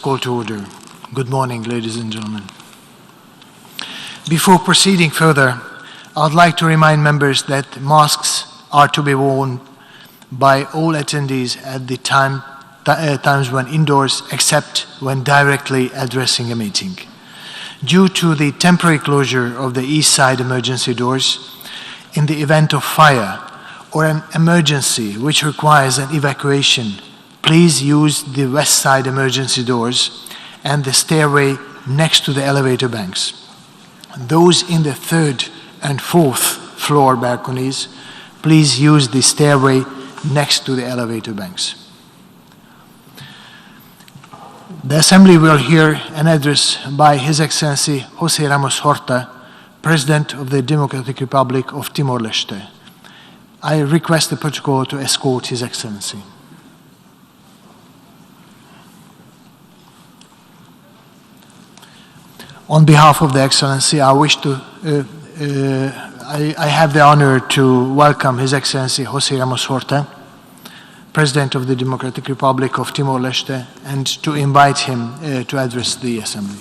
call to order. Good morning, ladies and gentlemen. Before proceeding further, I would like to remind members that masks are to be worn by all attendees at the times when indoors, except when directly addressing a meeting. Due to the temporary closure of the east side emergency doors, in the event of fire or an emergency which requires an evacuation, please use the west side emergency doors and the stairway next to the elevator banks. Those in the third and fourth floor balconies, please use the stairway next to the elevator banks. The Assembly will hear an address by His Excellency José Ramos Horta, President of the Democratic Republic of Timor-Leste. I request the protocol to escort His Excellency. On behalf of the Excellency, I have the honor to welcome His Excellency José Ramos Horta, President of the Democratic Republic of Timor-Leste, and to invite him to address the Assembly.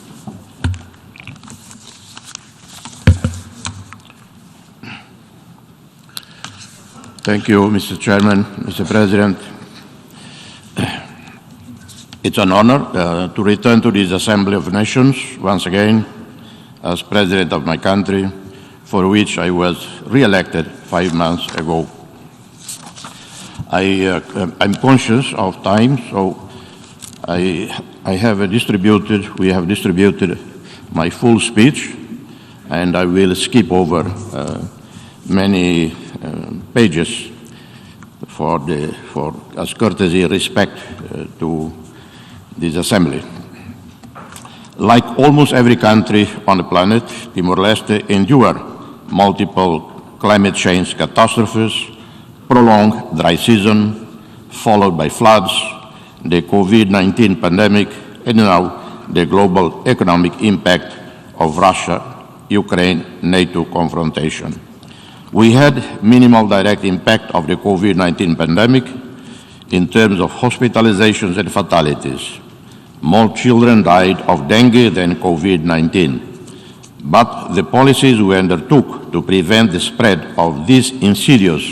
Thank you, Mr. Chairman, Mr. President. It's an honor to return to this Assembly of Nations once again as President of my country, for which I was re-elected 5 months ago. I'm conscious of time, so we have distributed my full speech, and I will skip over many pages as courtesy and respect to this Assembly. Like almost every country on the planet, Timor-Leste endured multiple climate change catastrophes, prolonged dry season, followed by floods, the COVID-19 pandemic, and now the global economic impact of Russia-Ukraine-NATO confrontation. We had minimal direct impact of the COVID-19 pandemic in terms of hospitalizations and fatalities. More children died of dengue than COVID-19. But the policies we undertook to prevent the spread of this insidious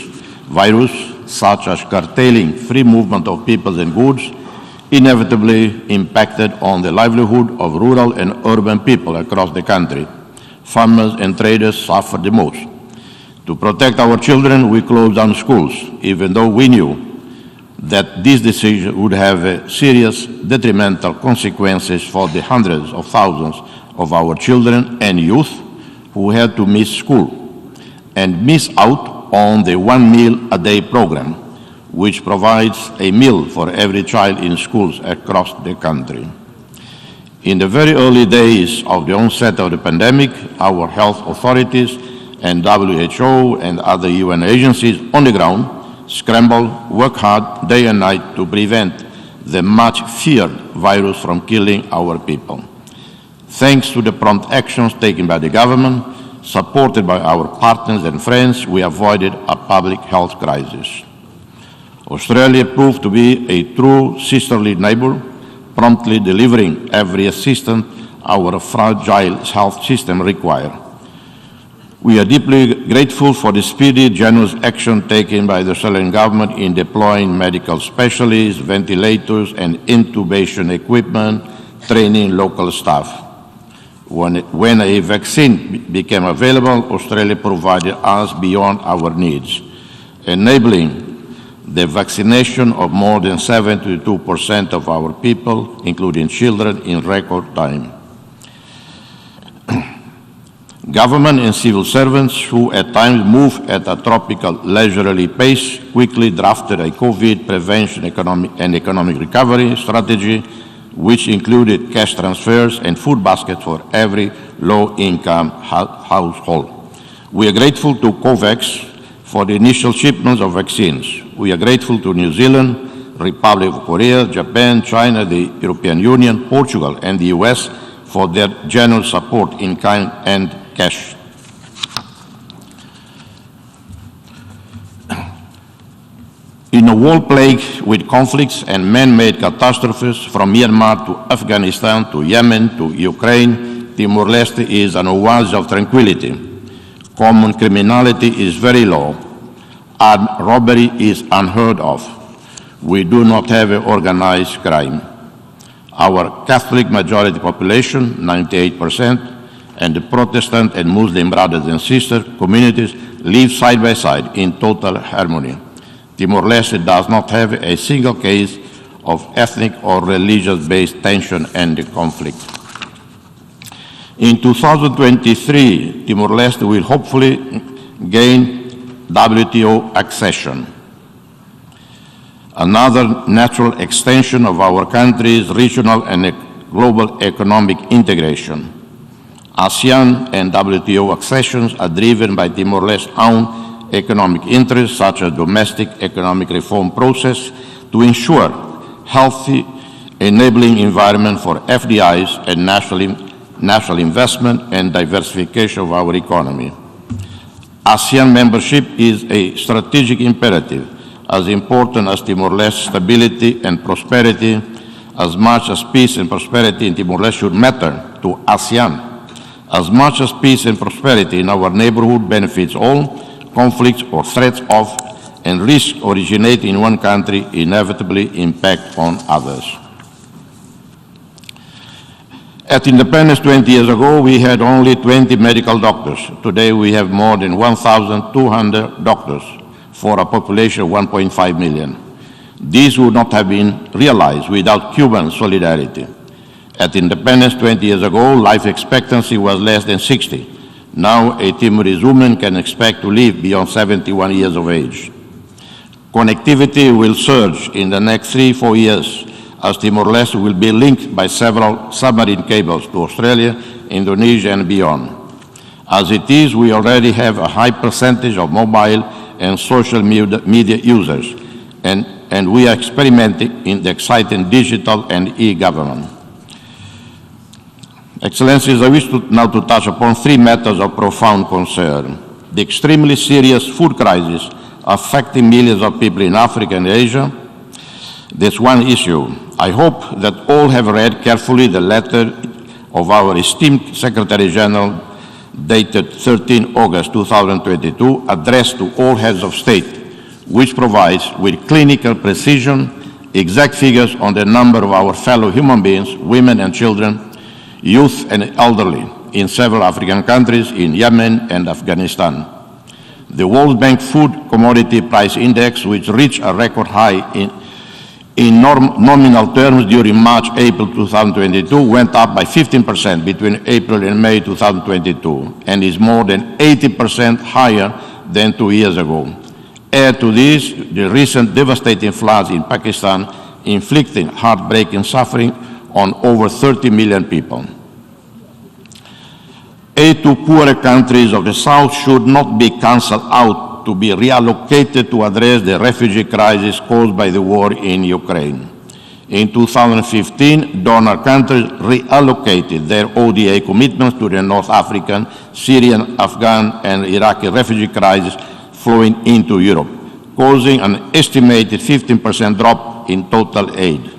virus, such as curtailing free movement of people and goods, inevitably impacted on the livelihood of rural and urban people across the country. Farmers and traders suffered the most. To protect our children, we closed down schools, even though we knew that this decision would have serious detrimental consequences for the hundreds of thousands of our children and youth who had to miss school and miss out on the 1 meal a day program, which provides a meal for every child in schools across the country. In the very early days of the onset of the pandemic, our health authorities and WHO and other UN agencies on the ground scrambled, worked hard day and night to prevent the much feared virus from killing our people. Thanks to the prompt actions taken by the government, supported by our partners and friends, we avoided a public health crisis. Australia proved to be a true sisterly neighbor, promptly delivering every assistance our fragile health system required. We are deeply grateful for the speedy, generous action taken by the Australian government in deploying medical specialists, ventilators, and intubation equipment, training local staff. When a vaccine became available, Australia provided us beyond our needs, enabling the vaccination of more than 72% of our people, including children, in record time. Government and civil servants who at times move at a tropical, leisurely pace quickly drafted a COVID prevention and economic recovery strategy, which included cash transfers and food baskets for every low-income household. We are grateful to COVAX for the initial shipments of vaccines. We are grateful to New Zealand, Republic of Korea, Japan, China, the European Union, Portugal, and the US for their generous support in kind and cash. In a world plagued with conflicts and man-made catastrophes, from Myanmar to Afghanistan to Yemen to Ukraine, Timor-Leste is an oasis of tranquility. Common criminality is very low. Armed robbery is unheard of. We do not have organized crime. Our Catholic majority population, 98%, and the Protestant and Muslim brothers and sisters communities live side by side in total harmony. Timor-Leste does not have a single case of ethnic or religious-based tension and conflict. In 2023, Timor-Leste will hopefully gain WTO accession, another natural extension of our country's regional and global economic integration. ASEAN and WTO accessions are driven by Timor-Leste's own economic interests, such as domestic economic reform process to ensure healthy, enabling environment for FDIs and national investment and diversification of our economy. ASEAN membership is a strategic imperative, as important as Timor-Leste's stability and prosperity, as much as peace and prosperity in Timor-Leste should matter to ASEAN. As much as peace and prosperity in our neighborhood benefits all, conflicts or threats of and risks originating in one country inevitably impact on others. At independence 20 years ago, we had only 20 medical doctors. Today, we have more than 1,200 doctors for a population of 1.5 million. These would not have been realized without Cuban solidarity. At independence 20 years ago, life expectancy was less than 60. Now, a Timorese woman can expect to live beyond 71 years of age. Connectivity will surge in the next 3-4 years, as Timor-Leste will be linked by several submarine cables to Australia, Indonesia, and beyond. As it is, we already have a high percentage of mobile and social media users, and we are experimenting in the exciting digital and e-government. Excellencies, I wish now to touch upon 3 matters of profound concern. The extremely serious food crisis affecting millions of people in Africa and Asia. That's one issue. I hope that all have read carefully the letter of our esteemed Secretary General dated 13 August 2022, addressed to all heads of state, which provides with clinical precision exact figures on the number of our fellow human beings, women and children, youth and elderly, in several African countries, in Yemen and Afghanistan. The World Bank Food Commodity Price Index, which reached a record high in nominal terms during March-April 2022, went up by 15% between April and May 2022, and is more than 80% higher than 2 years ago. Add to this the recent devastating floods in Pakistan, inflicting heartbreaking suffering on over 30 million people. Aid to poorer countries of the South should not be cancelled out to be reallocated to address the refugee crisis caused by the war in Ukraine. In 2015, donor countries reallocated their ODA commitments to the North African, Syrian, Afghan, and Iraqi refugee crisis flowing into Europe, causing an estimated 15% drop in total aid.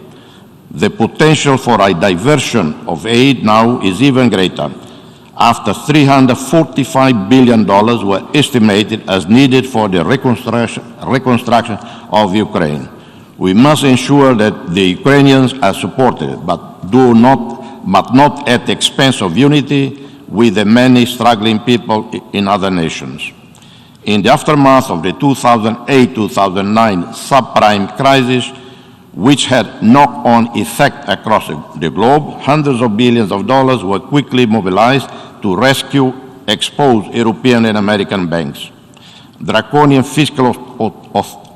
The potential for a diversion of aid now is even greater, after $345 billion were estimated as needed for the reconstruction of Ukraine. We must ensure that the Ukrainians are supported, but not at the expense of unity with the many struggling people in other nations. In the aftermath of the 2008-2009 subprime crisis, which had knock-on effect across the globe, hundreds of billions of dollars were quickly mobilized to rescue exposed European and American banks. Draconian fiscal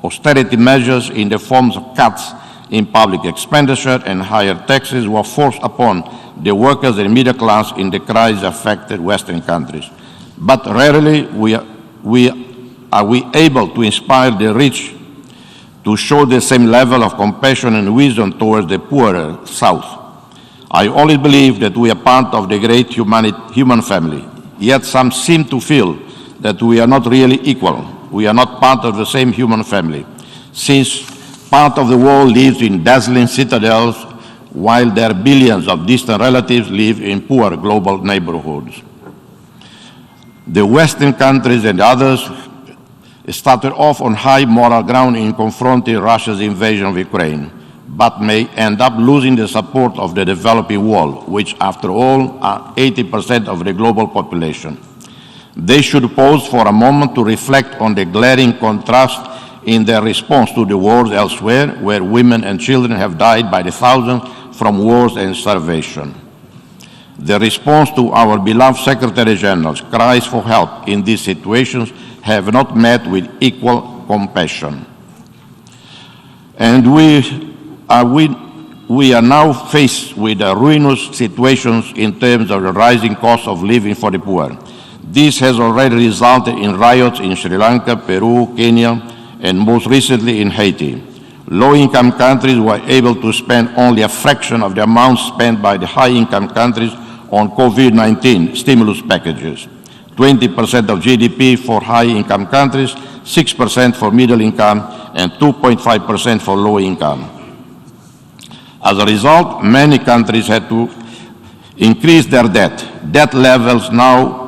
austerity measures in the forms of cuts in public expenditure and higher taxes were forced upon the workers and middle class in the crisis-affected Western countries. But rarely are we able to inspire the rich to show the same level of compassion and wisdom towards the poorer South. I always believe that we are part of the great human family, yet some seem to feel that we are not really equal. We are not part of the same human family. since part of the world lives in dazzling citadels while their billions of distant relatives live in poor global neighborhoods. The Western countries and others started off on high moral ground in confronting Russia's invasion of Ukraine, but may end up losing the support of the developing world, which after all are 80% of the global population. They should pause for a moment to reflect on the glaring contrast in their response to the wars elsewhere, where women and children have died by the thousands from wars and starvation. The response to our beloved Secretary General's cries for help in these situations have not met with equal compassion. And we are now faced with ruinous situations in terms of the rising cost of living for the poor. This has already resulted in riots in Sri Lanka, Peru, Kenya, and most recently in Haiti. Low-income countries were able to spend only a fraction of the amount spent by the high-income countries on COVID-19 stimulus packages. 20% of GDP for high-income countries, 6% for middle income, and 2.5% for low income. As a result, many countries had to increase their debt. Debt levels now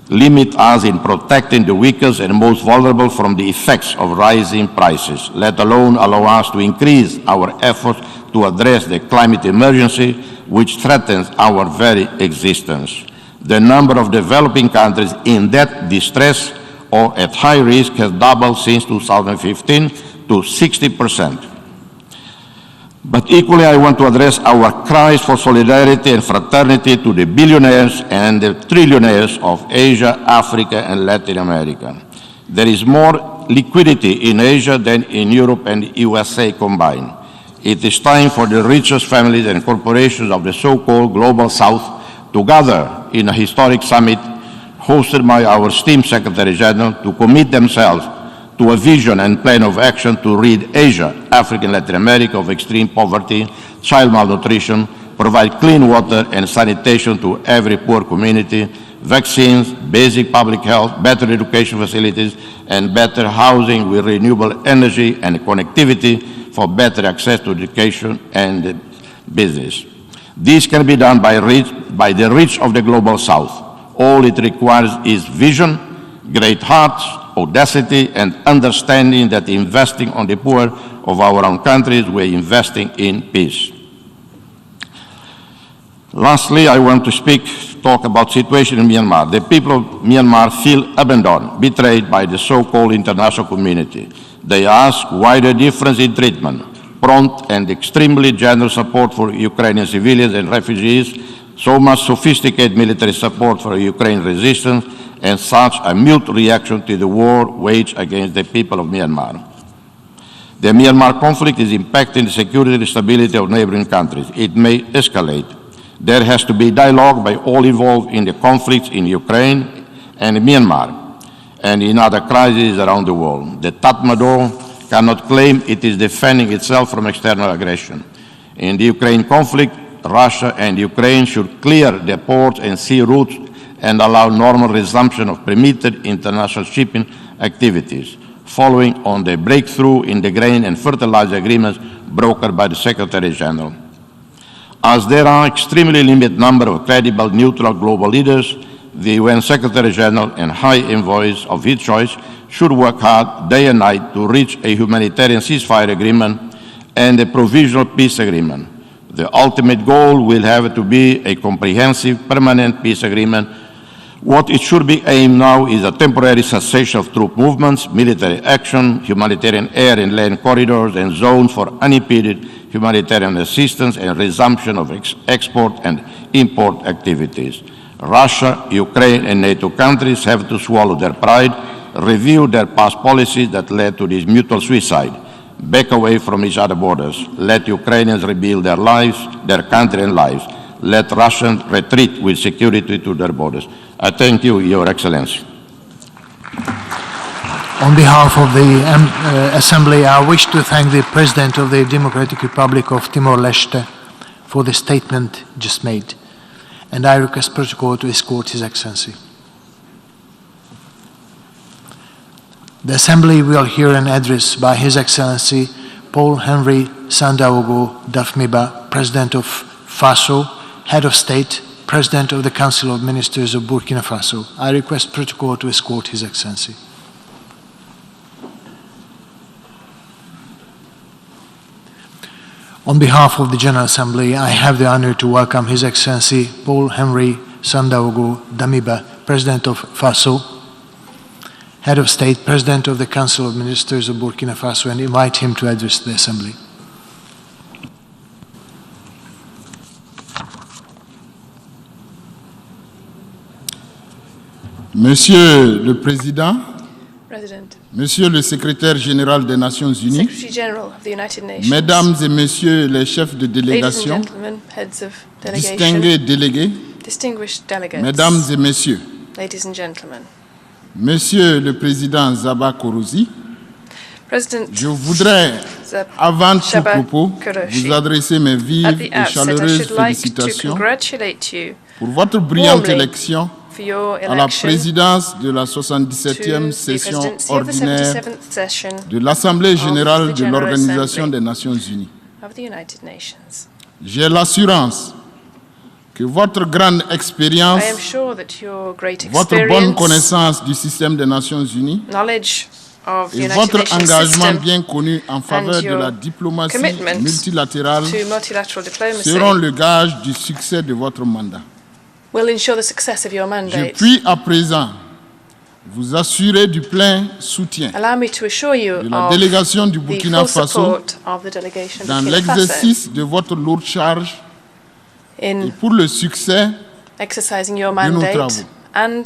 limit us in protecting the weakest and most vulnerable from the effects of rising prices, let alone allow us to increase our efforts to address the climate emergency, which threatens our very existence. The number of developing countries in debt distress or at high risk has doubled since 2015 to 60%. But equally, I want to address our cries for solidarity and fraternity to the billionaires and the trillionaires of Asia, Africa, and Latin America. There is more liquidity in Asia than in Europe and USA combined. It is time for the richest families and corporations of the so-called Global South to gather in a historic summit hosted by our esteemed Secretary General to commit themselves to a vision and plan of action to rid Asia, Africa, and Latin America of extreme poverty, child malnutrition, provide clean water and sanitation to every poor community, vaccines, basic public health, better education facilities, and better housing with renewable energy and connectivity for better access to education and business. This can be done by the rich of the Global South. All it requires is vision, great hearts, audacity, and understanding that investing on the poor of our own countries, we're investing in peace. Lastly, I want to talk about the situation in Myanmar. The people of Myanmar feel abandoned, betrayed by the so-called international community. They ask why the difference in treatment, prompt and extremely generous support for Ukrainian civilians and refugees, so much sophisticated military support for Ukraine resistance, and such a mute reaction to the war waged against the people of Myanmar. The Myanmar conflict is impacting the security and stability of neighboring countries. It may escalate. There has to be dialogue by all involved in the conflicts in Ukraine and Myanmar and in other crises around the world. The Tatmadaw cannot claim it is defending itself from external aggression. In the Ukraine conflict, Russia and Ukraine should clear the ports and sea routes and allow normal resumption of permitted international shipping activities, following on the breakthrough in the grain and fertilizer agreements brokered by the Secretary General. As there are extremely limited number of credible neutral global leaders, the UN Secretary General and High Envoys of his choice should work hard day and night to reach a humanitarian ceasefire agreement and a provisional peace agreement. The ultimate goal will have to be a comprehensive, permanent peace agreement. What it should be aimed now is a temporary cessation of troop movements, military action, humanitarian air and land corridors, and zones for unimpeded humanitarian assistance, and resumption of export and import activities. Russia, Ukraine, and NATO countries have to swallow their pride, review their past policies that led to this mutual suicide, back away from each other's borders. Let Ukrainians rebuild their lives, their country and lives. Let Russians retreat with security to their borders. I thank you, Your Excellency. On behalf of the Assembly, I wish to thank the President of the Democratic Republic of Timor-Leste for the statement just made. And I request Protocol to escort His Excellency. The Assembly will hear an address by His Excellency Paul Henry Sandaogo Dafmiba, President of FASO, Head of State, President of the Council of Ministers of Burkina Faso. I request protocol to escort His Excellency. On behalf of the General Assembly, I have the honor to welcome His Excellency Paul Henry Sandaogo Damiba, President of FASO, Head of State, President of the Council of Ministers of Burkina Faso, and invite him to address the Assembly. Monsieur le Président, President, Monsieur le Secrétaire général des Nations Unies, Secretary General of the United Nations, Mesdames et Messieurs les chefs de ladies and délégation, gentlemen, heads of delegation, distingués délégués, distinguished delegates, Mesdames et Messieurs, ladies and gentlemen. Monsieur le Président Zaba Kourouzi, President je voudrais, Zab avant tout Shaba propos, Kourouzi, vous adresser mes at vives the et outset, I chaleureuses should like to félicitations congratulate you pour votre brillante warmly élection for your à la election présidence de la to 77e the session presidency of the ordinaire 77th session de l'Assemblée générale the de General l'Organisation Assembly des Nations Unies. of the United Nations. J'ai l'assurance que votre grande I am expérience, sure that your great votre bonne experience, connaissance du système des Nations Unies knowledge of the et United votre Nations engagement system bien connu en faveur de your la diplomatie commitment multilatérale to multilateral diplomacy seront le gage du succès de votre mandat. will ensure the success of your Je mandate. puis à présent vous assurer du plein soutien Allow me to assure you de la of délégation du the Burkina full Faso support of the delegation dans of Burkina Faso l'exercice de votre lourde charge et in pour le succès. exercising your nos mandate travaux. and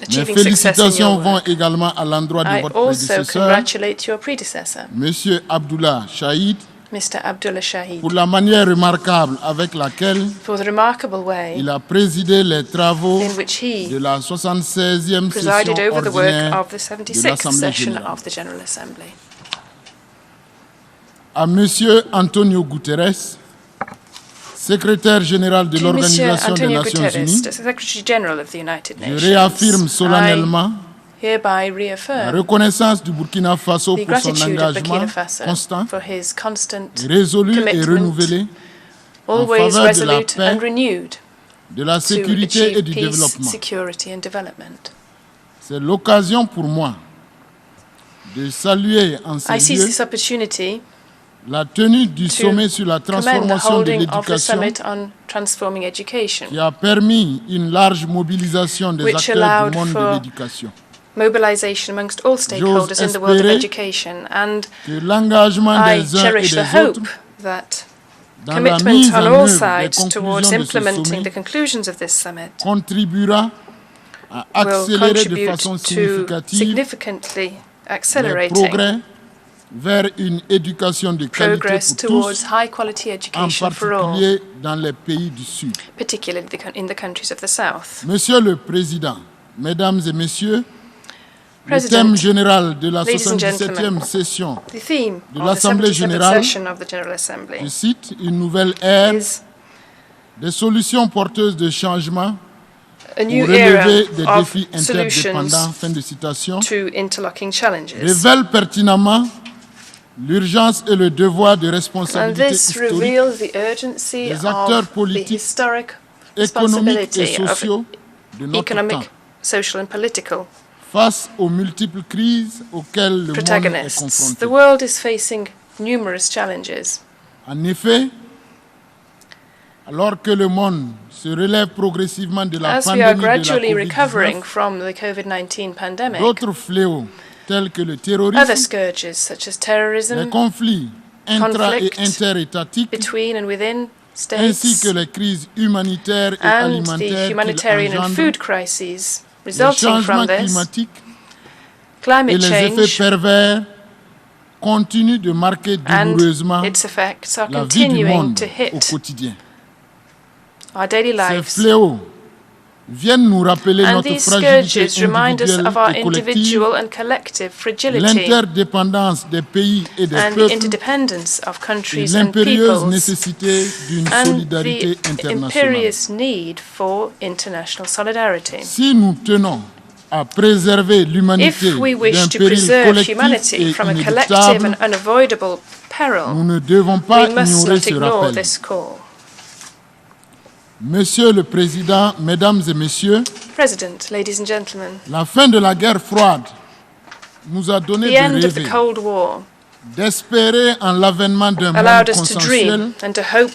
Mes achieving success in félicitations your vont work. également à l'endroit de I votre also prédécesseur, congratulate your predecessor, Monsieur Abdullah Shahid, Mr. Abdullah Shahid, pour la manière remarquable avec laquelle for the remarkable way il a présidé les travaux in which de he la 76e session presided over the work ordinaire of the de 76th l'Assemblée session générale. of the General Assembly. À Monsieur Antonio Guterres, secrétaire général de To Monsieur l'Organisation des Antonio Nations Guterres, Unies, the Secretary General of the United je Nations, réaffirme solennellement I hereby la reaffirm reconnaissance du Burkina Faso the pour son gratitude of engagement Burkina Faso constant, for his constant résolu et commitment, renouvelé always faveur de la resolute paix, and renewed de la to sécurité et achieve du peace, développement. security and development. C'est l'occasion pour moi de saluer en I ces seize lieux this opportunity la tenue du to sommet sur la commend the transformation de holding of the l'éducation summit on transforming education, qui a permis une large mobilisation des which acteurs allowed du monde for de l'éducation. mobilization amongst all stakeholders in the world of espérer education, and Que l'engagement I des uns et cherish des the hope autres that dans la commitment mise on en all œuvre des sides towards conclusions de ce implementing sommet the conclusions of this summit contribuera à will accélérer de contribute façon to significative significantly les accelerating progrès vers une éducation de qualité progress pour towards tous, high-quality en education for all, particulier dans les pays du Sud. particularly in the countries of the South. Monsieur le Président, Mesdames et Messieurs, le President, thème général de la ladies and 77e gentlemen, session, The theme de of the l'Assemblée 77th générale, session of the General Assembly je cite, une nouvelle ère, is des solutions porteuses de changement a pour new relever era des of défis solutions interdépendants, fin de citation, to interlocking challenges. révèle pertinemment l'urgence et le devoir de And responsabilité this historique reveals the urgency des acteurs of the politiques, historic économiques et responsibility of sociaux de notre temps economic, social and political face aux multiples crises auxquelles le monde est protagonists. confronté. The world is facing numerous challenges. En effet, alors que le monde se relève progressivement de la As we are pandémie de gradually la recovering COVID-19, from the COVID-19 pandemic, d'autres fléaux tels que le other terrorisme, scourges such as les terrorism conflits intra- et conflict interétatiques, between and within ainsi states que les crises humanitaires et and the alimentaires qu'ils humanitarian and engendrent, food crises les resulting changements from this, climatiques et climate les effets change pervers continuent de marquer and douloureusement its effects are la vie du continuing monde to au hit quotidien. our daily Ces lives. fléaux viennent nous rappeler And notre these fragilité scourges remind us individuelle of our et collective, individual and collective fragility l'interdépendance des pays et des and the peuples interdependence of et countries and l'impérieuse peoples nécessité d'une and solidarité the internationale. imperious need for international solidarity. Si nous tenons à préserver l'humanité If we wish d'un to péril preserve collectif humanity et from a collective inéluctable, and unavoidable nous peril, ne devons pas we must ignorer not ce ignore rappel. this call. Monsieur le Président, Mesdames et Messieurs, President, ladies and gentlemen, la fin de la guerre froide nous a donné the de end of the rêver, Cold War d'espérer en l'avènement d'un monde allowed us to consensuel dream and to hope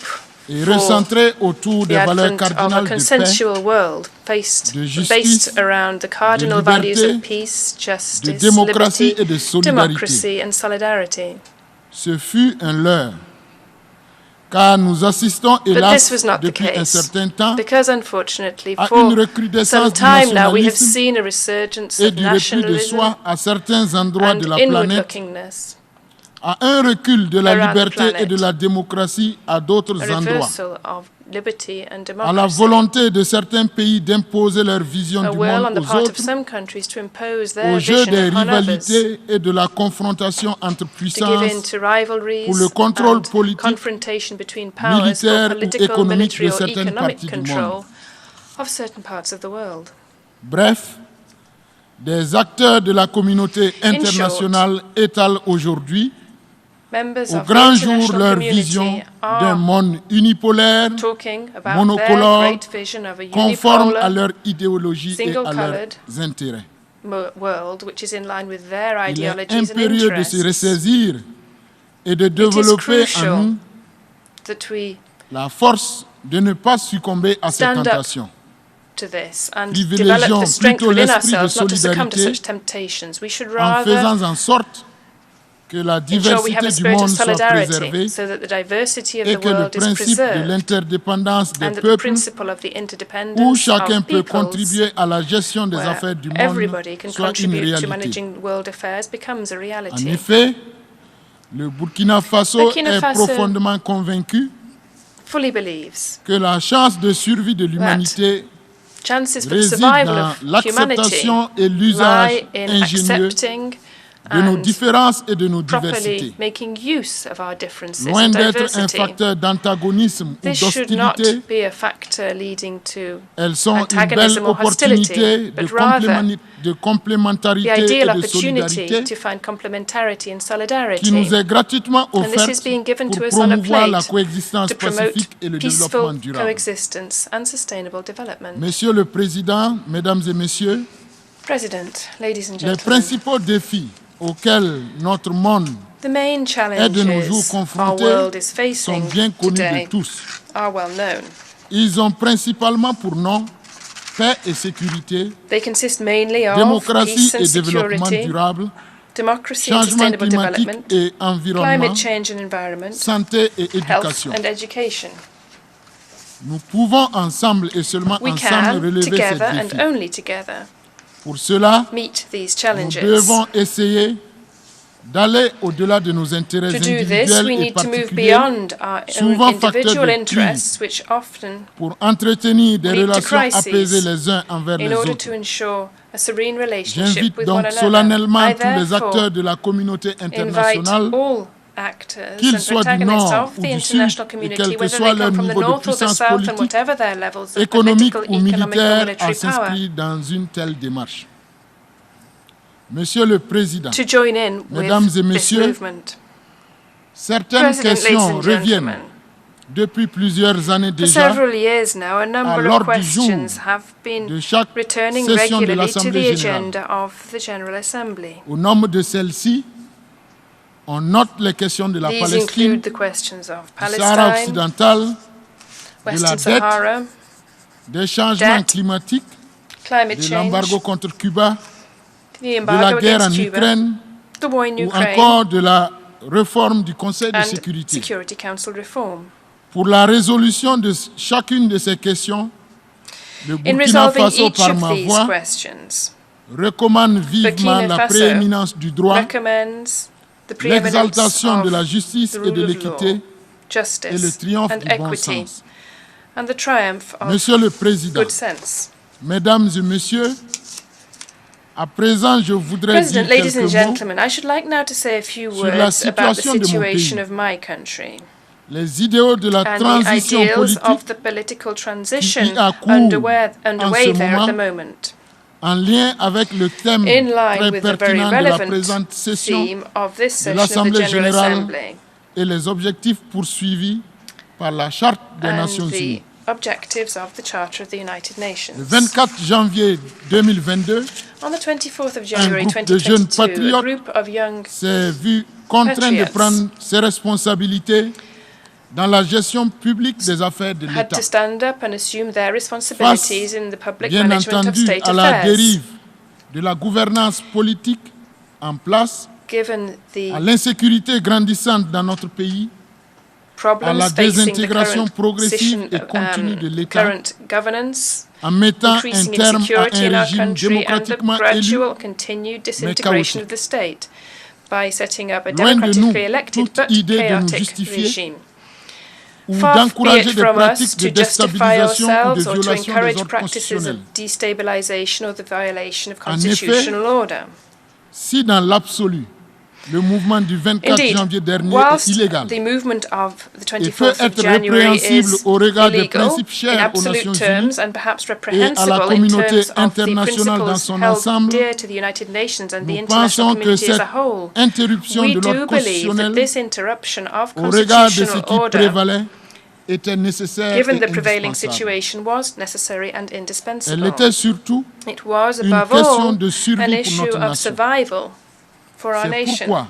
et for recentré autour the des valeurs advent of a cardinales de paix, consensual world de justice, based around the cardinal de liberté, values of peace, de justice, démocratie liberty, et de solidarité. democracy and solidarity. Ce fut un leurre, car nous assistons, But hélas, this was not the depuis un case, certain temps, because unfortunately à for une some recrudescence du time now we have nationalisme seen a resurgence et of du repli de nationalism soi à certains endroits and de la planète, inward-lookingness, à un recul de la around the liberté et planet. de la démocratie à d'autres a endroits, reversal of liberty and à la democracy, volonté de certains pays d'imposer leur vision a du will on monde the aux part of autres, some countries to impose their au jeu vision des upon others, rivalités et de la confrontation entre to give in puissances to rivalries pour le contrôle and politique, confrontation between powers militaire for ou political, économique military de or certaines economic parties du control monde. of certain parts of the world. Bref, des acteurs de la communauté internationale étalent aujourd'hui Members au of the grand jour international leur community vision d'un are monde unipolaire, talking about their monocolore, great vision of a conforme à unipolar leur idéologie et à single-colored leurs intérêts. world which is in line with their Il est ideologies and impérieux de se interests. ressaisir et de It is développer en crucial nous that we la force de ne pas succomber à ces stand up tentations. to this and Privilégions develop the strength plutôt within l'esprit de ourselves not to succumb to solidarité such temptations. We should en rather faisant en sorte que la ensure we have diversité a du spirit of monde soit solidarity préservée so that the diversity of et the que le world is principe de preserved l'interdépendance des and that the peuples, principle of the où interdependence chacun of peut peoples, contribuer à la gestion des where affaires du monde, everybody can soit une contribute to réalité. managing world affairs, becomes a En reality. effet, le Burkina Faso Burkina est Faso profondément convaincu fully believes que la chance de survie de l'humanité chances for the réside survival dans of humanity l'acceptation et l'usage lie in ingénieux accepting de nos and différences et de nos properly diversités. making use of our differences Loin and d'être un diversity. facteur d'antagonisme ou This should not d'hostilité, be a factor leading to elles sont une belle antagonism or hostility, opportunité but rather de the complémentarité ideal et de opportunity solidarité to find complementarity and qui solidarity nous est gratuitement And this is offerte being given pour to us on a promouvoir la plate coexistence to promote pacifique et le développement peaceful durable. coexistence and sustainable development. Monsieur le Président, Mesdames et Messieurs, President, ladies and les gentlemen, principaux défis auxquels notre monde the main est de nos jours challenges our confrontés world is sont facing bien connus today de tous. are well known. Ils ont principalement pour nom paix et sécurité, They consist mainly of démocratie peace and et développement security, durable, democracy and changement sustainable climatique development, et environnement, climate change and environment, santé et health éducation. and education. Nous pouvons ensemble et seulement We ensemble can, relever ces together défis. and only together, Pour cela, meet these nous challenges. devons essayer d'aller au-delà de nos intérêts To do this, individuels we et need to move particuliers beyond our own souvent facteur individual de interests, which often pour entretenir des lead to relations crises apaisées les uns envers in les order autres. to ensure a serene relationship J'invite with one donc another. solennellement I tous les therefore acteurs de la communauté invite internationale, all actors qu'ils and soient du protagonists nord of ou the du international sud, et community, quel que whether soit they leur come from the niveau de north or the puissance south and politique, whatever their levels of économique political, ou economic or militaire, à military power, s'inscrire dans une telle démarche. Monsieur le Président, to join in Mesdames et with this Messieurs, movement. certaines President, ladies questions and reviennent gentlemen, depuis plusieurs années for déjà several years now, a number l'ordre of du jour questions have been de chaque returning session de regularly to the l'Assemblée générale. agenda of the General Assembly. Au nombre de celles-ci, on note les questions de la These Palestine, include the questions of du Sahara Palestine, occidental, de la Western dette, Sahara, des changements debt, climatiques, climate de change, l'embargo contre Cuba, the de la embargo guerre en against Cuba, Ukraine the war in ou Ukraine, encore de la réforme du Conseil de and sécurité. Security Council reform. Pour la résolution de chacune de ces questions, le In Burkina resolving Faso, each par of ma these voix, questions, recommande vivement Burkina la Faso prééminence du droit, recommends the preeminence l'exaltation de of la justice the et de rule of l'équité law, et le justice triomphe and du bon equity, sens. and the triumph of Monsieur le Président, good sense. Mesdames et Messieurs, à présent, je voudrais President, dire ladies and quelques mots gentlemen, I should like now to say a few sur la words about the situation de mon situation pays. of my country Les idéaux de la and the transition ideals of politique the political transition a cours underway en there ce at the moment moment En lien avec le thème in line très with the very pertinent de la relevant présente session theme of this de session of the l'Assemblée General générale Assembly et les objectifs poursuivis par la Charte des and Nations the Unies. objectives of the Charter of the United Le Nations. 24 janvier 2022, On the 24th of January groupe de jeunes 2022, a patriotes group of young s'est vu contraint de Patriots prendre ses responsabilités dans la gestion publique des affaires de had l'État. to stand up and assume their responsibilities in the public Bien management of entendu, state à la affairs, dérive de la gouvernance politique en place, given à the l'insécurité grandissante dans notre pays, à la problems facing the désintégration current progressive et continue de l'État, current governance, en mettant un increasing terme à insecurity un in our régime country, and the démocratiquement élu, gradual continued disintegration of the state by setting up a Loin de nous democratically elected toute but idée de nous chaotic justifier regime. ou Far be d'encourager it des from us pratiques de to justify déstabilisation ou de ourselves or to violation des encourage ordres practices constitutionnels. of destabilization or the violation of En effet, constitutional order. Si dans l'absolu, le mouvement du 24 Indeed, janvier dernier est whilst illégal the movement of the et peut 24th of être January répréhensible is au regard des illegal principes in chers aux absolute Nations terms Unies and perhaps et à la reprehensible in communauté terms of the internationale dans principles son held ensemble, dear to the United Nations and the nous international pensons que community as cette a whole, interruption we de do l'ordre believe that constitutionnel this interruption of au regard de ce constitutional qui order, prévalait était nécessaire given et the prevailing indispensable. situation, was necessary and Elle indispensable. était surtout It was, une above question all, de survie an pour issue notre of nation. survival for our C'est nation. pourquoi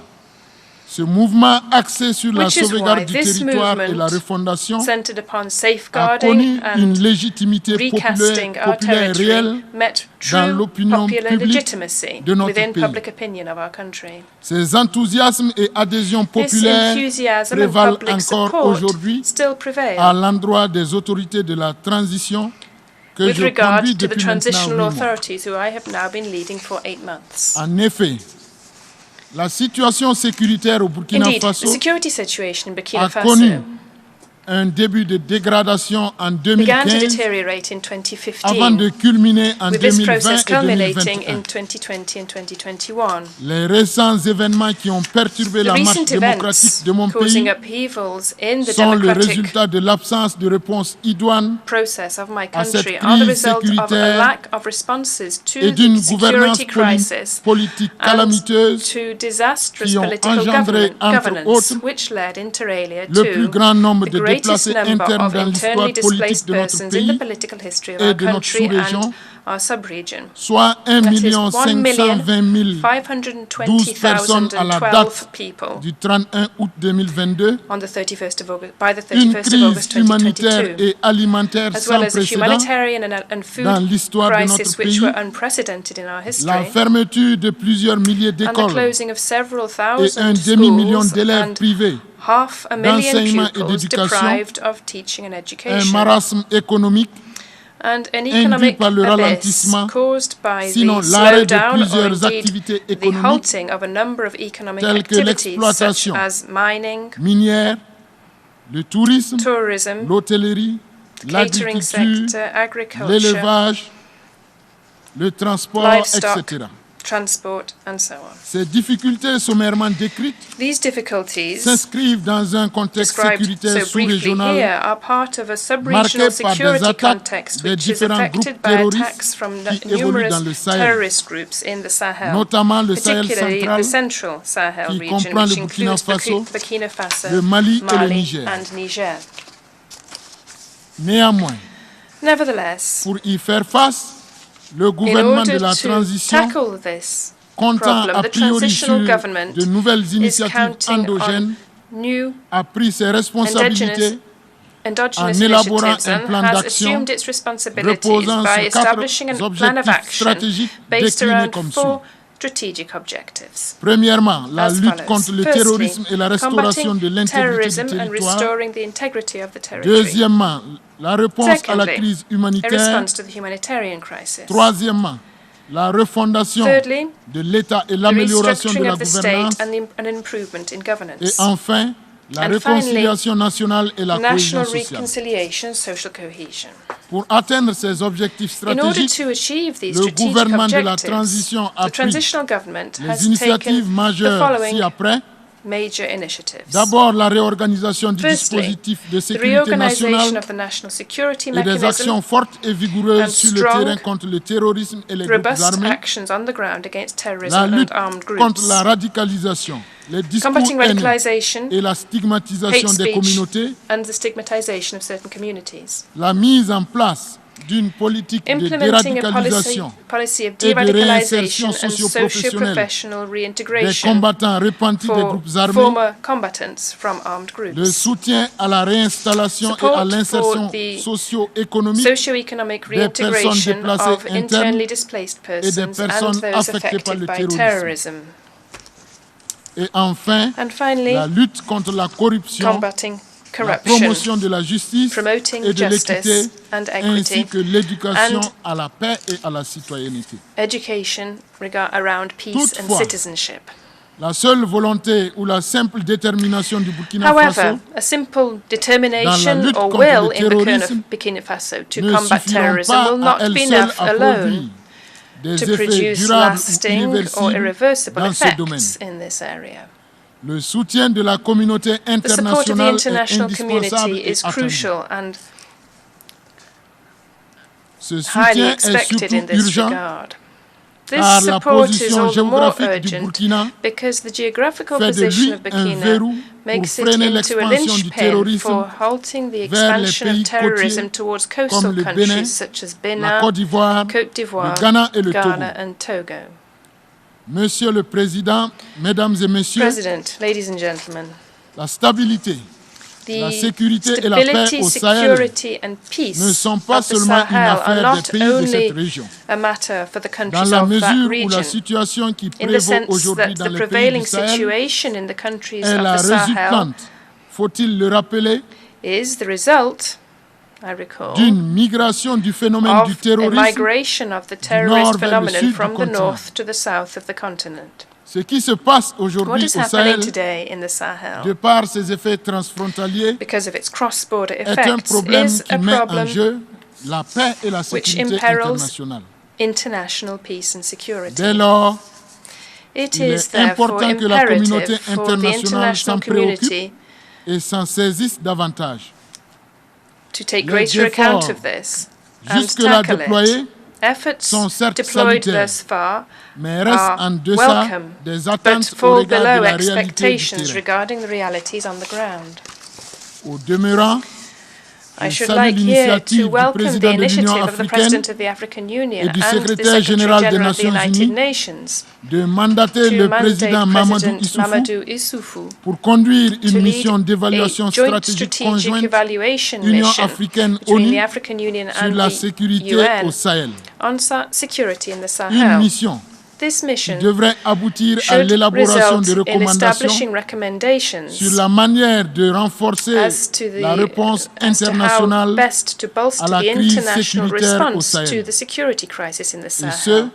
ce mouvement axé sur la Which is why sauvegarde du this territoire et la movement, refondation centered upon a connu safeguarding une and légitimité recasting our populaire territory, réelle met dans true l'opinion popular publique legitimacy de notre within pays. public opinion of our country. Ces enthousiasmes et adhésions This populaires enthusiasm and prévalent public encore support aujourd'hui still à prevail l'endroit des autorités de la transition que with je regard conduis to the depuis maintenant 8 transitional mois. authorities who I have now been leading for 8 months. En effet, la situation sécuritaire au Burkina Indeed, the Faso security situation in Burkina a connu Faso un début de dégradation en began to 2015 deteriorate in avant 2015, de culminer en with this 2020 process et culminating 2021. in 2020 and 2021. Les récents événements qui ont perturbé The la marche recent démocratique events de mon causing pays upheavals in the sont le democratic résultat de l'absence de réponse idoine process of my à cette country are the crise result of a sécuritaire lack of responses to et d'une the gouvernance security crisis politique and calamiteuse to disastrous qui ont political engendré, entre governance, autres, which led inter alia le plus to grand nombre the de greatest déplacés number internes of dans l'histoire internally politique displaced de notre persons in the pays political history of et our de notre country sous-région, and our sub-region. soit 1 That is 520 12 personnes à la 1,520,012 date people du 31 août 2022, on the 31st of August, by the une 31st of August crise humanitaire 2022. et alimentaire As sans well as a précédent, humanitarian and dans food l'histoire de notre crisis which pays, were unprecedented in our la history, fermeture de plusieurs milliers and the d'écoles closing of several et un thousand demi-million schools d'élèves and privés, 500,000 d'enseignement et pupils d'éducation, deprived of teaching and un education, marasme économique and an induit economic par le abyss ralentissement, caused by sinon the l'arrêt de slowdown or plusieurs indeed activités the économiques halting of a number of economic telles que activities such l'exploitation as mining, minière, le tourisme, tourism, l'hôtellerie, catering l'agriculture, sector, agriculture, l'élevage, le transport, livestock, etc. transport, and so on. Ces difficultés sommairement décrites These difficulties, s'inscrivent dans un contexte described sécuritaire so briefly sous-régional here, are part of a marqué sub-regional par des security attaques context des which is différents affected groupes by terroristes attacks from qui évoluent dans numerous le Sahel, terrorist groups in the Sahel, notamment le Sahel particularly central, the central Sahel qui region, comprend which le Burkina includes Faso, Burkina Faso, le Mali et le Mali, Niger. and Niger. Néanmoins, Nevertheless, pour y faire face, le in gouvernement de order la to transition, tackle this comptant problem, a the priori sur transitional government de nouvelles is initiatives counting endogènes, on new a pris ses responsabilités endogenous en élaborant initiatives un and plan has d'action assumed its responsibilities reposant by sur 4 establishing a plan of objectifs action stratégiques based déclinés around comme suit. 4 strategic objectives. Premièrement, la As lutte follows. contre le Firstly, terrorisme et la restauration de combating l'intégrité terrorism du and territoire. restoring the integrity of the territory. Deuxièmement, la réponse à la Secondly, crise a humanitaire. response to the humanitarian crisis. Troisièmement, la refondation Thirdly, de l'État et the l'amélioration de restructuring la of the gouvernance. state and an improvement in Et governance. enfin, la And réconciliation nationale et la cohésion National sociale. reconciliation, social cohesion. Pour atteindre ces objectifs In order stratégiques, to achieve these le strategic gouvernement de la objectives, transition a the pris transitional government has les initiatives taken the majeures following ci-après major initiatives. D'abord, la réorganisation du Firstly, dispositif de the sécurité reorganization nationale of the national security et des mechanism, actions fortes et vigoureuses and sur le strong, terrain contre le terrorisme et les groupes robust armés, actions on the ground against terrorism la and lutte armed contre groups. la radicalisation, les discours Combating haineux radicalization, et la hate stigmatisation des speech, communautés, and the stigmatization of certain communities. la mise en place d'une politique de Implementing a déradicalisation policy of et de de-radicalization réinsertion and socio-professionnelle socio-professional des reintegration combattants repentis des for groupes armés, former combatants from armed le groups. soutien à la réinstallation et Support à l'insertion for the socio-économique Socio-economic des personnes reintegration déplacées of internes internally displaced et des persons and personnes those affectées par affected le by terrorisme. terrorism. Et enfin, And finally, la lutte contre la corruption, combating la corruption, promotion de la justice promoting et de l'équité, justice and ainsi equity, que l'éducation and à la paix et à la citoyenneté. education around peace and Toutefois, citizenship. La seule volonté ou la simple détermination du Burkina However, Faso a simple dans la determination lutte or contre will le in the terrorisme Burkina Faso to ne combat suffiront terrorism pas will à not elles be seules enough à produire alone des to effets produce durables ou lasting or irréversibles irreversible dans ce domaine. effects in this area. Le soutien de la communauté The support of the internationale est international indispensable community et is attendu. crucial and Ce highly soutien est expected in surtout this urgent regard. This car la support is position all the more géographique du urgent Burkina because the geographical fait de position lui of un Burkina verrou pour makes it freiner into a l'expansion du linchpin terrorisme for halting the vers les expansion of pays terrorism côtiers towards comme coastal le Bénin, countries such as la Benin, Côte d'Ivoire, Côte d'Ivoire, le Ghana et le Ghana, Togo. and Togo. Monsieur le Président, Mesdames et Messieurs, President, ladies and gentlemen, la stabilité, la the sécurité et la paix stability, au Sahel security and peace ne sont pas of the seulement une Sahel are affaire not des pays de cette only région. a matter for the Dans countries la of that mesure où la region, situation qui in the prévaut sense aujourd'hui that dans the les pays du prevailing Sahel situation in the countries est of la the Sahel résultante, faut-il le rappeler, is the result, I recall, d'une migration du phénomène du of a terrorisme. migration of the nord terrorist vers le phenomenon sud du from the continent. north to the south of the continent. Ce qui se passe What aujourd'hui is au happening Sahel, today in the de Sahel, par ses effets transfrontaliers, because of its cross-border est un effects, problème is qui a met en problem jeu la paix et la which sécurité imperils internationale. international peace and security. Dès lors, It il is est therefore important que la communauté imperative for the internationale international s'en préoccupe community et s'en saisisse davantage. to take Les greater account efforts of this and jusque-là tackle déployés it. Efforts sont certes deployed salutaires, thus far mais restent are en deçà welcome, des but attentes au fall regard de below la réalité du expectations terrain. regarding the realities on the ground. Au demeurant, I je should salue like here l'initiative to du welcome the président de l'Union initiative of the africaine President of the African Union et du and the secrétaire Secretary général des General of the Nations United Unies Nations de mandater to le mandate président Mamadou President Issoufou Mamadou Issoufou pour conduire to une lead mission a d'évaluation joint stratégique strategic conjointe evaluation Union mission africaine between the ONU African Union sur and la the sécurité UN au Sahel. on security in the Une Sahel. mission This qui mission devrait aboutir à should l'élaboration de result in recommandations establishing recommendations sur la manière de renforcer as to la réponse how internationale best to bolster à la the crise international sécuritaire au response to Sahel. the security crisis in the et ce, Sahel,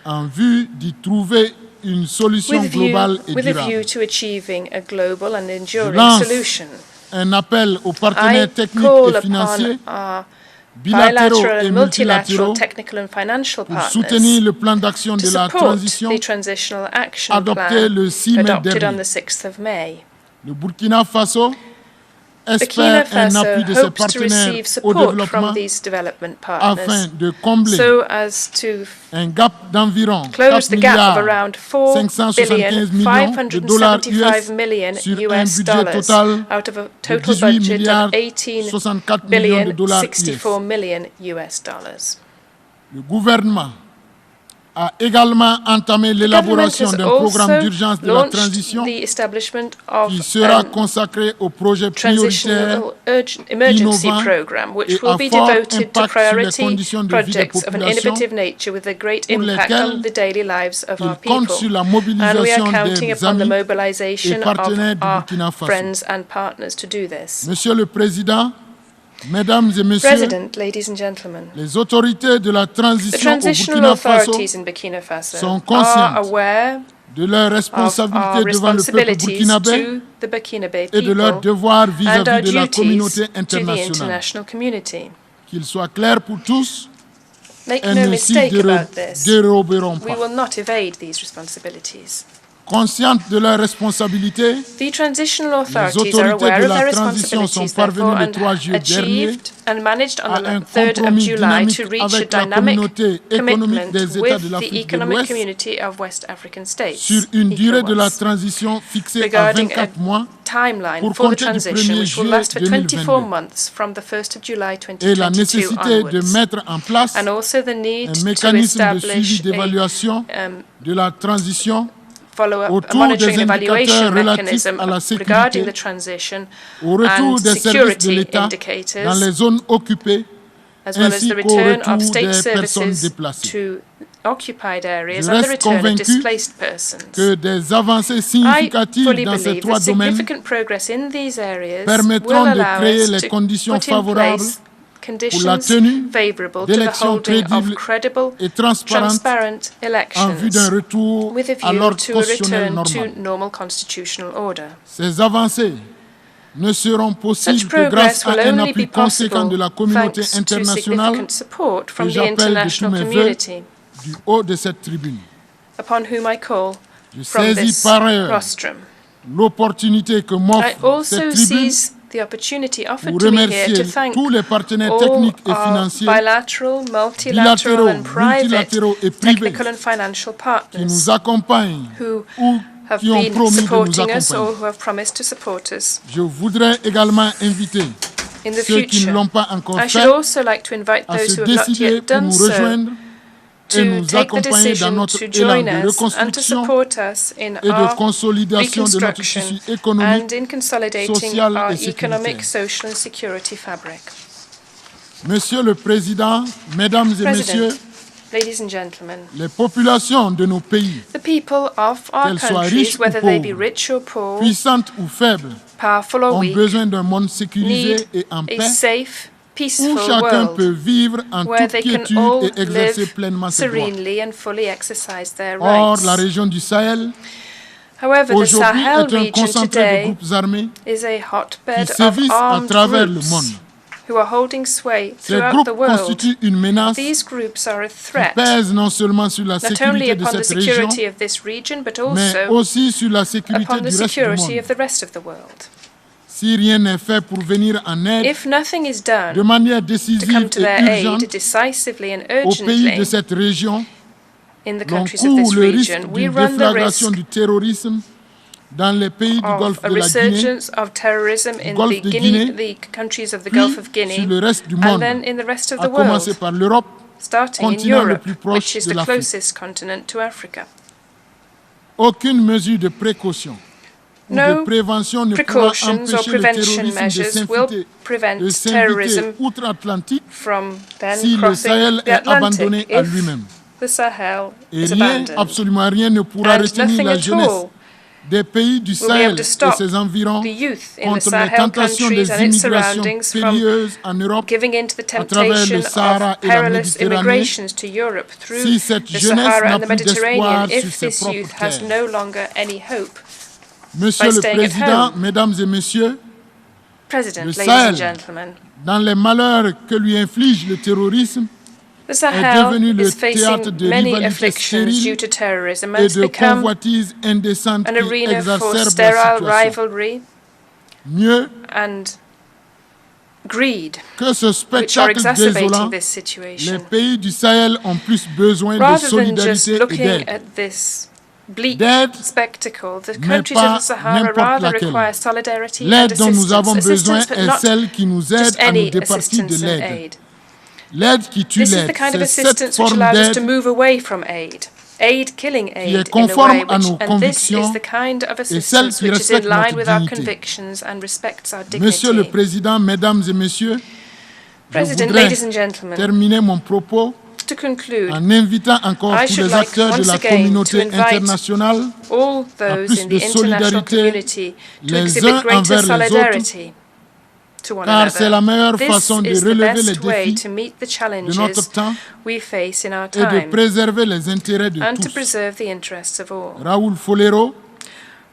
en vue d'y trouver une solution globale et with a view durable. to achieving a global and Je enduring lance solution. un appel aux I partenaires techniques call et financiers upon our bilatéraux bilateral et and multilateral multilatéraux technical and financial pour soutenir partners le plan d'action to de la support transition the transitional action adopté plan le 6 mai adopted on dernier. the 6th of May. Le Burkina Faso Burkina espère un Faso appui de ses hopes to partenaires receive au support développement from these development partners afin de combler so as to un gap d'environ close 4 the gap of milliards around 4 millions de dollars $575 US million sur un US budget dollars total out of a de total 18 budget milliards of 18 64 millions de dollars US. 64 million US dollars. Le gouvernement a également entamé The government l'élaboration has d'un programme also d'urgence de la launched transition the establishment of qui sera a consacré aux projets prioritaires transitional emergency innovants program, which et will à be fort devoted to impact sur les priority conditions de vie des projects of an populations innovative nature with a great pour impact lesquels on the daily lives of our il compte people. sur la And we are mobilisation counting des upon the amis mobilization et of partenaires du our Burkina Faso. friends and partners to do this. Monsieur le Président, Mesdames et Messieurs, President, ladies and gentlemen, les autorités de la the transition au transitional Burkina Faso authorities in Burkina Faso sont are conscientes aware de leur of responsabilité our devant le peuple responsibilities burkinabé to the Burkinabe et de leur people devoir and vis-à-vis our de la duties communauté to the internationale. international community. Qu'il soit clair pour tous, Make elles no ne s'y mistake about this. déroberont We pas. will not evade these responsibilities. Conscientes de leurs responsabilités, The transitional les authorities are autorités aware de of their la transition sont responsibilities, therefore, parvenues le and 3 juillet dernier achieved and managed on à the un 3rd of compromis July dynamique to reach a avec la dynamic communauté économique commitment des États with de the l'Afrique de Economic l'Ouest Community of West African States, sur une durée de la ECOWAS, transition fixée à regarding 24 mois timeline pour for the compter du transition, 1er which will juillet last for 24 2022 months from the 1st of July et la 2022 nécessité de onwards, mettre en place and also the need un to mécanisme de establish suivi d'évaluation de la transition a autour monitoring des and evaluation indicateurs relatifs mechanism à la regarding sécurité, the transition au retour and des services de security l'État dans indicators, les zones occupées, as well as ainsi the qu'au return of retour state des personnes services déplacées. to occupied areas Je and the reste return of convaincu displaced persons. que des avancées I significatives fully dans ces believe trois that domaines significant progress in these areas permettront will de allow créer us les to conditions put in favorables place pour la conditions tenue favorable to the d'élections holding of crédibles credible, et transparentes transparent en vue d'un elections retour with a à view l'ordre to a constitutionnel return to normal. normal constitutional order. Ces avancées ne seront possibles Such que grâce progress à will un only appui be conséquent possible de la communauté thanks to internationale significant support que from the j'appelle de tous international mes vœux community, du haut de cette tribune. upon whom I call Je from saisis this par ailleurs rostrum. l'opportunité que I m'offre also cette tribune seize the opportunity offered pour to me here remercier to thank tous les partenaires all techniques et our financiers bilateral, multilateral bilatéraux, and private multilatéraux et privés technical and financial qui partners nous accompagnent who ou have qui ont been promis de nous supporting us or accompagner. who have promised to support us Je voudrais également inviter in the ceux qui ne future. l'ont pas encore I should fait also like to invite à those se who have not décider yet pour done nous so rejoindre et to nous take the accompagner dans decision notre to élan join de us and to reconstruction support us in et de our consolidation de notre tissu reconstruction économique, and in consolidating social our et sécuritaire. economic, social and security fabric. Monsieur le Président, Mesdames et Messieurs, President, ladies and gentlemen, les populations de nos pays, the people of our qu'elles soient countries, riches ou whether they be pauvres, rich or poor, puissantes ou faibles, powerful or ont weak, besoin d'un monde sécurisé need et en a paix safe, où peaceful chacun peut world vivre en where toute they can quiétude all et exercer live pleinement ses droits. serenely and fully exercise their Or, rights. la région du Sahel, However, the aujourd'hui, Sahel est un region concentré de today groupes armés is a qui hotbed of sévissent à armed travers le groups monde. who are holding sway Ces throughout groupes the world. constituent une menace These groups are a qui threat pèse non seulement sur la not only sécurité de upon the cette région, security of this region, but mais also aussi sur la sécurité upon the du reste du security monde. of the rest of the world. Si rien n'est fait pour venir en aide If nothing is done de manière to décisive come to et their aid urgente decisively and aux pays de urgently cette région, in the l'on countries of this court le risque region, we d'une run the déflagration risk du terrorisme dans les pays du of Golfe a de la Guinée, resurgence of terrorism in Golfe de Guinée, the countries of the puis Gulf of sur Guinea, le reste du and monde, then in the rest of à the commencer world, par l'Europe, starting in continent le Europe, plus proche which is de the l'Afrique. closest continent to Africa. Aucune mesure de précaution ou de No prévention ne pourra precautions or empêcher le prevention terrorisme measures will de prevent s'inviter terrorism outre-Atlantique from then si le crossing Sahel the est abandonné Atlantic à if lui-même. the Sahel Et is rien, abandoned. absolument rien ne pourra And retenir nothing la at jeunesse all des pays du will be Sahel able to et stop ses environs the youth in the contre les Sahel tentations countries des and its immigrations surroundings from périlleuses en Europe giving in to the à travers le temptation Sahara of et la perilous Méditerranée immigrations to Europe through si cette the jeunesse Sahara n'a and the plus d'espoir Mediterranean sur if ses this youth propres has terres. no longer any hope. Monsieur by le staying at Président, home. Mesdames et Messieurs, President, Le ladies Sahel. and gentlemen, dans les malheurs que lui inflige le terrorisme, the est Sahel devenu le is facing théâtre de many rivalités afflictions due stériles to terrorism and et has de become convoitises indécentes an qui arena for exacerbent la sterile situation. rivalry Mieux and greed, que ce which are spectacle exacerbating désolant, this les situation. pays du Sahel ont plus besoin de Rather than just solidarité et looking d'aide. at this bleak D'aide, spectacle, the mais countries pas of the Sahara n'importe rather laquelle. require solidarity and L'aide dont nous avons besoin assistance, but est not celle qui nous aide just à nous any départir de assistance and l'aide. aid. L'aide qui tue This is the l'aide, kind of c'est cette assistance which forme allows us to d'aide move away from aid. Aid killing aid in a conforme way, à nos and this is convictions the kind of celle assistance qui which is in respecte line notre with our dignité. convictions and respects our Monsieur le dignity. Président, Mesdames et Messieurs, je President, voudrais ladies and gentlemen, terminer mon propos to conclude, en invitant encore I tous should les like acteurs de once la again communauté to invite internationale all those plus in de the international solidarité community to les exhibit uns greater envers les autres, solidarity to one car c'est la another. meilleure This façon de is the relever les best way défis to meet the de challenges notre temps we face in our et de time préserver les intérêts de and to tous. preserve the interests of all. Raoul Folero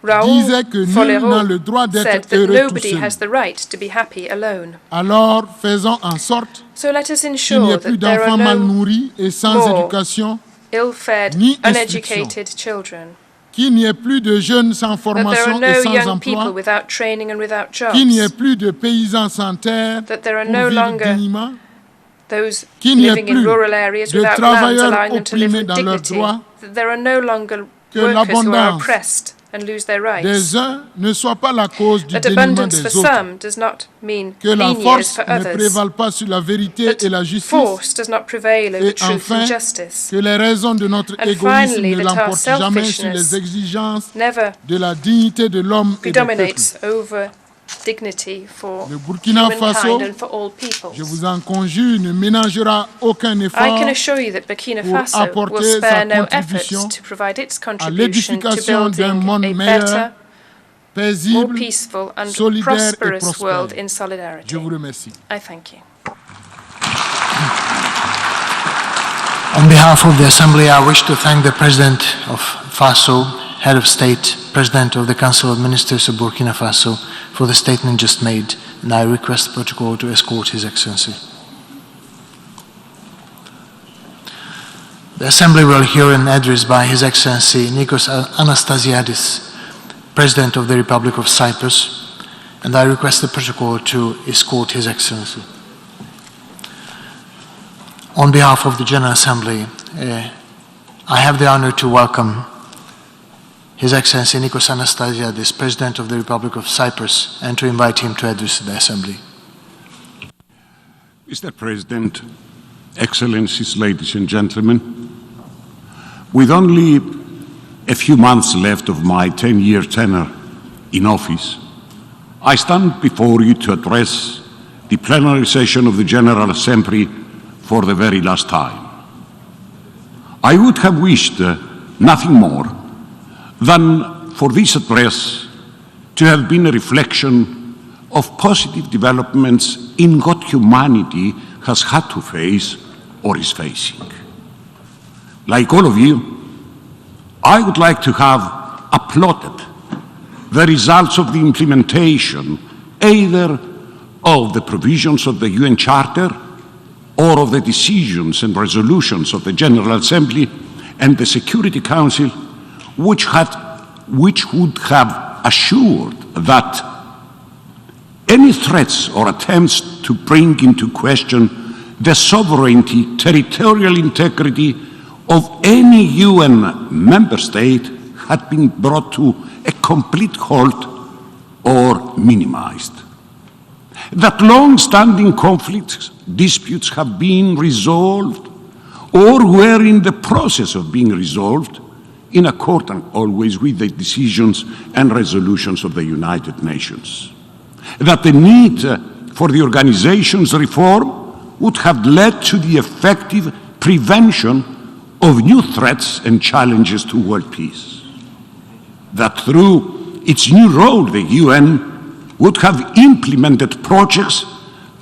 Raoul disait que nul Folero n'a le droit said d'être that heureux tout nobody seul. has the right to be happy alone. Alors, faisons en sorte So let us qu'il n'y ensure ait plus that there d'enfants are mal no nourris et sans more éducation ill-fed, ni uneducated children, qu'il n'y ait plus de jeunes sans that there are formation no et sans young people emploi, without training and without qu'il n'y ait jobs, plus de paysans sans terre that there are pour no vivre longer dignement, those qu'il n'y ait living in plus rural areas de without lands travailleurs allowing them to live opprimés with dans leurs dignity, droits, that there are no longer que workers who are l'abondance oppressed and lose their rights, des uns ne soit pas la cause du that dénuement abundance for des autres, some does not mean que la lean years force for ne others, prévale pas sur la vérité et la that justice, force does not prevail over et truth enfin and justice, que les raisons de notre and égoïsme finally ne that our l'emportent jamais sur selfishness les exigences never de la dignité de l'homme et du peuple. predominates over dignity for Le Burkina Faso, humankind and for all peoples. je vous en conjure, ne ménagera aucun I effort can assure you that Burkina pour Faso will apporter spare sa no contribution efforts to provide its à contribution to l'édification d'un building monde a meilleur, better, more paisible, peaceful and solidaire et prosperous world prospère. in solidarity. Je vous remercie. I thank you. On behalf of the Assembly, I wish to thank the President of FASO, Head of State, President of the Council of Ministers of Burkina Faso for the statement just made, and I request the protocol to escort His Excellency. The Assembly will hear an address by His Excellency Nikos Anastasiadis, President of the Republic of Cyprus, and I request the protocol to escort His Excellency. On behalf of the General Assembly, I have the honor to welcome His Excellency Nikos Anastasiadis, President of the Republic of Cyprus, and to invite him to address the Assembly. Mr. President, Excellencies, ladies and gentlemen, with only a few months left of my 10-year tenure in office, I stand before you to address the plenary session of the General Assembly for the very last time. I would have wished nothing more than for this address to have been a reflection of positive developments in what humanity has had to face or is facing. Like all of you, I would like to have applauded the results of the implementation either of the provisions of the UN Charter or of the decisions and resolutions of the General Assembly and the Security Council, which would have assured that any threats or attempts to bring into question the sovereignty, territorial integrity of any UN member state had been brought to a complete halt or minimized. That long-standing conflicts, disputes have been resolved or were in the process of being resolved in accordance always with the decisions and resolutions of the United Nations. That the need for the organization's reform would have led to the effective prevention of new threats and challenges to world peace. That through its new role, the UN would have implemented projects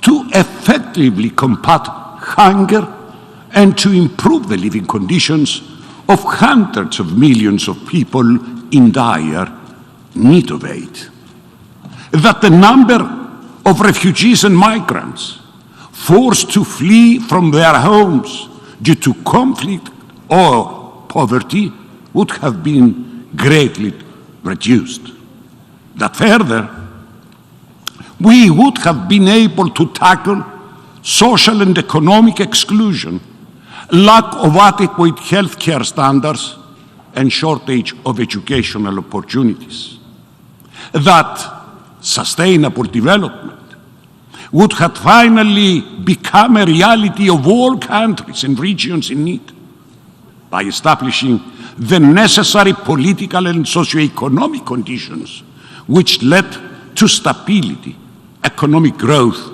to effectively combat hunger and to improve the living conditions of hundreds of millions of people in dire need of aid. That the number of refugees and migrants forced to flee from their homes due to conflict or poverty would have been greatly reduced. That further, we would have been able to tackle social and economic exclusion, lack of adequate healthcare standards, and shortage of educational opportunities. That sustainable development would have finally become a reality of all countries and regions in need by establishing the necessary political and socio-economic conditions which led to stability, economic growth,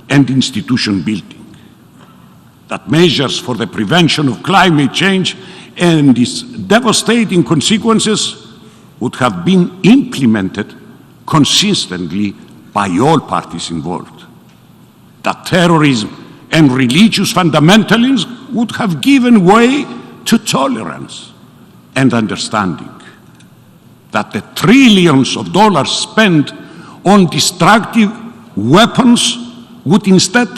and institution building. That measures for the prevention of climate change and its devastating consequences would have been implemented consistently by all parties involved. That terrorism and religious fundamentalism would have given way to tolerance and understanding. That the trillions of dollars spent on destructive weapons would instead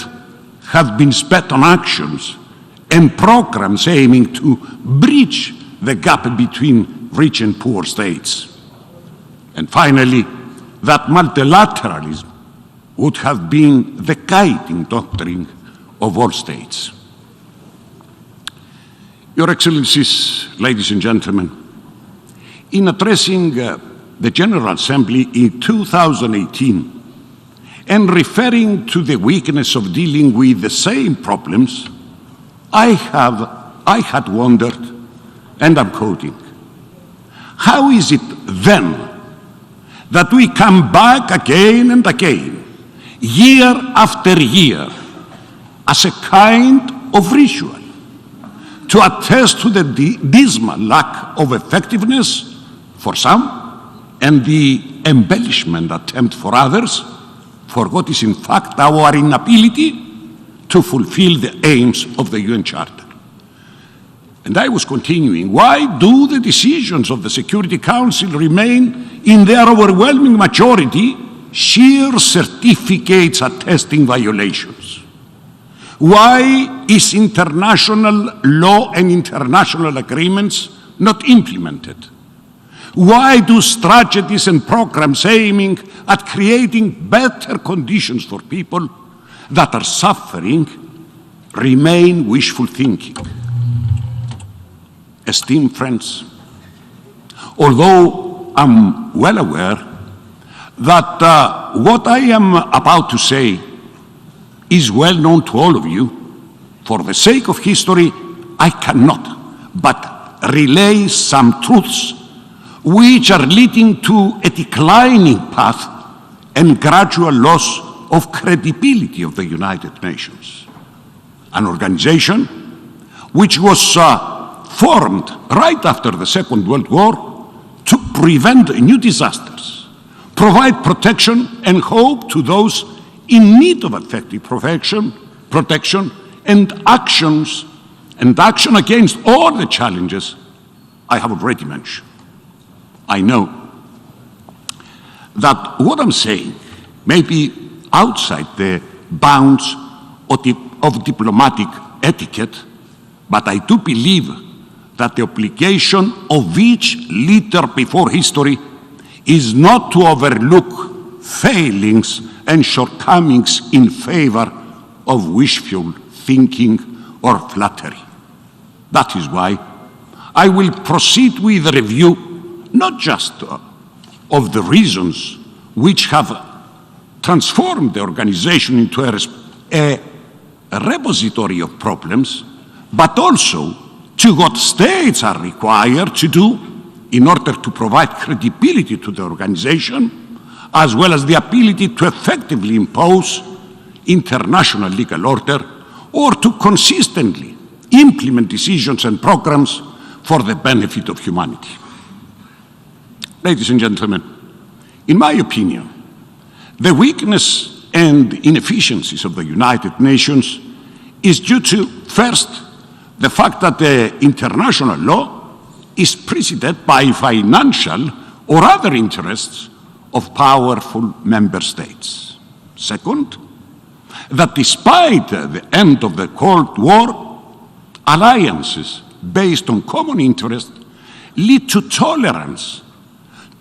have been spent on actions and programs aiming to bridge the gap between rich and poor states. And finally, that multilateralism would have been the guiding doctrine of all states. Your Excellencies, ladies and gentlemen, in addressing the General Assembly in 2018 and referring to the weakness of dealing with the same problems, I had wondered, and I'm quoting, how is it then that we come back again and again, year after year, as a kind of ritual, to attest to the dismal lack of effectiveness for some and the embellishment attempt for others, for what is in fact our inability to fulfill the aims of the UN Charter. And I was continuing, why do the decisions of the Security Council remain in their overwhelming majority sheer certificates attesting violations? Why is international law and international agreements not implemented? Why do strategies and programs aiming at creating better conditions for people that are suffering remain wishful thinking? Esteemed friends, although I'm well aware that what I am about to say is well known to all of you, for the sake of history, I cannot but relay some truths which are leading to a declining path and gradual loss of credibility of the United Nations, an organization which was formed right after the Second World War to prevent new disasters, provide protection and hope to those in need of effective protection and action against all the challenges I have already mentioned. I know that what I'm saying may be outside the bounds of diplomatic etiquette, but I do believe that the obligation of each leader before history is not to overlook failings and shortcomings in favor of wishful thinking or flattery. That is why I will proceed with a review not just of the reasons which have transformed the organization into a repository of problems, but also to what states are required to do in order to provide credibility to the organization, as well as the ability to effectively impose international legal order or to consistently implement decisions and programs for the benefit of humanity. Ladies and gentlemen, in my opinion, the weakness and inefficiencies of the United Nations is due to, first, the fact that the international law is preceded by financial or other interests of powerful member states. Second, that despite the end of the Cold War, alliances based on common interest lead to tolerance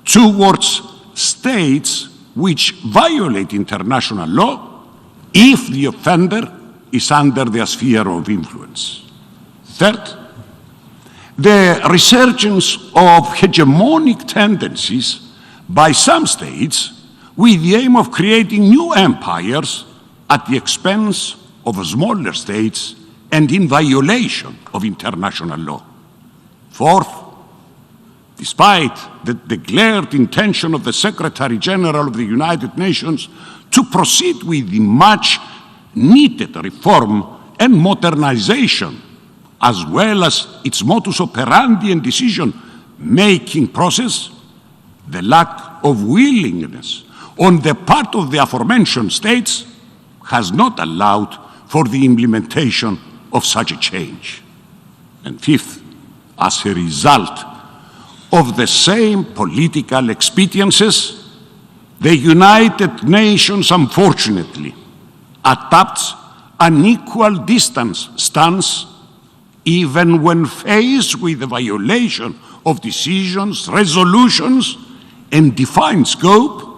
towards states which violate international law if the offender is under their sphere of influence. Third, the resurgence of hegemonic tendencies by some states with the aim of creating new empires at the expense of smaller states and in violation of international law. Fourth, despite the declared intention of the Secretary General of the United Nations to proceed with the much needed reform and modernization, as well as its modus operandi and decision-making process, the lack of willingness on the part of the aforementioned states has not allowed for the implementation of such a change. And fifth, as a result of the same political expediencies, the United Nations, unfortunately, adopts an equal distance stance even when faced with the violation of decisions, resolutions, and defined scope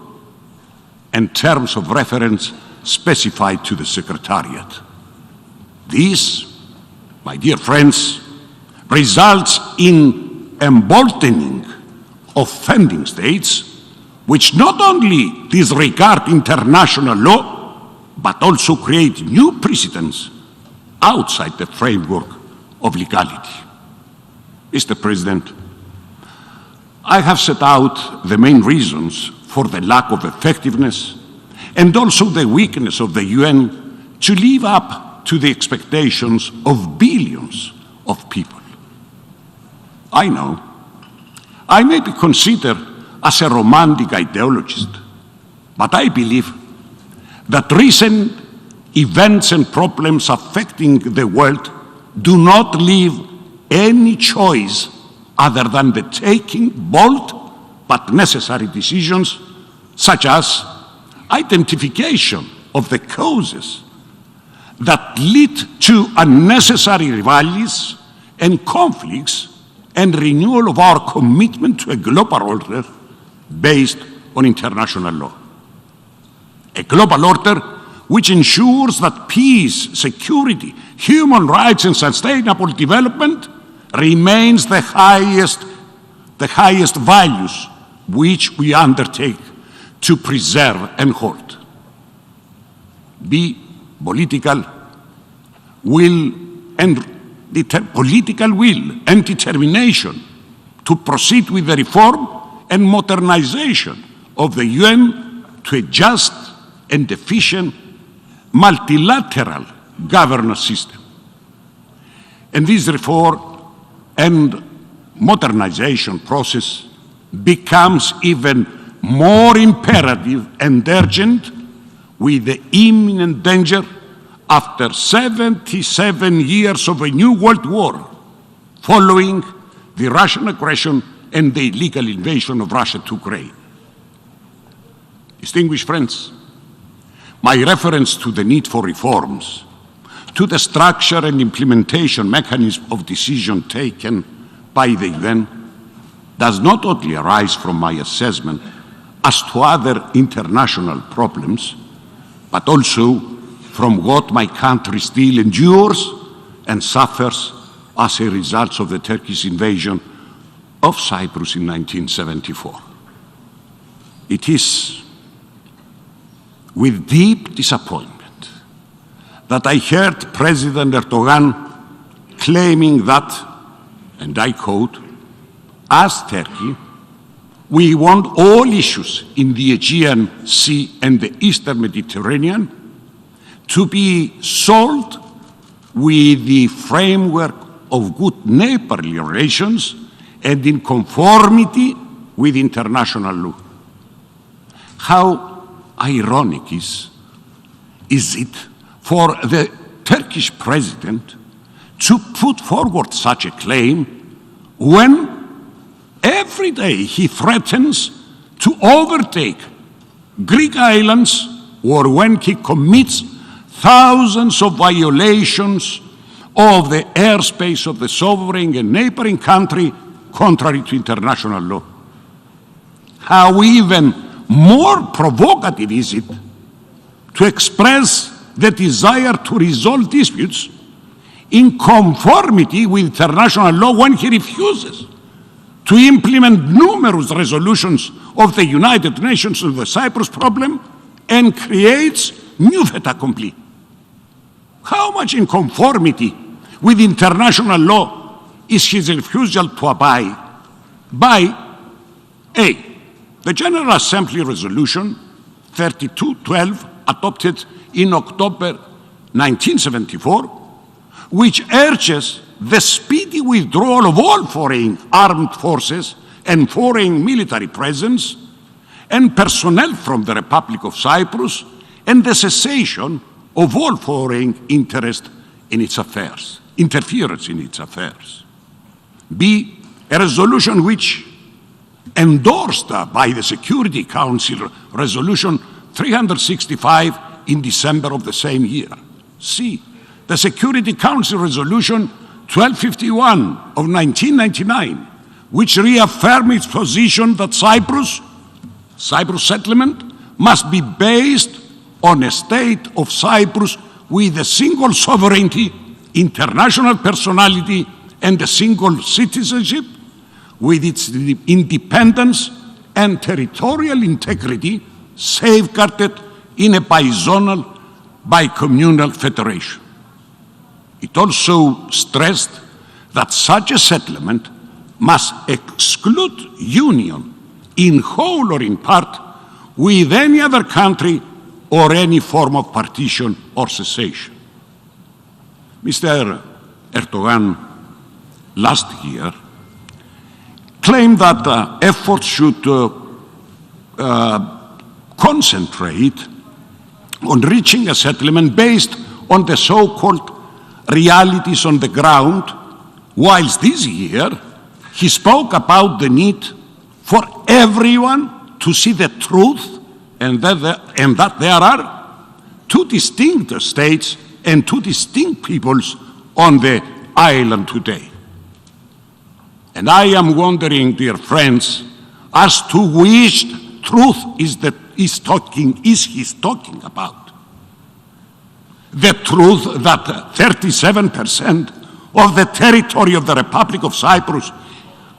and terms of reference specified to the Secretariat. This, my dear friends, results in emboldening offending states which not only disregard international law, but also create new precedents outside the framework of legality. Mr. President, I have set out the main reasons for the lack of effectiveness and also the weakness of the UN to live up to the expectations of billions of people. I know I may be considered as a romantic ideologist, but I believe that recent events and problems affecting the world do not leave any choice other than the taking bold but necessary decisions, such as identification of the causes that lead to unnecessary rivalries and conflicts, and renewal of our commitment to a global order based on international law. A global order which ensures that peace, security, human rights, and sustainable development remains the highest values which we undertake to preserve and hold. B, political will and determination to proceed with the reform and modernization of the UN to a just and efficient multilateral governance system. And this reform and modernization process becomes even more imperative and urgent with the imminent danger after 77 years of a new world war following the Russian aggression and the illegal invasion of Russia to Ukraine. Distinguished friends, my reference to the need for reforms, to the structure and implementation mechanism of decision taken by the UN does not only arise from my assessment as to other international problems, but also from what my country still endures and suffers as a result of the Turkish invasion of Cyprus in 1974. It is with deep disappointment that I heard President Erdogan claiming that, and I quote, "As Turkey, we want all issues in the Aegean Sea and the Eastern Mediterranean to be solved with the framework of good neighborly relations and in conformity with international law." How ironic is it for the Turkish president to put forward such a claim when every day he threatens to overtake Greek islands, or when he commits thousands of violations of the airspace of the sovereign and neighboring country contrary to international law? How even more provocative is it to express the desire to resolve disputes in conformity with international law when he refuses to implement numerous resolutions of the United Nations on the Cyprus problem and creates new fait accompli? How much in conformity with international law is his refusal to abide by A, the General Assembly Resolution 3212 adopted in October 1974, which urges the speedy withdrawal of all foreign armed forces and foreign military presence and personnel from the Republic of Cyprus, and the cessation of all foreign interest in its affairs, interference in its affairs. B, a resolution which, endorsed by the Security Council Resolution 365 in December of the same year. C, the Security Council Resolution 1251 of 1999, which reaffirmed its position that Cyprus settlement must be based on a state of Cyprus with a single sovereignty, international personality, and a single citizenship, with its independence and territorial integrity safeguarded in a bizonal, bicommunal federation. It also stressed that such a settlement must exclude union in whole or in part with any other country or any form of partition or secession. Mr. Erdogan last year claimed that efforts should concentrate on reaching a settlement based on the so-called realities on the ground, whilst this year he spoke about the need for everyone to see the truth and that there are two distinct states and two distinct peoples on the island today. And I am wondering, dear friends, as to which truth is he talking about. The truth that 37% of the territory of the Republic of Cyprus,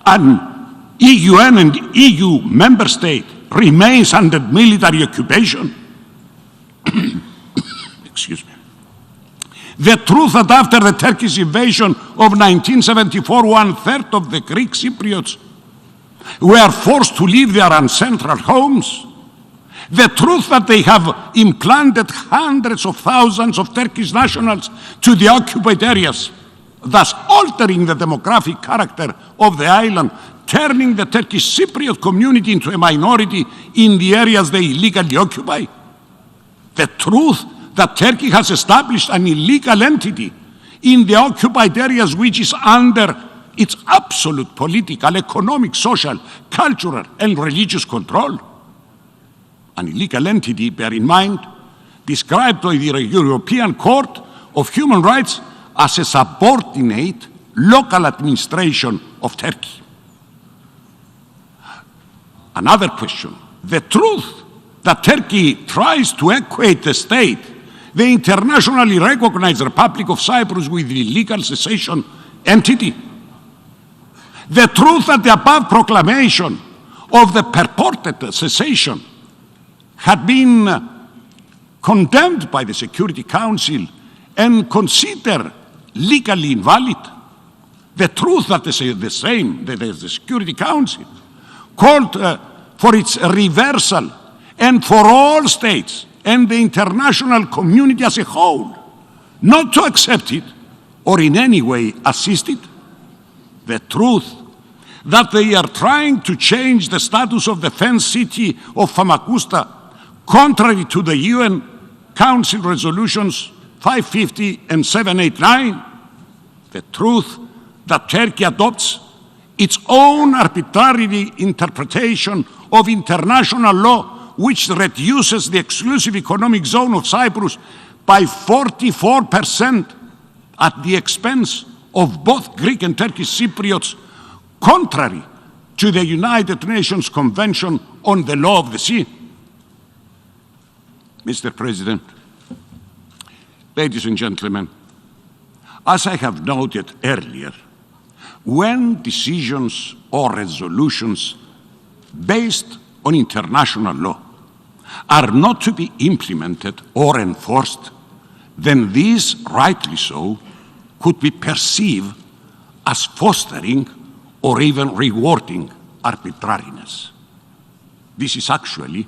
an UN and EU member state, remains under military occupation. Excuse me. The truth that after the Turkish invasion of 1974, 1/3 of the Greek Cypriots were forced to leave their ancestral homes. The truth that they have implanted hundreds of thousands of Turkish nationals to the occupied areas, thus altering the demographic character of the island, turning the Turkish Cypriot community into a minority in the areas they illegally occupy. The truth that Turkey has established an illegal entity in the occupied areas which is under its absolute political, economic, social, cultural, and religious control. An illegal entity, bear in mind, described by the European Court of Human Rights as a subordinate local administration of Turkey. Another question, the truth that Turkey tries to equate the state, the internationally recognized Republic of Cyprus, with the illegal secession entity. The truth that the above proclamation of the purported secession had been condemned by the Security Council and considered legally invalid. The truth that the Security Council called for its reversal, and for all states and the international community as a whole not to accept it or in any way assist it. The truth that they are trying to change the status of the fenced city of Famagusta, contrary to the UN Council resolutions 550 and 789. The truth that Turkey adopts its own arbitrary interpretation of international law, which reduces the exclusive economic zone of Cyprus by 44% at the expense of both Greek and Turkish Cypriots, contrary to the United Nations Convention on the Law of the Sea. Mr. President, ladies and gentlemen, as I have noted earlier, when decisions or resolutions based on international law are not to be implemented or enforced, then these, rightly so, could be perceived as fostering or even rewarding arbitrariness. This is actually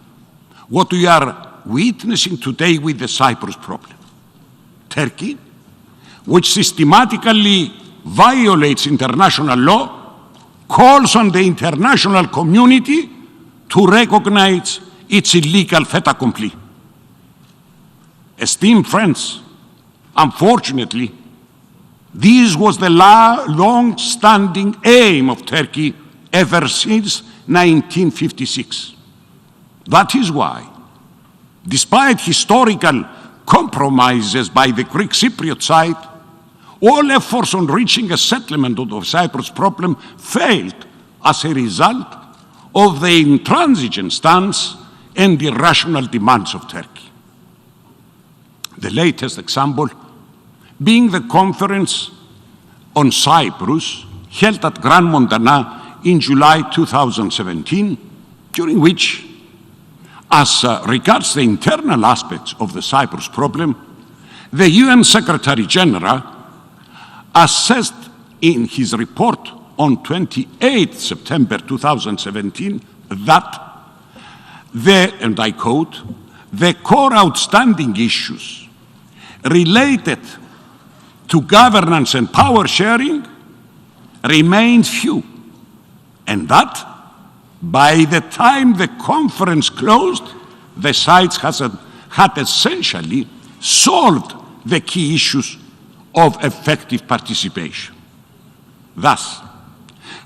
what we are witnessing today with the Cyprus problem. Turkey, which systematically violates international law, calls on the international community to recognize its illegal fait accompli. Esteemed friends, unfortunately, this was the long-standing aim of Turkey ever since 1956. That is why, despite historical compromises by the Greek Cypriot side, all efforts on reaching a settlement of the Cyprus problem failed as a result of the intransigent stance and irrational demands of Turkey. The latest example being the conference on Cyprus held at Grand Montana in July 2017, during which, as regards the internal aspects of the Cyprus problem, the UN Secretary General assessed in his report on 28 September 2017 that and I quote, "the core outstanding issues related to governance and power sharing remained few, and that by the time the conference closed, the sides had essentially solved the key issues of effective participation." Thus,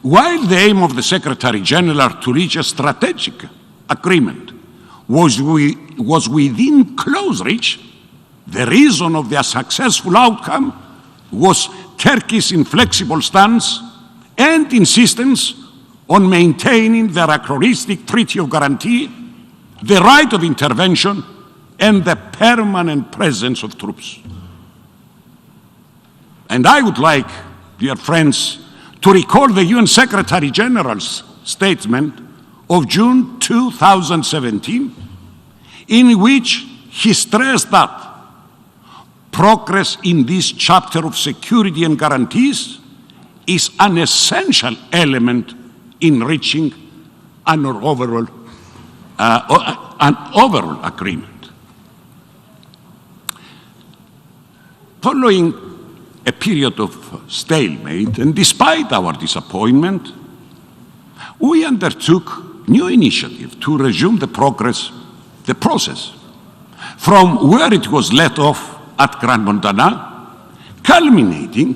while the aim of the Secretary General to reach a strategic agreement was within close reach, the reason of their successful outcome was Turkey's inflexible stance and insistence on maintaining the anachronistic Treaty of Guarantee, the right of intervention, and the permanent presence of troops. And I would like, dear friends, to recall the UN Secretary General's statement of June 2017, in which he stressed that progress in this chapter of security and guarantees is an essential element in reaching an overall agreement. Following a period of stalemate, and despite our disappointment, we undertook new initiative to resume the process from where it was let off at Grand Montana, culminating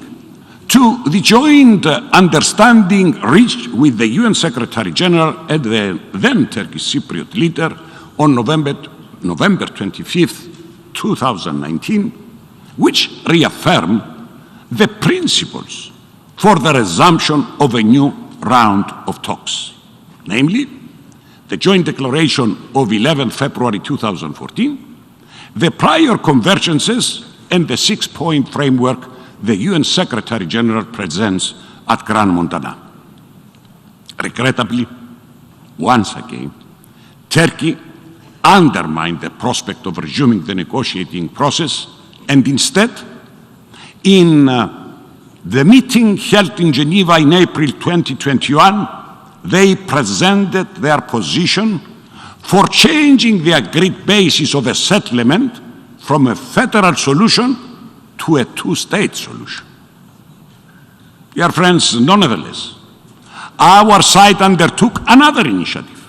to the joint understanding reached with the UN Secretary General and the then Turkish Cypriot leader on November 25th, 2019, which reaffirmed the principles for the resumption of a new round of talks, namely the joint declaration of 11 February 2014, the prior convergences, and the six-point framework the UN Secretary General presents at Grand Montana. Regrettably, once again, Turkey undermined the prospect of resuming the negotiating process, and instead, in the meeting held in Geneva in April 2021, they presented their position for changing the agreed basis of a settlement from a federal solution to a two-state solution. Dear friends, nonetheless, our side undertook another initiative,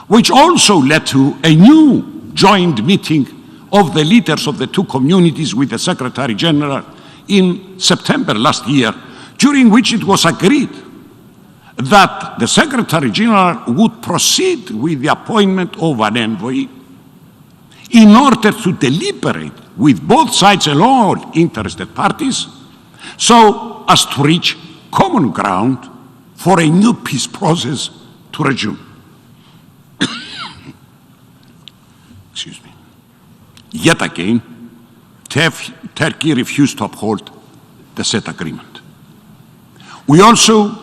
which also led to a new joint meeting of the leaders of the two communities with the Secretary General in September last year, during which it was agreed that the Secretary General would proceed with the appointment of an envoy in order to deliberate with both sides and all interested parties so as to reach common ground for a new peace process to resume. Excuse me. Yet again, Turkey refused to uphold the said agreement. We also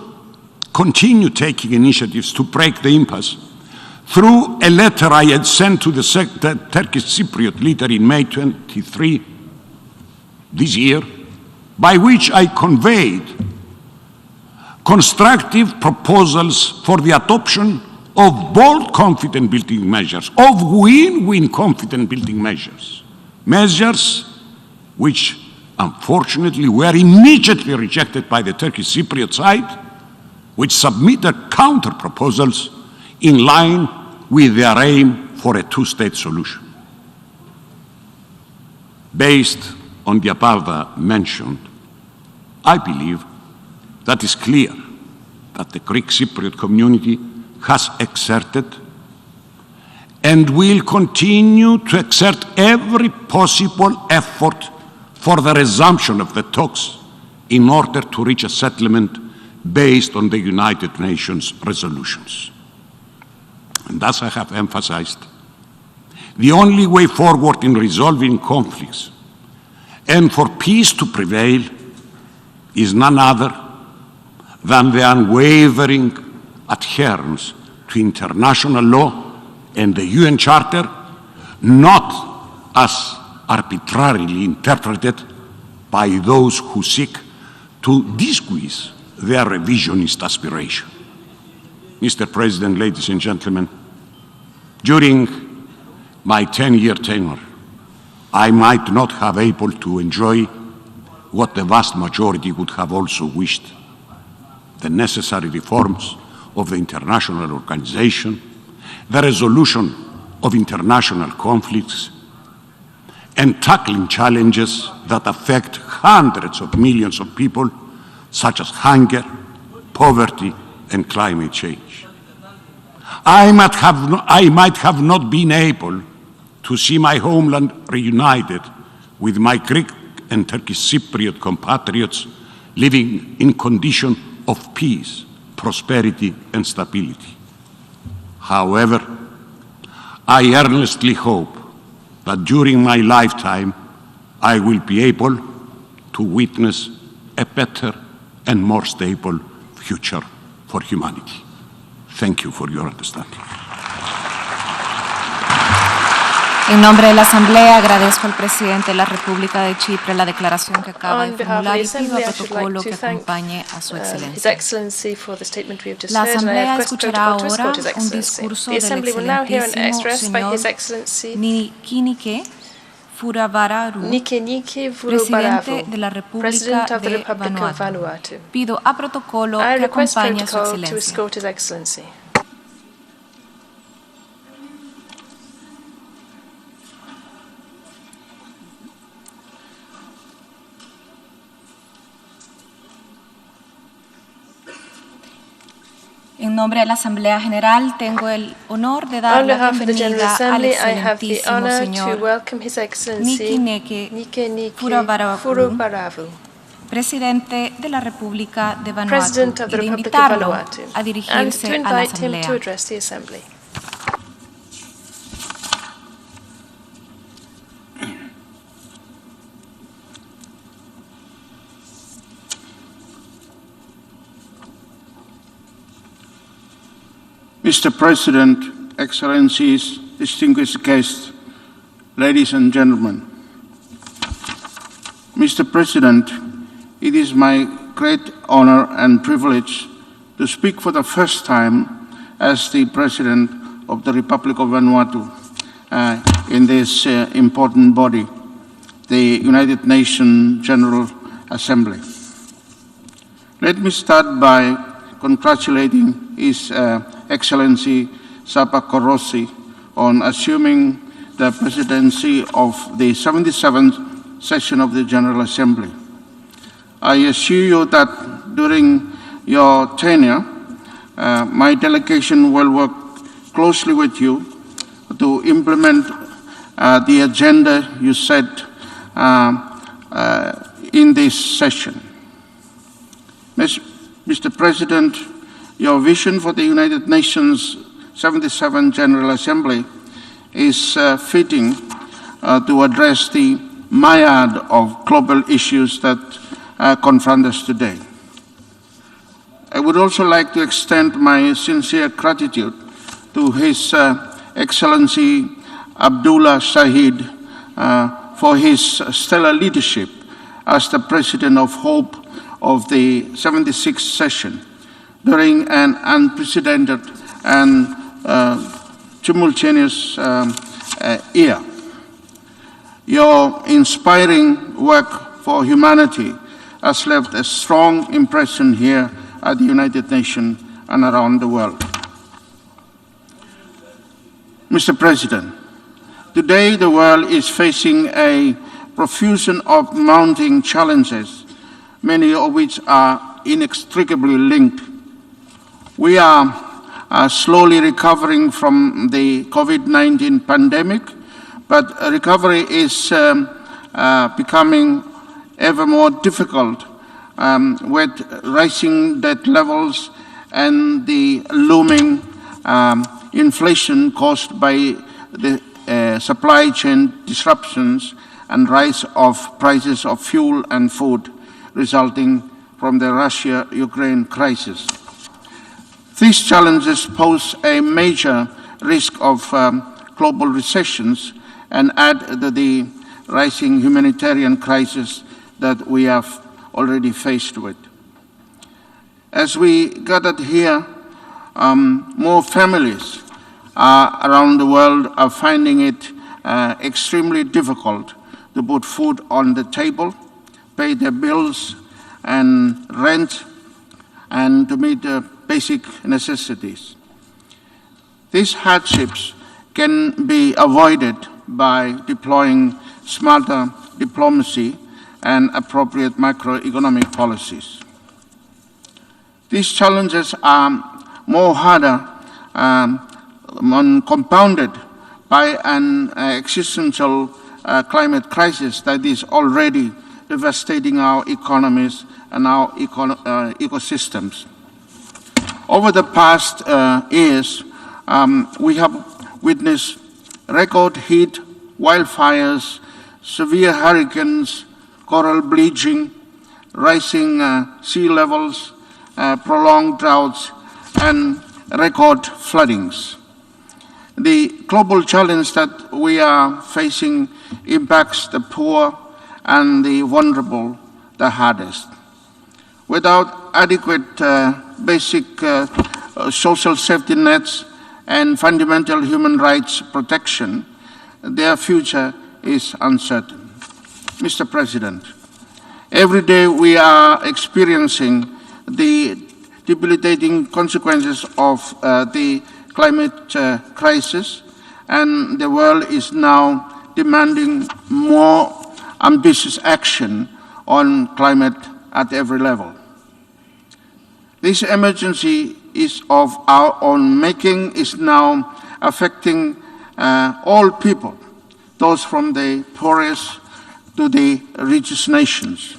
continue taking initiatives to break the impasse through a letter I had sent to the Turkish Cypriot leader in May 23 this year, by which I conveyed constructive proposals for the adoption of bold confidence building measures, of win-win confidence building measures, measures which unfortunately were immediately rejected by the Turkish Cypriot side, which submitted counter proposals in line with their aim for a two-state solution. Based on the above mentioned, I believe that it's clear that the Greek Cypriot community has exerted and will continue to exert every possible effort for the resumption of the talks in order to reach a settlement based on the United Nations resolutions. And as I have emphasized, the only way forward in resolving conflicts and for peace to prevail is none other than the unwavering adherence to international law and the UN Charter, not as arbitrarily interpreted by those who seek to disguise their revisionist aspiration. Mr. President, ladies and gentlemen, during my 10-year tenure, I might not have been able to enjoy what the vast majority would have also wished: the necessary reforms of the international organization, the resolution of international conflicts, and tackling challenges that affect hundreds of millions of people, such as hunger, poverty, and climate change. I might have not been able to see my homeland reunited with my Greek and Turkish Cypriot compatriots living in conditions of peace, prosperity, and stability. However, I earnestly hope that during my lifetime I will be able to witness a better and more stable future for humanity. Thank you for your understanding. En nombre de la Asamblea, agradezco al presidente de la República de Chipre la declaración que acaba de formular y pido al protocolo que acompañe a su excelencia. La Asamblea escuchará ahora un discurso del excelentísimo señor Nikinike Furuvaravu, presidente de la República de Vanuatu. Pido a protocolo que acompañe a su excelencia. En nombre de la Asamblea General, tengo el honor de dar la bienvenida al excelentísimo señor Nikinike Furuvaravu, presidente de la República de Vanuatu, y de invitarlo a dirigirse a la Asamblea. Mr. President, Excellencies, distinguished guests, ladies and gentlemen. Mr. President, it is my great honor and privilege to speak for the first time as the President of the Republic of Vanuatu in this important body, the United Nations General Assembly. Let me start by congratulating His Excellency Sapa Korosi on assuming the presidency of the 77th session of the General Assembly. I assure you that during your tenure, my delegation will work closely with you to implement the agenda you set in this session. Mr. President, your vision for the United Nations 77th General Assembly is fitting to address the myriad of global issues that confront us today. I would also like to extend my sincere gratitude to His Excellency Abdullah Shahid for his stellar leadership as the President of Hope of the 76th session during an unprecedented and tumultuous year. Your inspiring work for humanity has left a strong impression here at the United Nations and around the world. Mr. President, today the world is facing a profusion of mounting challenges, many of which are inextricably linked. We are slowly recovering from the COVID-19 pandemic, but recovery is becoming ever more difficult with rising debt levels and the looming inflation caused by the supply chain disruptions and rise of prices of fuel and food resulting from the Russia-Ukraine crisis. These challenges pose a major risk of global recessions and add to the rising humanitarian crisis that we have already faced with. As we gathered here, more families around the world are finding it extremely difficult to put food on the table, pay their bills and rent, and to meet the basic necessities. These hardships can be avoided by deploying smarter diplomacy and appropriate macroeconomic policies. These challenges are more harder compounded by an existential climate crisis that is already devastating our economies and our ecosystems. Over the past years, we have witnessed record heat, wildfires, severe hurricanes, coral bleaching, rising sea levels, prolonged droughts, and record floodings. The global challenge that we are facing impacts the poor and the vulnerable the hardest. Without adequate basic social safety nets and fundamental human rights protection, their future is uncertain. Mr. President, every day we are experiencing the debilitating consequences of the climate crisis, and the world is now demanding more ambitious action on climate at every level. This emergency is of our own making, is now affecting all people, those from the poorest to the richest nations.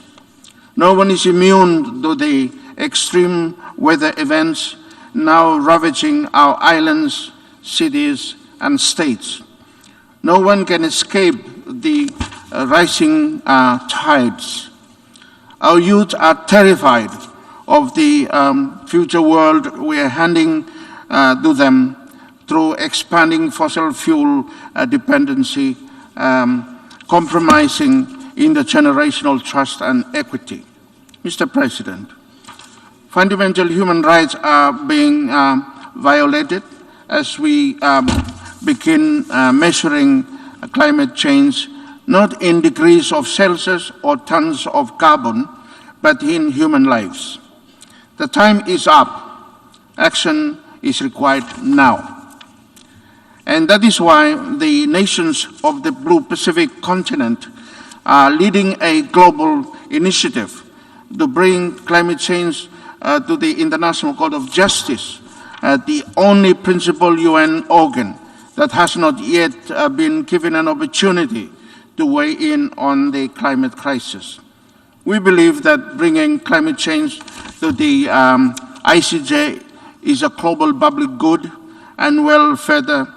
No one is immune to the extreme weather events now ravaging our islands, cities, and states. No one can escape the rising tides. Our youth are terrified of the future world we are handing to them through expanding fossil fuel dependency, compromising intergenerational trust and equity. Mr. President, fundamental human rights are being violated as we begin measuring climate change not in degrees of Celsius or tons of carbon, but in human lives. The time is up. Action is required now. And that is why the nations of the Blue Pacific continent are leading a global initiative to bring climate change to the International Court of Justice, the only principal UN organ that has not yet been given an opportunity to weigh in on the climate crisis. We believe that bringing climate change to the ICJ is a global public good and will further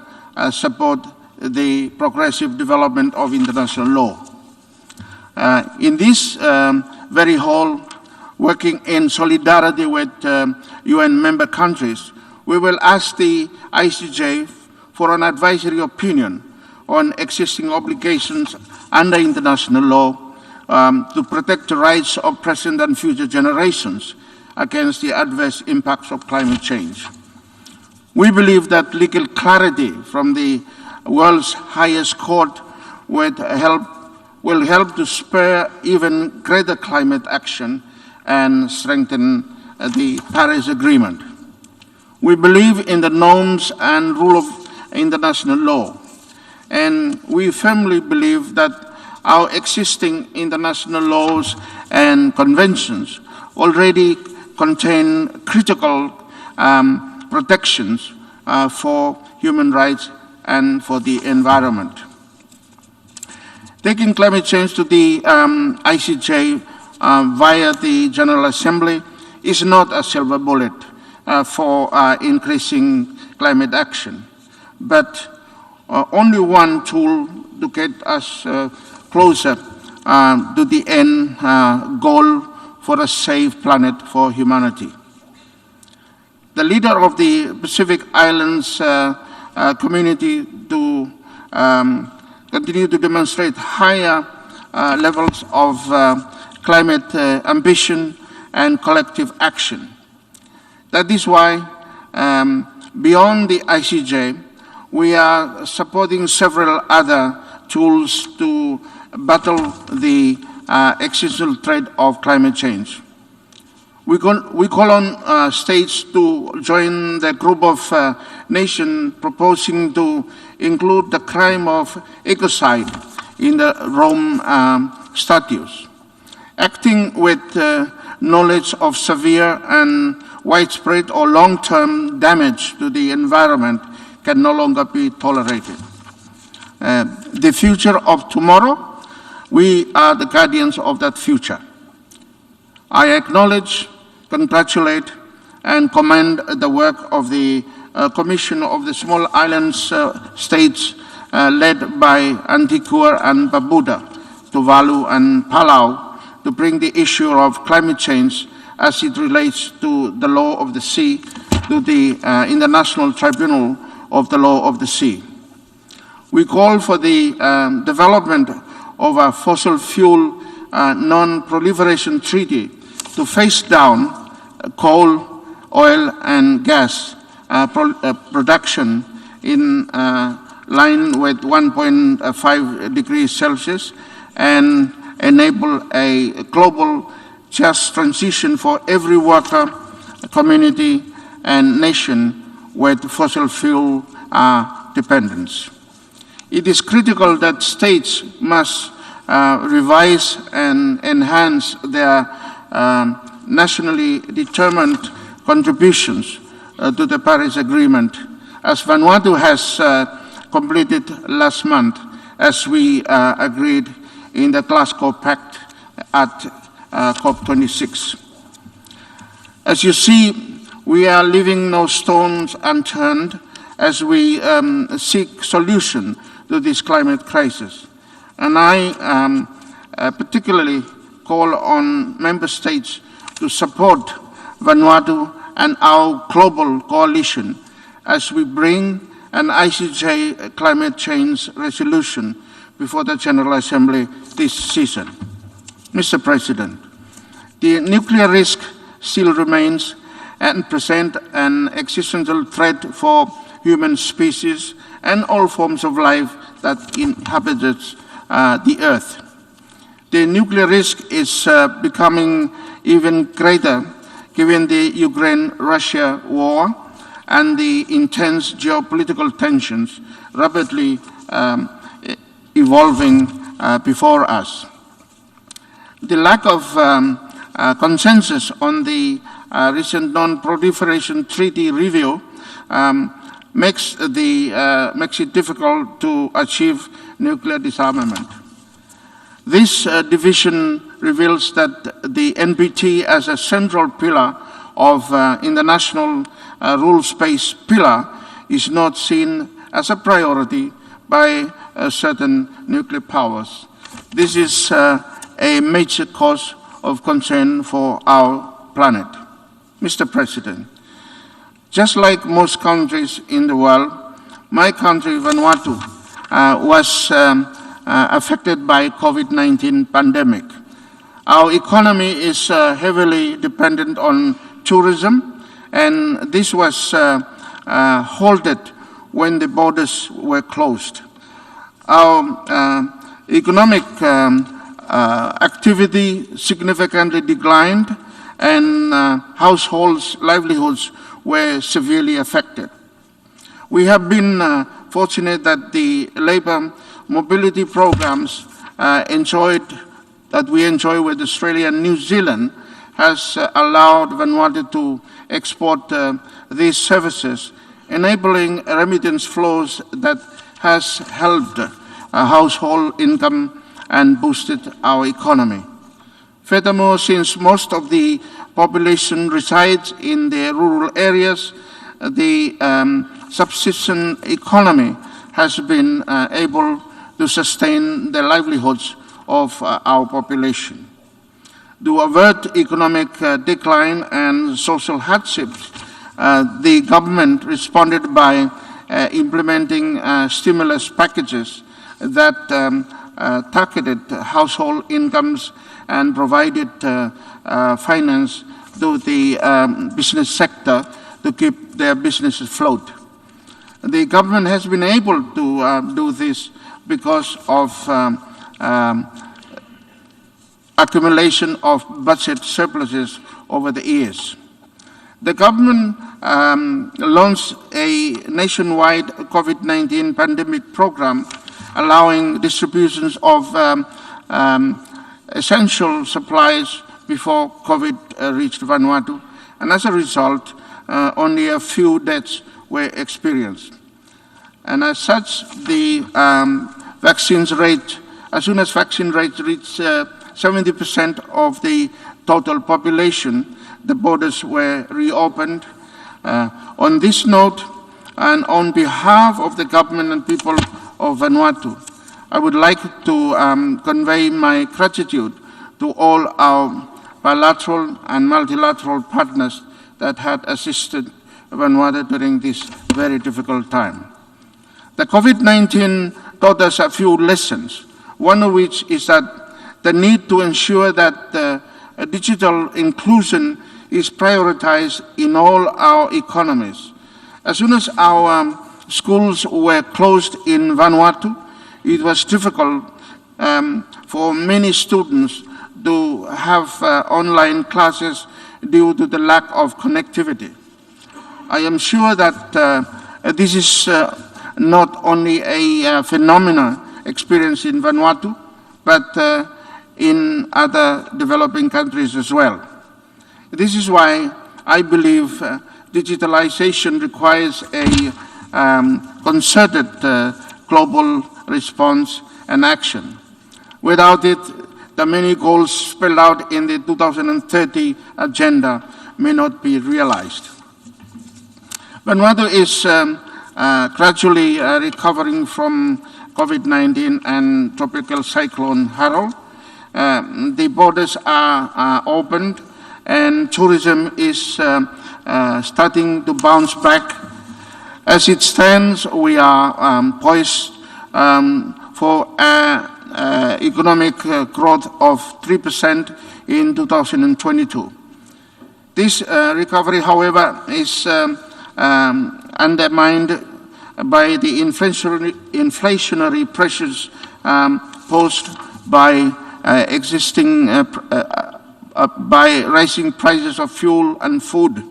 support the progressive development of international law. In this very hall, working in solidarity with UN member countries, we will ask the ICJ for an advisory opinion on existing obligations under international law to protect the rights of present and future generations against the adverse impacts of climate change. We believe that legal clarity from the world's highest court will help to spur even greater climate action and strengthen the Paris Agreement. We believe in the norms and rule of international law, and we firmly believe that our existing international laws and conventions already contain critical protections for human rights and for the environment. Taking climate change to the ICJ via the General Assembly is not a silver bullet for increasing climate action, but only one tool to get us closer to the end goal for a safe planet for humanity. The leader of the Pacific Islands community to continue to demonstrate higher levels of climate ambition and collective action. That is why, beyond the ICJ, we are supporting several other tools to battle the existential threat of climate change. We call on states to join the group of nations proposing to include the crime of ecocide in the Rome Statutes. Acting with knowledge of severe and widespread or long-term damage to the environment can no longer be tolerated. The future of tomorrow, we are the guardians of that future. I acknowledge, congratulate, and commend the work of the Commission of the Small Islands States led by Antigua and Barbuda, Tuvalu and Palau to bring the issue of climate change as it relates to the law of the sea to the International Tribunal of the Law of the Sea. We call for the development of a fossil fuel non-proliferation treaty to phase down coal, oil, and gas production in line with 1.5 degrees Celsius and enable a global just transition for every worker, community, and nation with fossil fuel dependence. It is critical that states must revise and enhance their nationally determined contributions to the Paris Agreement, as Vanuatu has completed last month, as we agreed in the Glasgow Pact at COP26. As you see, we are leaving no stones unturned as we seek solution to this climate crisis. And I particularly call on member states to support Vanuatu and our global coalition as we bring an ICJ climate change resolution before the General Assembly this season. Mr. President, the nuclear risk still remains and presents an existential threat for human species and all forms of life that inhabits the Earth. The nuclear risk is becoming even greater given the Ukraine-Russia war and the intense geopolitical tensions rapidly evolving before us. The lack of consensus on the recent Non-Proliferation Treaty review makes it difficult to achieve nuclear disarmament. This division reveals that the NPT as a central pillar of international rules-based pillar is not seen as a priority by certain nuclear powers. This is a major cause of concern for our planet. Mr. President, just like most countries in the world, my country, Vanuatu, was affected by COVID-19 pandemic. Our economy is heavily dependent on tourism, and this was halted when the borders were closed. Our economic activity significantly declined, and households' livelihoods were severely affected. We have been fortunate that the labor mobility programs that we enjoy with Australia and New Zealand has allowed Vanuatu to export these services, enabling remittance flows that has helped household income and boosted our economy. Furthermore, since most of the population resides in the rural areas, the subsistence economy has been able to sustain the livelihoods of our population. To avert economic decline and social hardships, the government responded by implementing stimulus packages that targeted household incomes and provided finance to the business sector to keep their businesses afloat. The government has been able to do this because of accumulation of budget surpluses over the years. The government launched a nationwide COVID-19 pandemic program allowing distributions of essential supplies before COVID reached Vanuatu, and as a result, only a few deaths were experienced. And as such, the vaccines rate, as soon as vaccine rates reached 70% of the total population, the borders were reopened. On this note, and on behalf of the government and people of Vanuatu, I would like to convey my gratitude to all our bilateral and multilateral partners that had assisted Vanuatu during this very difficult time. The COVID-19 taught us a few lessons, one of which is that the need to ensure that digital inclusion is prioritized in all our economies. As soon as our schools were closed in Vanuatu, it was difficult for many students to have online classes due to the lack of connectivity. I am sure that this is not only a phenomenon experienced in Vanuatu, but in other developing countries as well. This is why I believe digitalization requires a concerted global response and action. Without it, the many goals spelled out in the 2030 agenda may not be realized. Vanuatu is gradually recovering from COVID-19 and tropical cyclone Harold. The borders are opened and tourism is starting to bounce back. As it stands, we are poised for economic growth of 3% in 2022. This recovery, however, is undermined by the inflationary pressures posed by by rising prices of fuel and food.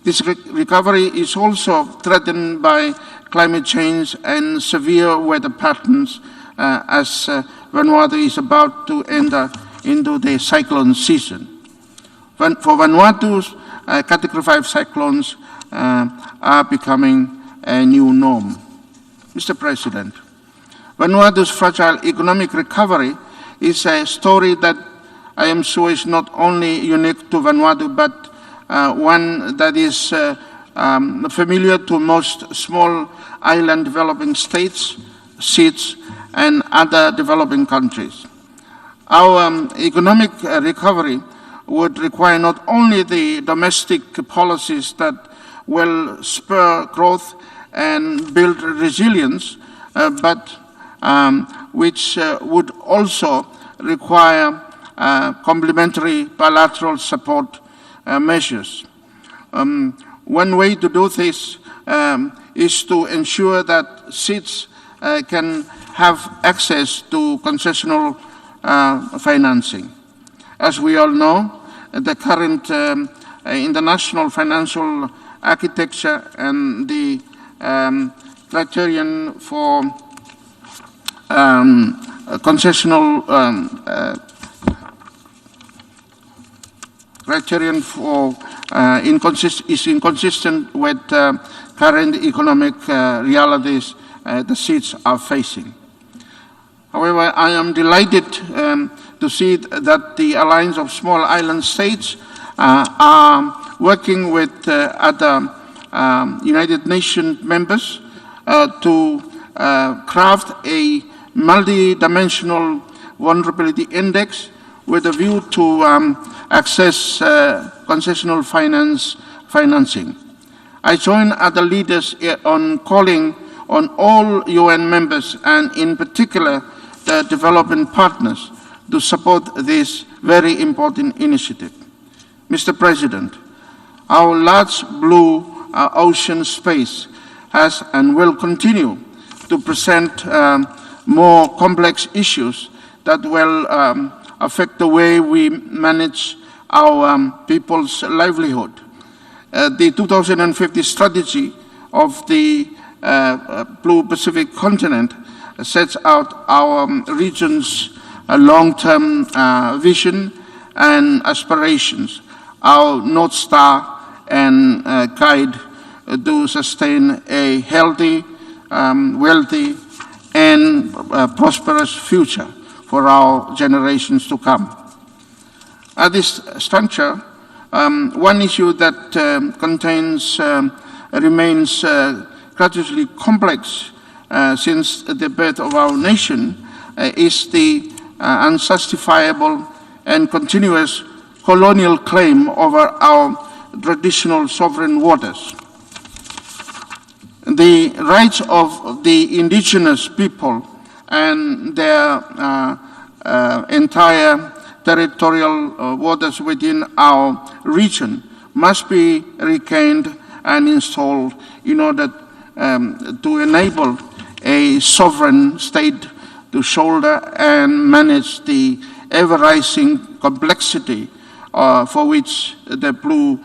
This recovery is also threatened by climate change and severe weather patterns as Vanuatu is about to enter into the cyclone season. For Vanuatu's Category 5 cyclones are becoming a new norm. Mr. President, Vanuatu's fragile economic recovery is a story that I am sure is not only unique to Vanuatu, but one that is familiar to most small island developing states, SEEDs, and other developing countries. Our economic recovery would require not only the domestic policies that will spur growth and build resilience, but which would also require complementary bilateral support measures. One way to do this is to ensure that SEEDs can have access to concessional financing. As we all know, the current international financial architecture and the criterion for concessional criterion for is inconsistent with current economic realities the SEEDs are facing. However, I am delighted to see that the Alliance of Small Island States are working with other United Nations members to craft a multi-dimensional vulnerability index with a view to access concessional financing. I join other leaders on calling on all UN members and in particular the development partners to support this very important initiative. Mr. President, our large blue ocean space has and will continue to present more complex issues that will affect the way we manage our people's livelihood. The 2050 strategy of the Blue Pacific continent sets out our region's long-term vision and aspirations, our North Star and guide to sustain a healthy, wealthy, and prosperous future for our generations to come. At this juncture, one issue that remains gradually complex since the birth of our nation is the unjustifiable and continuous colonial claim over our traditional sovereign waters. The rights of the indigenous people and their entire territorial waters within our region must be regained and installed in order to enable a sovereign state to shoulder and manage the ever-rising complexity for which the blue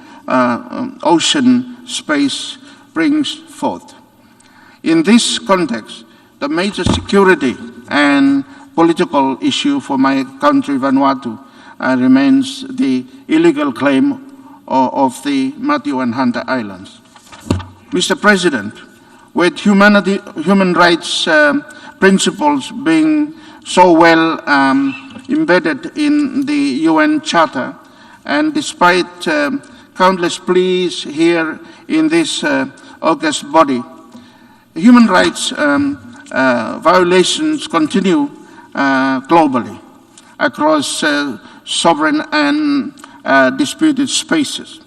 ocean space brings forth. In this context, the major security and political issue for my country, Vanuatu, remains the illegal claim of the Matthew and Hunter Islands. Mr. President, with human rights principles being so well embedded in the UN Charter, and despite countless pleas here in this august body, human rights violations continue globally across sovereign and disputed spaces.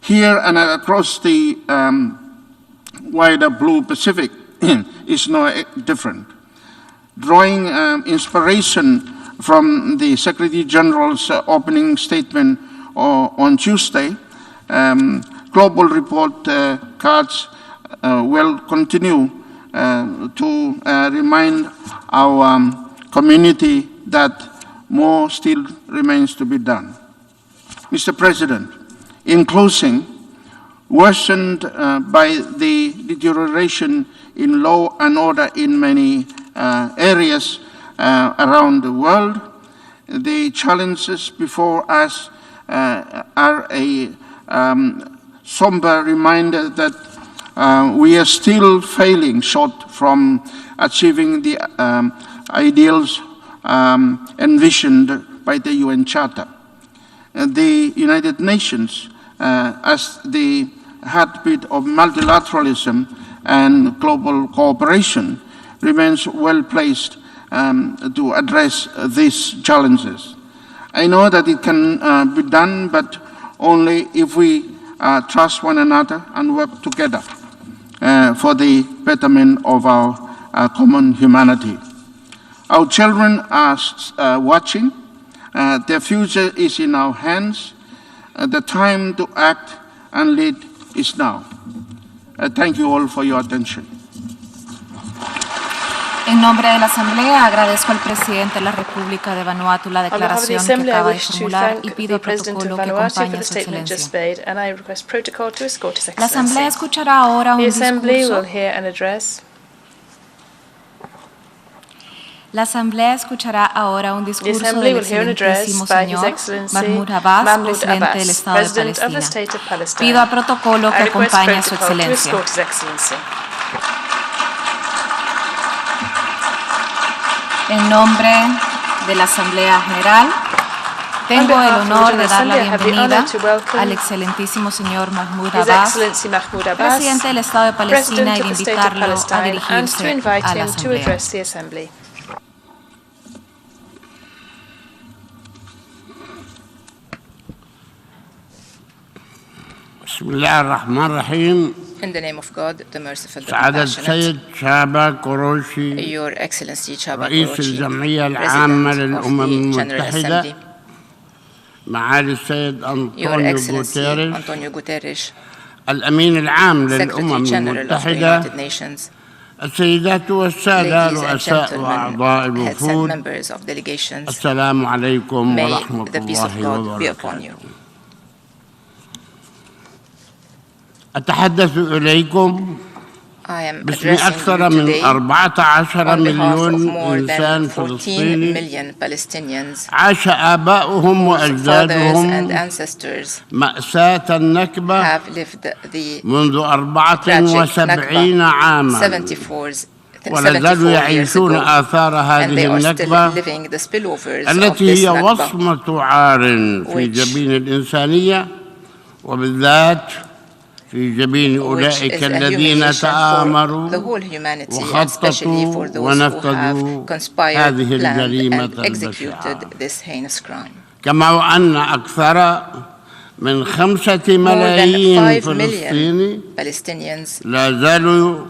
Here and across the wider Blue Pacific is no different. Drawing inspiration from the Secretary General's opening statement on Tuesday, global report cards will continue to remind our community that more still remains to be done. Mr. President, in closing, worsened by the deterioration in law and order in many areas around the world, the challenges before us are a somber reminder that we are still failing short from achieving the ideals envisioned by the UN Charter. The United Nations, as the heartbeat of multilateralism and global cooperation, remains well placed to address these challenges. I know that it can be done, but only if we trust one another and work together for the betterment of our common humanity. Our children are watching. Their future is in our hands. The time to act and lead is now. Thank you all for your attention. En nombre de la Asamblea, agradezco al presidente de la República de Vanuatu la declaración que acaba de formular y pido al protocolo que acompañe a su excelencia. La Asamblea escuchará ahora un discurso. La Asamblea escuchará ahora un discurso del excelentísimo señor Mahmoud Abbas, presidente del Estado de Palestina. Pido al protocolo que acompañe a su excelencia. En nombre de la Asamblea General, tengo el honor de dar la bienvenida al excelentísimo señor Mahmoud Abbas, presidente del Estado de Palestina, y de invitarlo a dirigirse a la Asamblea. In the name of God, the merciful, the سعادة compassionate, السيد شابا قروشي Your Excellency Chaba رئيس Korochi, الجمعية العامة President of للأمم the General المتحدة، Assembly, معالي السيد Your أنطونيو Excellency غوتيريش Antonio Guterres, الأمين العام للأمم Secretary General of the المتحدة، United Nations, السيدات والسادة ladies and رؤساء وأعضاء gentlemen, heads and الوفود، members of delegations, السلام عليكم may ورحمة the peace of الله God be upon you. وبركاته. أتحدث إليكم I am باسم addressing أكثر you من today 14 on behalf of مليون more إنسان than 14 فلسطيني million Palestinians, عاش آباؤهم whose fathers and وأجدادهم ancestors مأساة النكبة have lived the منذ tragic 74 عاما 74 ولا زالوا يعيشون آثار and they هذه are still النكبة living the spillovers of التي this هي Nakba, وصمة عار في جبين الإنسانية وبالذات في جبين which أولئك is a الذين humiliation for تآمروا the whole humanity, and especially for وخططوا those who ونفذوا have conspired, هذه planned, الجريمة and executed البشعة. this heinous crime. كما وأن أكثر من 5 More than ملايين 5 فلسطيني million Palestinians لا زالوا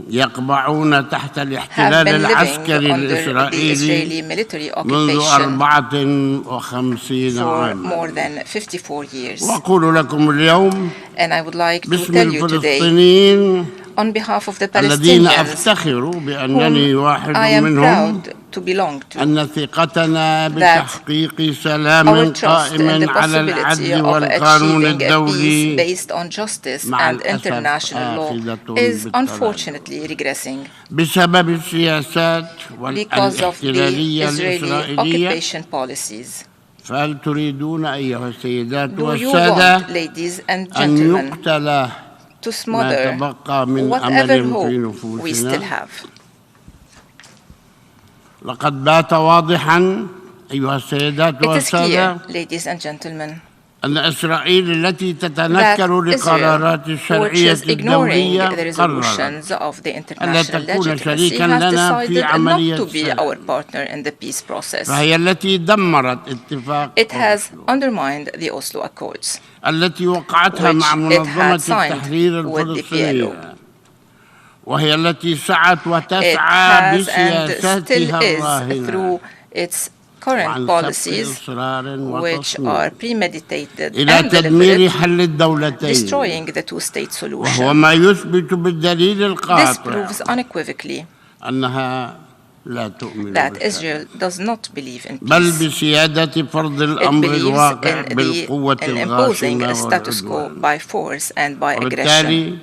يقبعون تحت have الاحتلال been living العسكري under the الإسرائيلي Israeli military منذ occupation 54 for عاما. more than 54 years. وأقول لكم اليوم And I would like to باسم tell you today, الفلسطينيين on behalf of the الذين Palestinians, أفتخر بأنني whom واحد I am منهم proud to belong to, أن ثقتنا بتحقيق سلام our trust in قائم the على possibility العدل of والقانون achieving a peace الدولي based on justice مع and international law الأسف is بالطبع. unfortunately regressing بسبب السياسات because of the الاحتلالية Israeli الإسرائيلية. occupation policies. فهل تريدون أيها السيدات Do you والسادة want, ladies and أن gentlemen, يقتل to ما smother تبقى من whatever أمل في hope we still نفوسنا؟ have? لقد بات واضحا أيها السيدات It is والسادة clear, ladies and gentlemen, أن إسرائيل التي that تتنكر لقرارات Israel, which الشرعية is ignoring الدولية the قررت resolutions of the ألا international تكون legitimacy, شريكا has لنا في decided not عملية to be السلام. our partner in the peace process. فهي التي دمرت اتفاق It has أوسلو undermined the Oslo Accords, التي وقعتها which مع it منظمة had signed التحرير with the الفلسطينية، وهي التي سعت it وتسعى has and بسياساتها still is الراهنة through its current وعن policies, سبق إصرار which وتصميم are premeditated إلى and تدمير deliberate, حل الدولتين، destroying the two-state وهو solution. ما يثبت بالدليل This القاطع proves unequivocally أنها لا تؤمن that بالسلام، Israel does not believe in بل peace. بسيادة فرض It الأمر believes الواقع in بالقوة imposing الغاشمة a status quo والعدوان. by force and by aggression. وبالتالي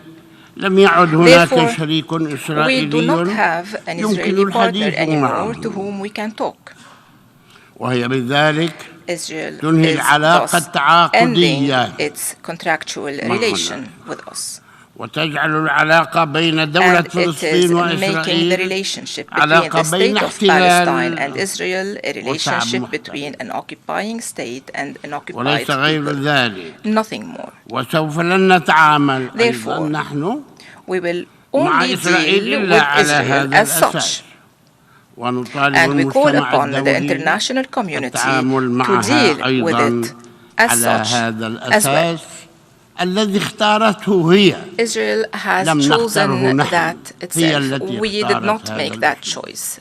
لم يعد هناك Therefore, شريك we do not إسرائيلي have an يمكن Israeli partner الحديث anymore معه، to whom we can talk. وهي بذلك Israel تنهي is العلاقة thus ending التعاقدية its contractual relation with us. وتجعل العلاقة بين دولة And it is فلسطين making the وإسرائيل relationship between علاقة the بين state of Palestine احتلال and Israel a relationship محتل. between an occupying state and an occupied وليس غير people. ذلك. Nothing more. وسوف لن نتعامل أيضا Therefore, نحن We will مع only إسرائيل deal إلا with على Israel هذا as such. الأساس، ونطالب And we call المجتمع upon the الدولي international community التعامل to معها deal with أيضا it as على such هذا as well. الأساس الذي اختارته هي. Israel has لم نختاره chosen نحن. that هي itself. التي We did اختارت not هذا make that الأسلوب. choice.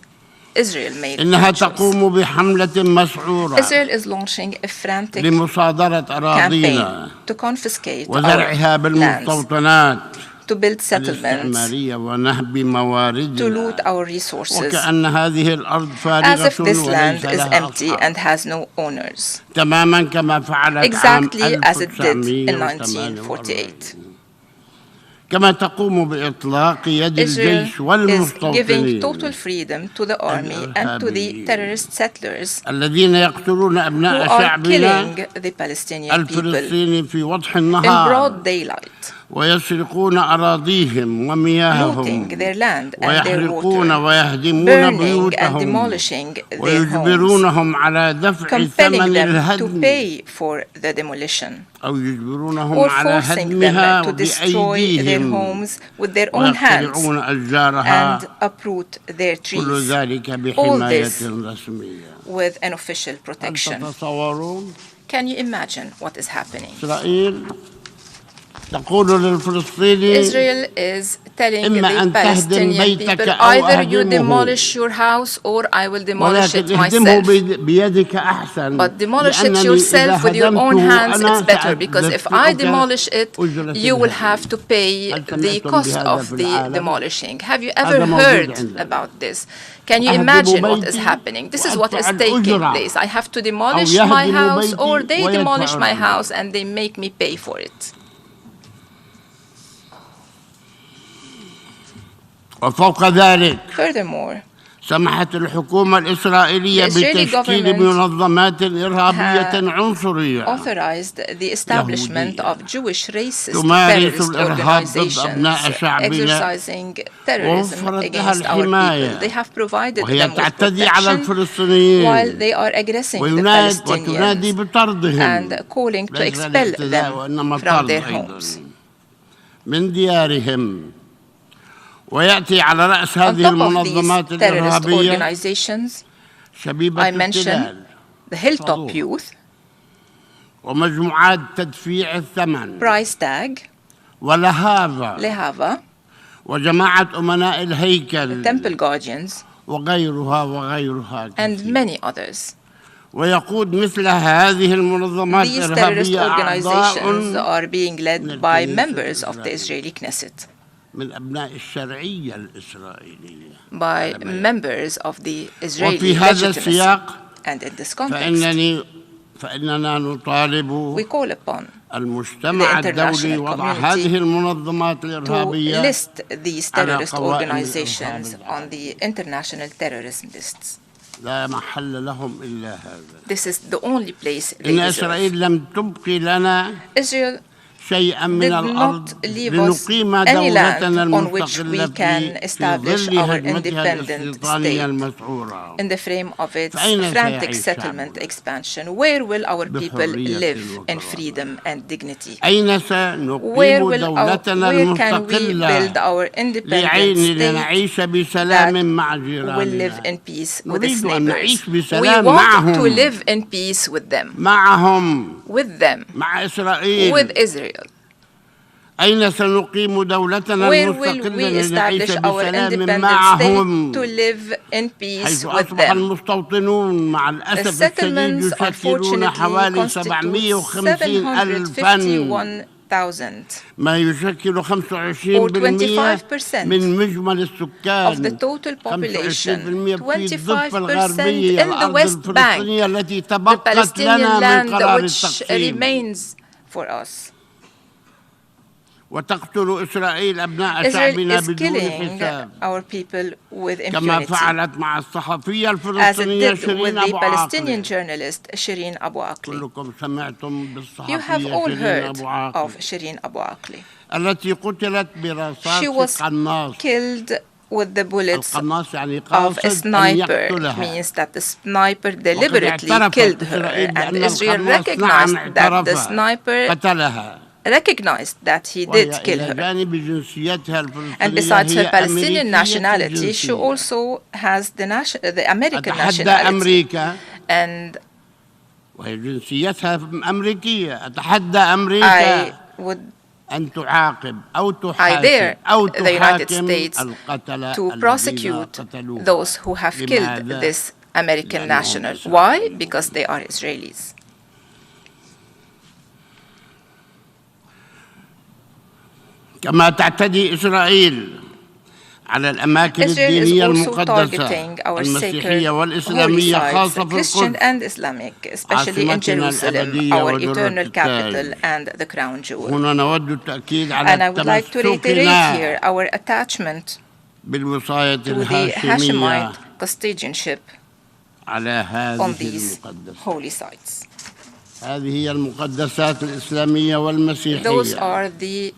Israel made إنها that choice. تقوم بحملة مسعورة Israel is launching a frantic لمصادرة campaign أراضينا to confiscate وزرعها our lands, بالمستوطنات to build settlements, الاستعمارية ونهب to مواردنا، loot our resources, وكأن هذه الأرض as فارغة if this land وليس is لها empty أصحاب، and has no owners, تماما كما فعلت عام exactly as it did in 1948. 1948. كما تقوم بإطلاق يد Israel الجيش is والمستوطنين giving total freedom to the army and to the terrorist settlers الذين يقتلون who أبناء are شعبنا killing the Palestinian people الفلسطيني في وضح in النهار broad daylight ويسرقون أراضيهم ومياههم looting their land and their ويحرقون water, ويهدمون burning and بيوتهم demolishing their homes, ويجبرونهم على دفع compelling ثمن them to الهدم pay for the demolition, أو يجبرونهم or على forcing هدمها them to destroy their بأيديهم homes with their own hands ويقطعون أشجارها and uproot their كل trees, ذلك all بحماية this رسمية. with an official هل protection. تتصورون Can you imagine what is happening? إسرائيل تقول للفلسطيني Israel is telling إما the أن تهدم Palestinian بيتك people, أو either you أهدمه. demolish your house or I will demolish it ولكن اهدمه myself. بيدك أحسن. But demolish it لأنني yourself إذا with your own هدمته hands, أنا it's better, because if I سأدفعك demolish it, أجرة you will الهدم. have to pay هل the سمعتم cost بهذا of في the العالم؟ demolishing. Have you هذا ever موجود heard عندنا. about this? Can you أهدم imagine what is بيتي happening? This is what is وأدفع taking الأجرة. place. I have to demolish أو my يهدم house بيتي or they ويدفع demolish my الأجرة. house and they make me pay for it. وفوق ذلك Furthermore, سمحت الحكومة الإسرائيلية The Israeli بتشكيل government منظمات إرهابية عنصرية authorized the establishment of Jewish racist تمارس terrorist الإرهاب ضد organizations أبناء شعبنا exercising terrorism ووفرت لها against our الحماية people. They have provided وهي them with تعتدي على protection الفلسطينيين while they are aggressing the وتنادي Palestinians بطردهم and calling to ليس expel الاعتداء them وإنما from طرد their أيضا homes. من ديارهم ويأتي على رأس On هذه top of المنظمات these terrorist الإرهابية organizations, شبيبة I mention التلال the Hilltop Youth, ومجموعات تدفيع الثمن Price Tag, ولهافا Lehava, وجماعة أمناء الهيكل Temple Guardians, وغيرها and كثير. many others. ويقود مثل هذه المنظمات These terrorist الإرهابية organizations أعضاء are being led by members of the Israeli Knesset, من أبناء الشرعية الإسرائيلية by members of the Israeli وفي هذا legitimacy. السياق And in this context, فإننا نطالب we call upon المجتمع the الدولي international وضع community هذه المنظمات to الإرهابية list these terrorist على قوائم organizations الإرهاب on the international terrorism lists. لا محل لهم إلا هذا. This is the only place they إن deserve. إسرائيل لم تبقي لنا Israel شيئا من did الأرض not leave us لنقيم any land دولتنا on which we المستقلة can في establish ظل our هجمتها independent الاستيطانية state المسعورة in the frame of its فأين frantic سيعيش settlement شعبنا expansion. Where will our people بحرية live in وكرامة؟ freedom and dignity? أين Where سنقيم دولتنا where can we المستقلة build our independent state لنعيش بسلام that مع will live جيراننا in peace with its نريد أن neighbors? نعيش We بسلام want معهم to live in peace with them, معهم with them, مع إسرائيل with Israel. أين سنقيم دولتنا Where will المستقلة we establish لنعيش our بسلام independent معهم state to live in peace حيث with أصبح them? المستوطنون مع The الأسف الشديد settlements يشكلون unfortunately حوالي constitute 750,000 751,000 ما يشكل 25% or 25% من مجمل of السكان the total population, 25% في الضفة 25% الغربية in the الأرض West Bank, الفلسطينية التي the تبقت Palestinian لنا من land قرار which التقسيم remains for us. وتقتل إسرائيل أبناء Israel شعبنا is بدون killing حساب our people with كما impunity, فعلت مع الصحفية as it الفلسطينية did with شيرين the أبو Palestinian عاقلة. journalist Shireen Abu Akleh. كلكم سمعتم You have بالصحفية all شيرين heard أبو عاقلة of Shireen Abu Akleh. التي قتلت She برصاص was قناص. killed with the bullets القناص يعني of a قاصد أن sniper. يقتلها. Means that the sniper deliberately اعترفت killed her, إسرائيل and بأن Israel القناص recognized نعم that the اعترف sniper قتلها recognized that he did وهي kill إلى her. جانب جنسيتها And الفلسطينية besides her هي Palestinian أمريكية nationality, she الجنسية. also has the American أتحدى nationality. أمريكا And وهي جنسيتها أمريكية أتحدى أمريكا I would أن تعاقب أو I تحاكم dare أو the United تحاكم States القتلة to الذين prosecute قتلوها. those who have killed لماذا؟ this American لأنهم national. إسرائيليون. Why? Because they are Israelis. كما تعتدي إسرائيل على الأماكن Israel is الدينية also المقدسة targeting our sacred المسيحية holy والإسلامية sites, خاصة في Christian القدس and Islamic, especially in عاصمتنا Jerusalem, الأبدية our ودرة eternal التاج. capital and the crown jewel. هنا نود التأكيد And على I would like to reiterate تمسكنا here our attachment بالوصاية to the الهاشمية Hashemite custodianship على on هذه these المقدسات. holy sites. هذه هي المقدسات الإسلامية Those والمسيحية are the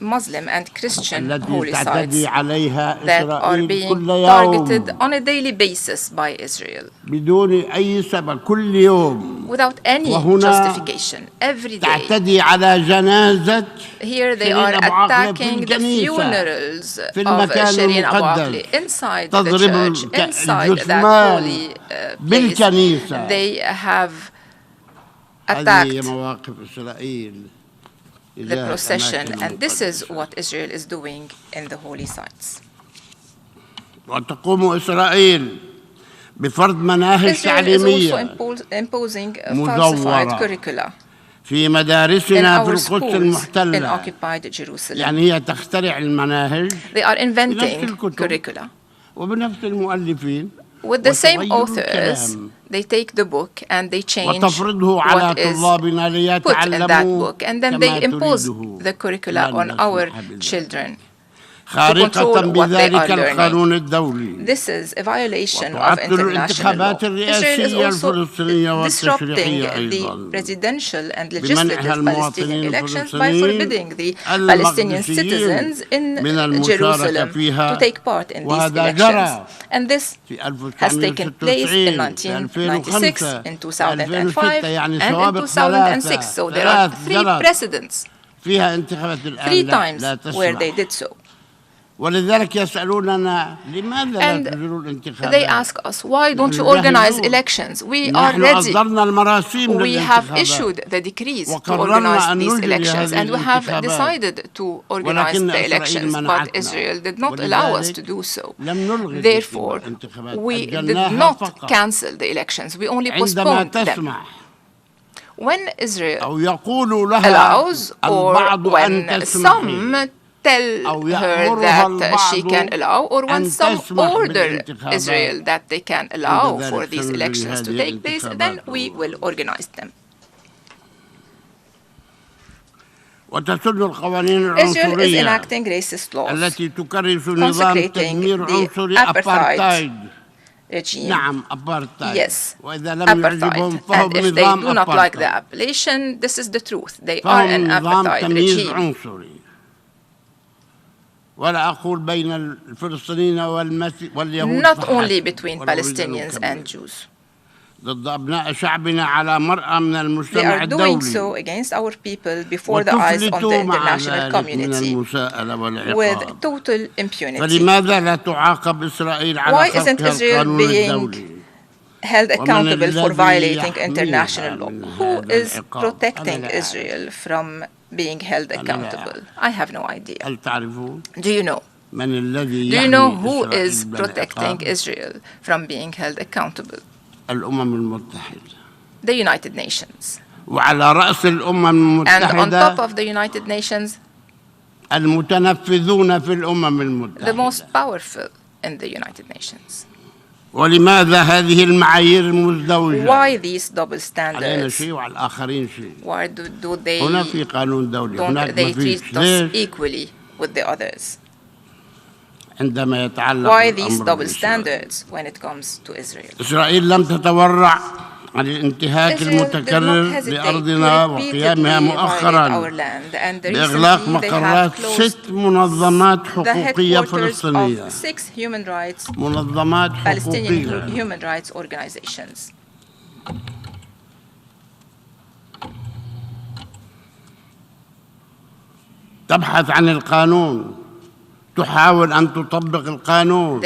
Muslim and Christian التي holy sites تعتدي عليها that are إسرائيل being كل targeted يوم on a daily basis by Israel بدون أي سبب كل يوم. without any وهنا justification. Every day, تعتدي على جنازة here they شيرين are أبو عقلة في attacking the الكنيسة funerals في of المكان Shireen Abu المقدس. Aqli inside the تضرب church, inside that الجثمان holy place. بالكنيسة. They have هذه attacked مواقف إسرائيل the procession, and this is what Israel is doing in the holy sites. وتقوم إسرائيل بفرض مناهج Israel is تعليمية also imposing مزورة falsified curricula في in مدارسنا في our القدس schools in المحتلة. occupied Jerusalem. يعني هي تخترع المناهج They are inventing الكتب. curricula. وبنفس المؤلفين With the same وتغير authors, الكلام they take the book and they change وتفرضه على what is طلابنا put in that ليتعلموا book, and then كما they impose تريده. the curricula لن on our نسمح بذلك. children. خارقة control what they بذلك are learning. القانون الدولي. This is a violation of وتعطل international law. الانتخابات Israel is الرئاسية also الفلسطينية disrupting والتشريعية the أيضا presidential and بمنعها legislative المواطنين Palestinian elections by الفلسطينيين forbidding the Palestinian المقدسيين citizens in من المشاركة Jerusalem فيها. to take part in these وهذا elections. جرى And this في has taken place in 1996, in 2005, يعني and in سوابق 2006. So there are three precedents, فيها انتخابات الآن 3 لا times where they تسمح. did so. ولذلك يسألوننا لماذا لا And تجرون الانتخابات؟ they ask us, why don't you organize elections? We are نحن ready. أصدرنا المراسيم We have للانتخابات. issued the decrees to وقررنا organize أن these نجري elections, هذه and we have الانتخابات. decided to organize ولكن the إسرائيل elections, but منعتنا. Israel did not allow us ولذلك to do so. لم نلغي Therefore, الانتخابات. we did أجلناها not فقط. cancel the elections. We only عندما postponed them. تسمح When Israel أو يقول لها allows, or البعض أن when تسمحي some tell أو her يأمرها that she البعض can allow, or when أن some تسمح order بالانتخابات. Israel that they can allow عند for ذلك these سنجري elections to هذه take place, then الانتخابات. we will organize them. وتسن القوانين Israel is العنصرية enacting racist laws, التي تكرس نظام consecrating تدمير the عنصري apartheid أبارتايد. regime. نعم أبارتايد. Yes, وإذا لم يعجبهم apartheid. فهم And if they نظام do not like the أبارتايد. appellation, this is the truth. They are فهم an نظام apartheid تمييز regime. عنصري. ولا أقول بين الفلسطينيين واليهود Not فحسب. only between ولو Palestinians كمان. and Jews. ضد أبناء شعبنا على مرأى من They المجتمع are doing الدولي. so against our people before the eyes of the وتفلتوا مع international ذلك من community المساءلة والعقاب. with total impunity. فلماذا لا تعاقب إسرائيل على Why isn't خرقها Israel القانون being الدولي؟ held accountable for الذي violating يحميها international law? من Who هذا is العقاب؟ protecting أنا لا أعرف. Israel from being held accountable? I have no idea. هل تعرفون Do you know? من الذي Do you know يحمي who إسرائيل is من protecting العقاب؟ Israel from being held accountable? الأمم المتحدة. The United Nations. وعلى رأس الأمم And on top المتحدة of the United Nations, المتنفذون في الأمم the المتحدة. most powerful in the United Nations. ولماذا هذه المعايير المزدوجة؟ Why these double علينا standards? شيء وعلى الآخرين شيء. Why do they هنا في قانون دولي هناك don't they ما فيش. treat us ليش؟ equally with the others? عندما يتعلق Why these الأمر double بإسرائيل. standards when it comes to Israel? إسرائيل لم تتورع عن الانتهاك Israel did المتكرر not hesitate لأرضنا to وقيامها repeatedly violate مؤخرا our land, and بإغلاق recently they مقرات have closed 6 منظمات the حقوقية headquarters فلسطينية. of 6 human rights, منظمات Palestinian حقوقية human rights organizations. تبحث عن القانون، تحاول أن تطبق القانون،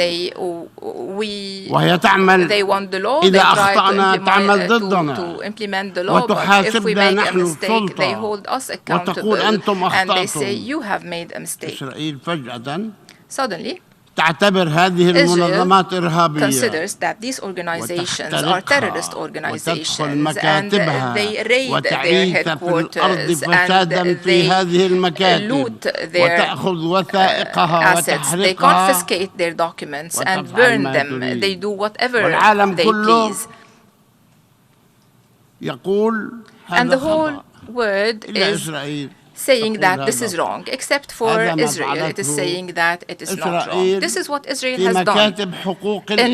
وهي تعمل they want the law, إذا they try أخطأنا تعمل ضدنا to implement the law, but if we وتحاسبنا make a نحن mistake, they السلطة hold us accountable, وتقول أنتم and they say أخطأتم. you have made a mistake. إسرائيل فجأة Suddenly, تعتبر هذه المنظمات إرهابية considers that these organizations are terrorist organizations, and they raid their headquarters, and they loot their assets, they confiscate their documents and burn them, they do whatever they please. And the whole world is saying that this is wrong, except for Israel. It is saying that it is not wrong. This is what Israel has done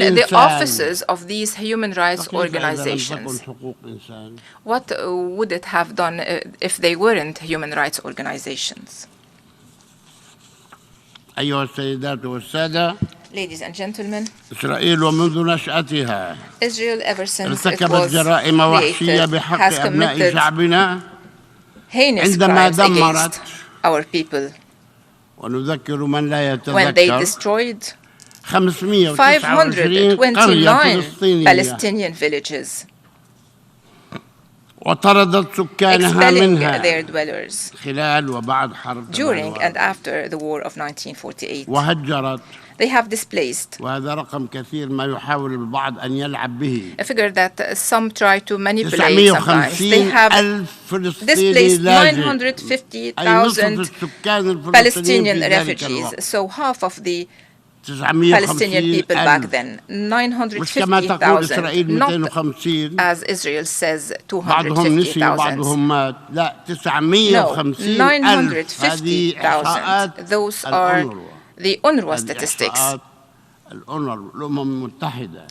in the offices of these human rights organizations. What would it have done if they weren't human rights organizations? أيها السيدات والسادة. Ladies and gentlemen, إسرائيل ومنذ نشأتها Israel ever since it ارتكبت was جرائم وحشية created بحق has أبناء committed شعبنا heinous عندما crimes دمرت against our people ونذكر من لا when they يتذكر destroyed 529 قرية 529 فلسطينية Palestinian villages, وطردت سكانها expelling منها their dwellers خلال وبعد حرب during and 48 after the war of 1948. وهجرت. They have displaced, وهذا رقم كثير ما يحاول البعض أن يلعب به. a figure that some try to manipulate sometimes. They have 950,000 فلسطيني displaced لاجئ 950,000 Palestinian refugees, so half of the Palestinian people back then, 950,000, not as Israel says 250,000. No, 950,000. Those are the UNRWA statistics.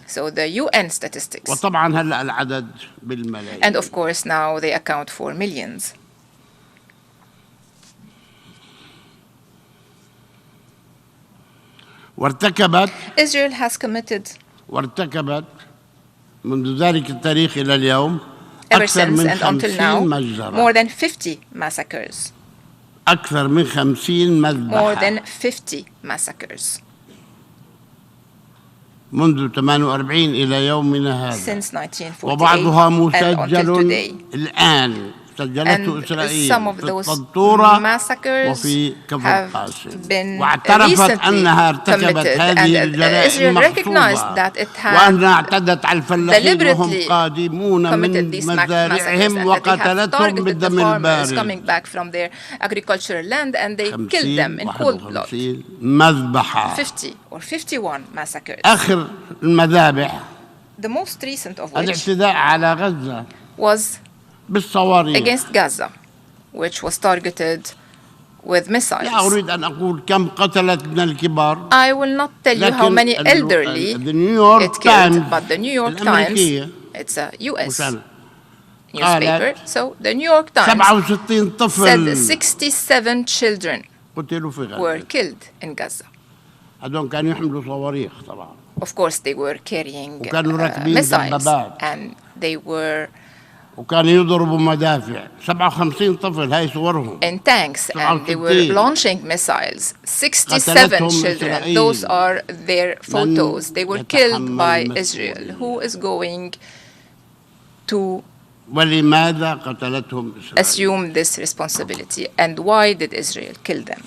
So the UN statistics. وطبعا هلا العدد بالملايين. And of course now they account for millions. Israel has committed منذ ذلك التاريخ إلى اليوم ever أكثر since من and until 50 now مجزرة. more than 50 massacres. أكثر من 50 مذبحة. More than 50 massacres. منذ 48 إلى يومنا هذا. Since 1948 وبعضها and until مسجل today. الآن سجلته And إسرائيل some of في those الطنطورة massacres وفي كفر have قاسم. been واعترفت recently أنها ارتكبت committed, هذه and الجرائم Israel recognized مغصوبة that it had وأنها اعتدت على الفلاحين وهم deliberately قادمون committed من these مزارعهم massacres, and that they have وقتلتهم targeted the بالدم farmers البارد. coming back from their agricultural land, and they killed them in cold blood. 51 مذبحة. 50 or 51 massacres. آخر المذابح The most recent of which الاعتداء على غزة was بالصواريخ. against Gaza, which was targeted with missiles. لا أريد أن أقول كم قتلت من الكبار. I will not tell you how many elderly it killed, but the New York Times, it's a US newspaper, so the New York Times 67 طفل said 67 children قتلوا في were غزة. killed in Gaza. هذول كانوا يحملوا صواريخ طبعا. Of course, they were carrying وكانوا راكبين missiles, دبابات. and they were وكانوا يضربوا مدافع. 57 طفل هاي صورهم. in tanks, and they were launching missiles. 67 children, those are their photos. They were killed by Israel. Who is going to ولماذا قتلتهم إسرائيل؟ assume this responsibility, and why did Israel kill them?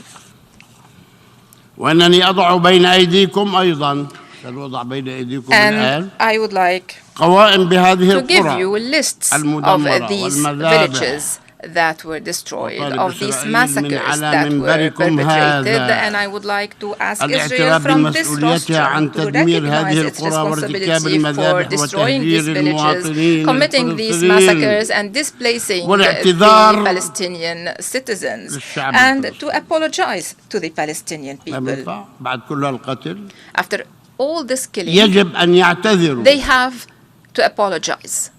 وأنني أضع بين أيديكم أيضا سنوضع بين أيديكم الآن And I would like قوائم بهذه to give القرى you lists of المدمرة these والمذابح. villages that were destroyed, وطالب of these إسرائيل massacres من على that were منبركم perpetrated, هذا and I would like to ask Israel الاعتراف from this بمسؤوليتها عن rostrum to تدمير recognize هذه its القرى وارتكاب responsibility for المذابح destroying these وتهجير villages, المواطنين committing these الفلسطينيين massacres, and displacing the والاعتذار Palestinian citizens, للشعب and الفلسطيني. to apologize to the Palestinian لم people. ينفع. بعد كل القتل After all this killing, يجب أن يعتذروا. they have to apologize.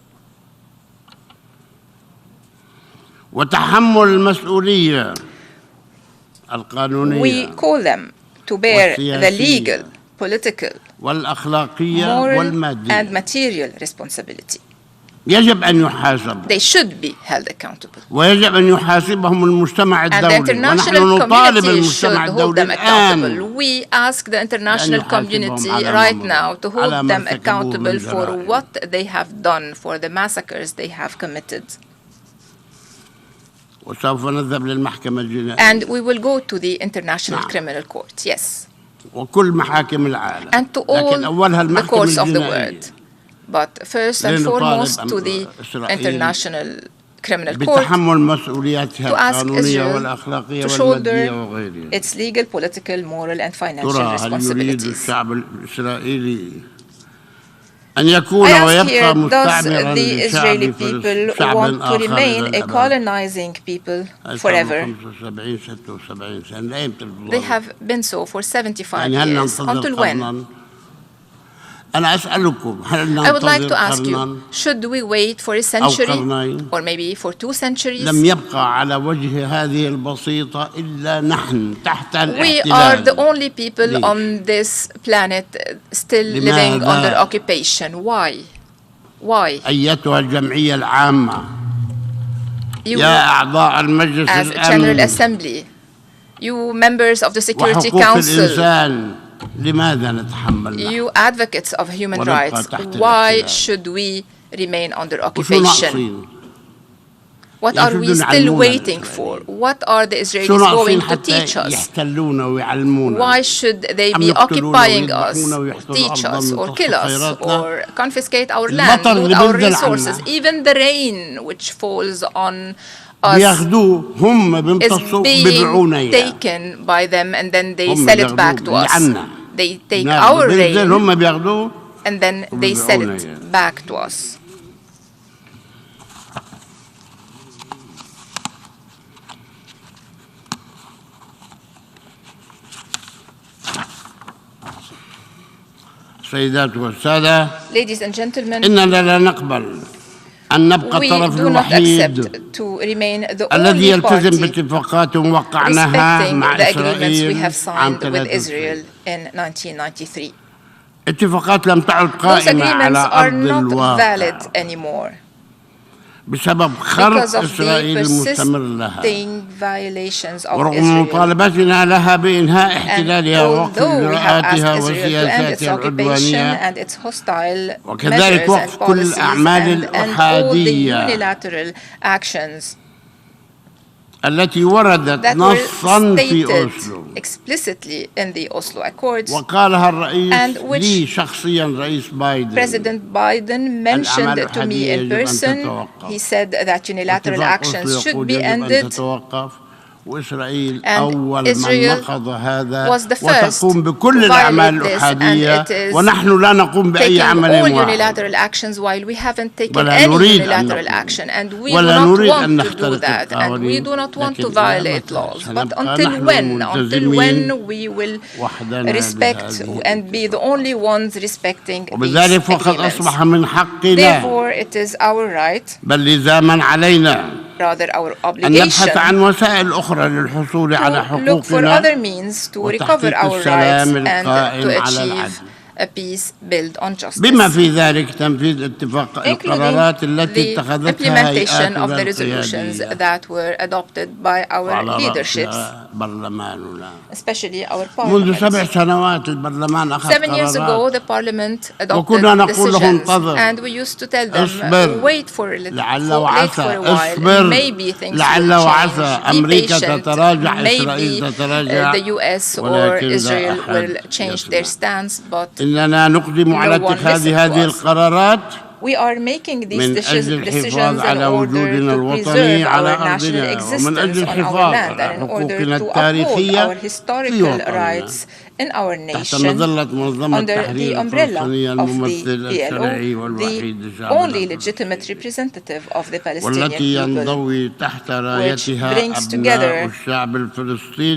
وتحمل المسؤولية القانونية We call them to bear the legal, political, والأخلاقية moral, and والمادية. material responsibility. يجب أن يحاسبوا. They should be held accountable. ويجب أن يحاسبهم المجتمع And the الدولي. ونحن international نطالب community should المجتمع hold الدولي them accountable. الآن We ask the international community right now to hold them accountable for what they have done, for the massacres they have committed. وسوف نذهب للمحكمة الجنائية. And we will go to the International Criminal Court, yes. وكل محاكم العالم. And to all لكن أولها the المحكمة courts of the الجنائية. world. But first and foremost to the International Criminal Court بتحمل مسؤولياتها to ask القانونية Israel والأخلاقية to والمادية shoulder وغيرها. its legal, political, moral, and financial ترى هل يريد responsibilities. الشعب الإسرائيلي أن يكون I ask ويبقى here, does مستعمرا the Israeli people لشعب want to آخر remain إلى a الأبد؟ colonizing people forever? 75 76 سنة لا يمكن They have been so for 75 يعني هل years. ننتظر Until when? قرنا I would like to ask you, should we wait for a century or maybe for 2 centuries? We are the only people on this planet still living under occupation. Why? Why? You, as General Assembly, you members of the Security Council, you advocates of human rights, why should we remain under occupation? What are we still waiting for? What are the Israelis going to teach us? Why should they be occupying us, teach us, or kill us, or confiscate our land, loot our resources? Even the rain which falls on us is being taken by them, and then they sell it back to us. They take our rain and then they sell it back to us. Ladies and gentlemen, we do not accept to remain the only party respecting the agreements we have signed with Israel in 1993. Those agreements are not valid anymore because of the persisting violations of Israel. And although we have asked Israel to end its occupation and its hostile measures and policies and all the unilateral actions that were stated explicitly in the Oslo Accords, and which President Biden mentioned to me in person. He said that unilateral actions should be ended, and Israel was the first to violate this, and it is taking all unilateral actions while we haven't taken any unilateral action, and we do not want to do that, and we do not want to violate laws. But until when? Until when we will respect and be the only ones respecting these agreements? Therefore, it is our right, rather our obligation, to look for other means to recover our rights and to achieve a peace built on justice, including the implementation of the resolutions that were adopted by our leaderships, especially our parliament. 7 years ago, the parliament adopted decisions, and we used to tell them, wait for a while, maybe things will change, be patient, maybe the US or Israel will change their stance, but no one listened to us. We are making these decisions in order to preserve our national existence on our land and in order to uphold our historical rights in our nation under the umbrella of the PLO, the only legitimate representative of the Palestinian people, which brings together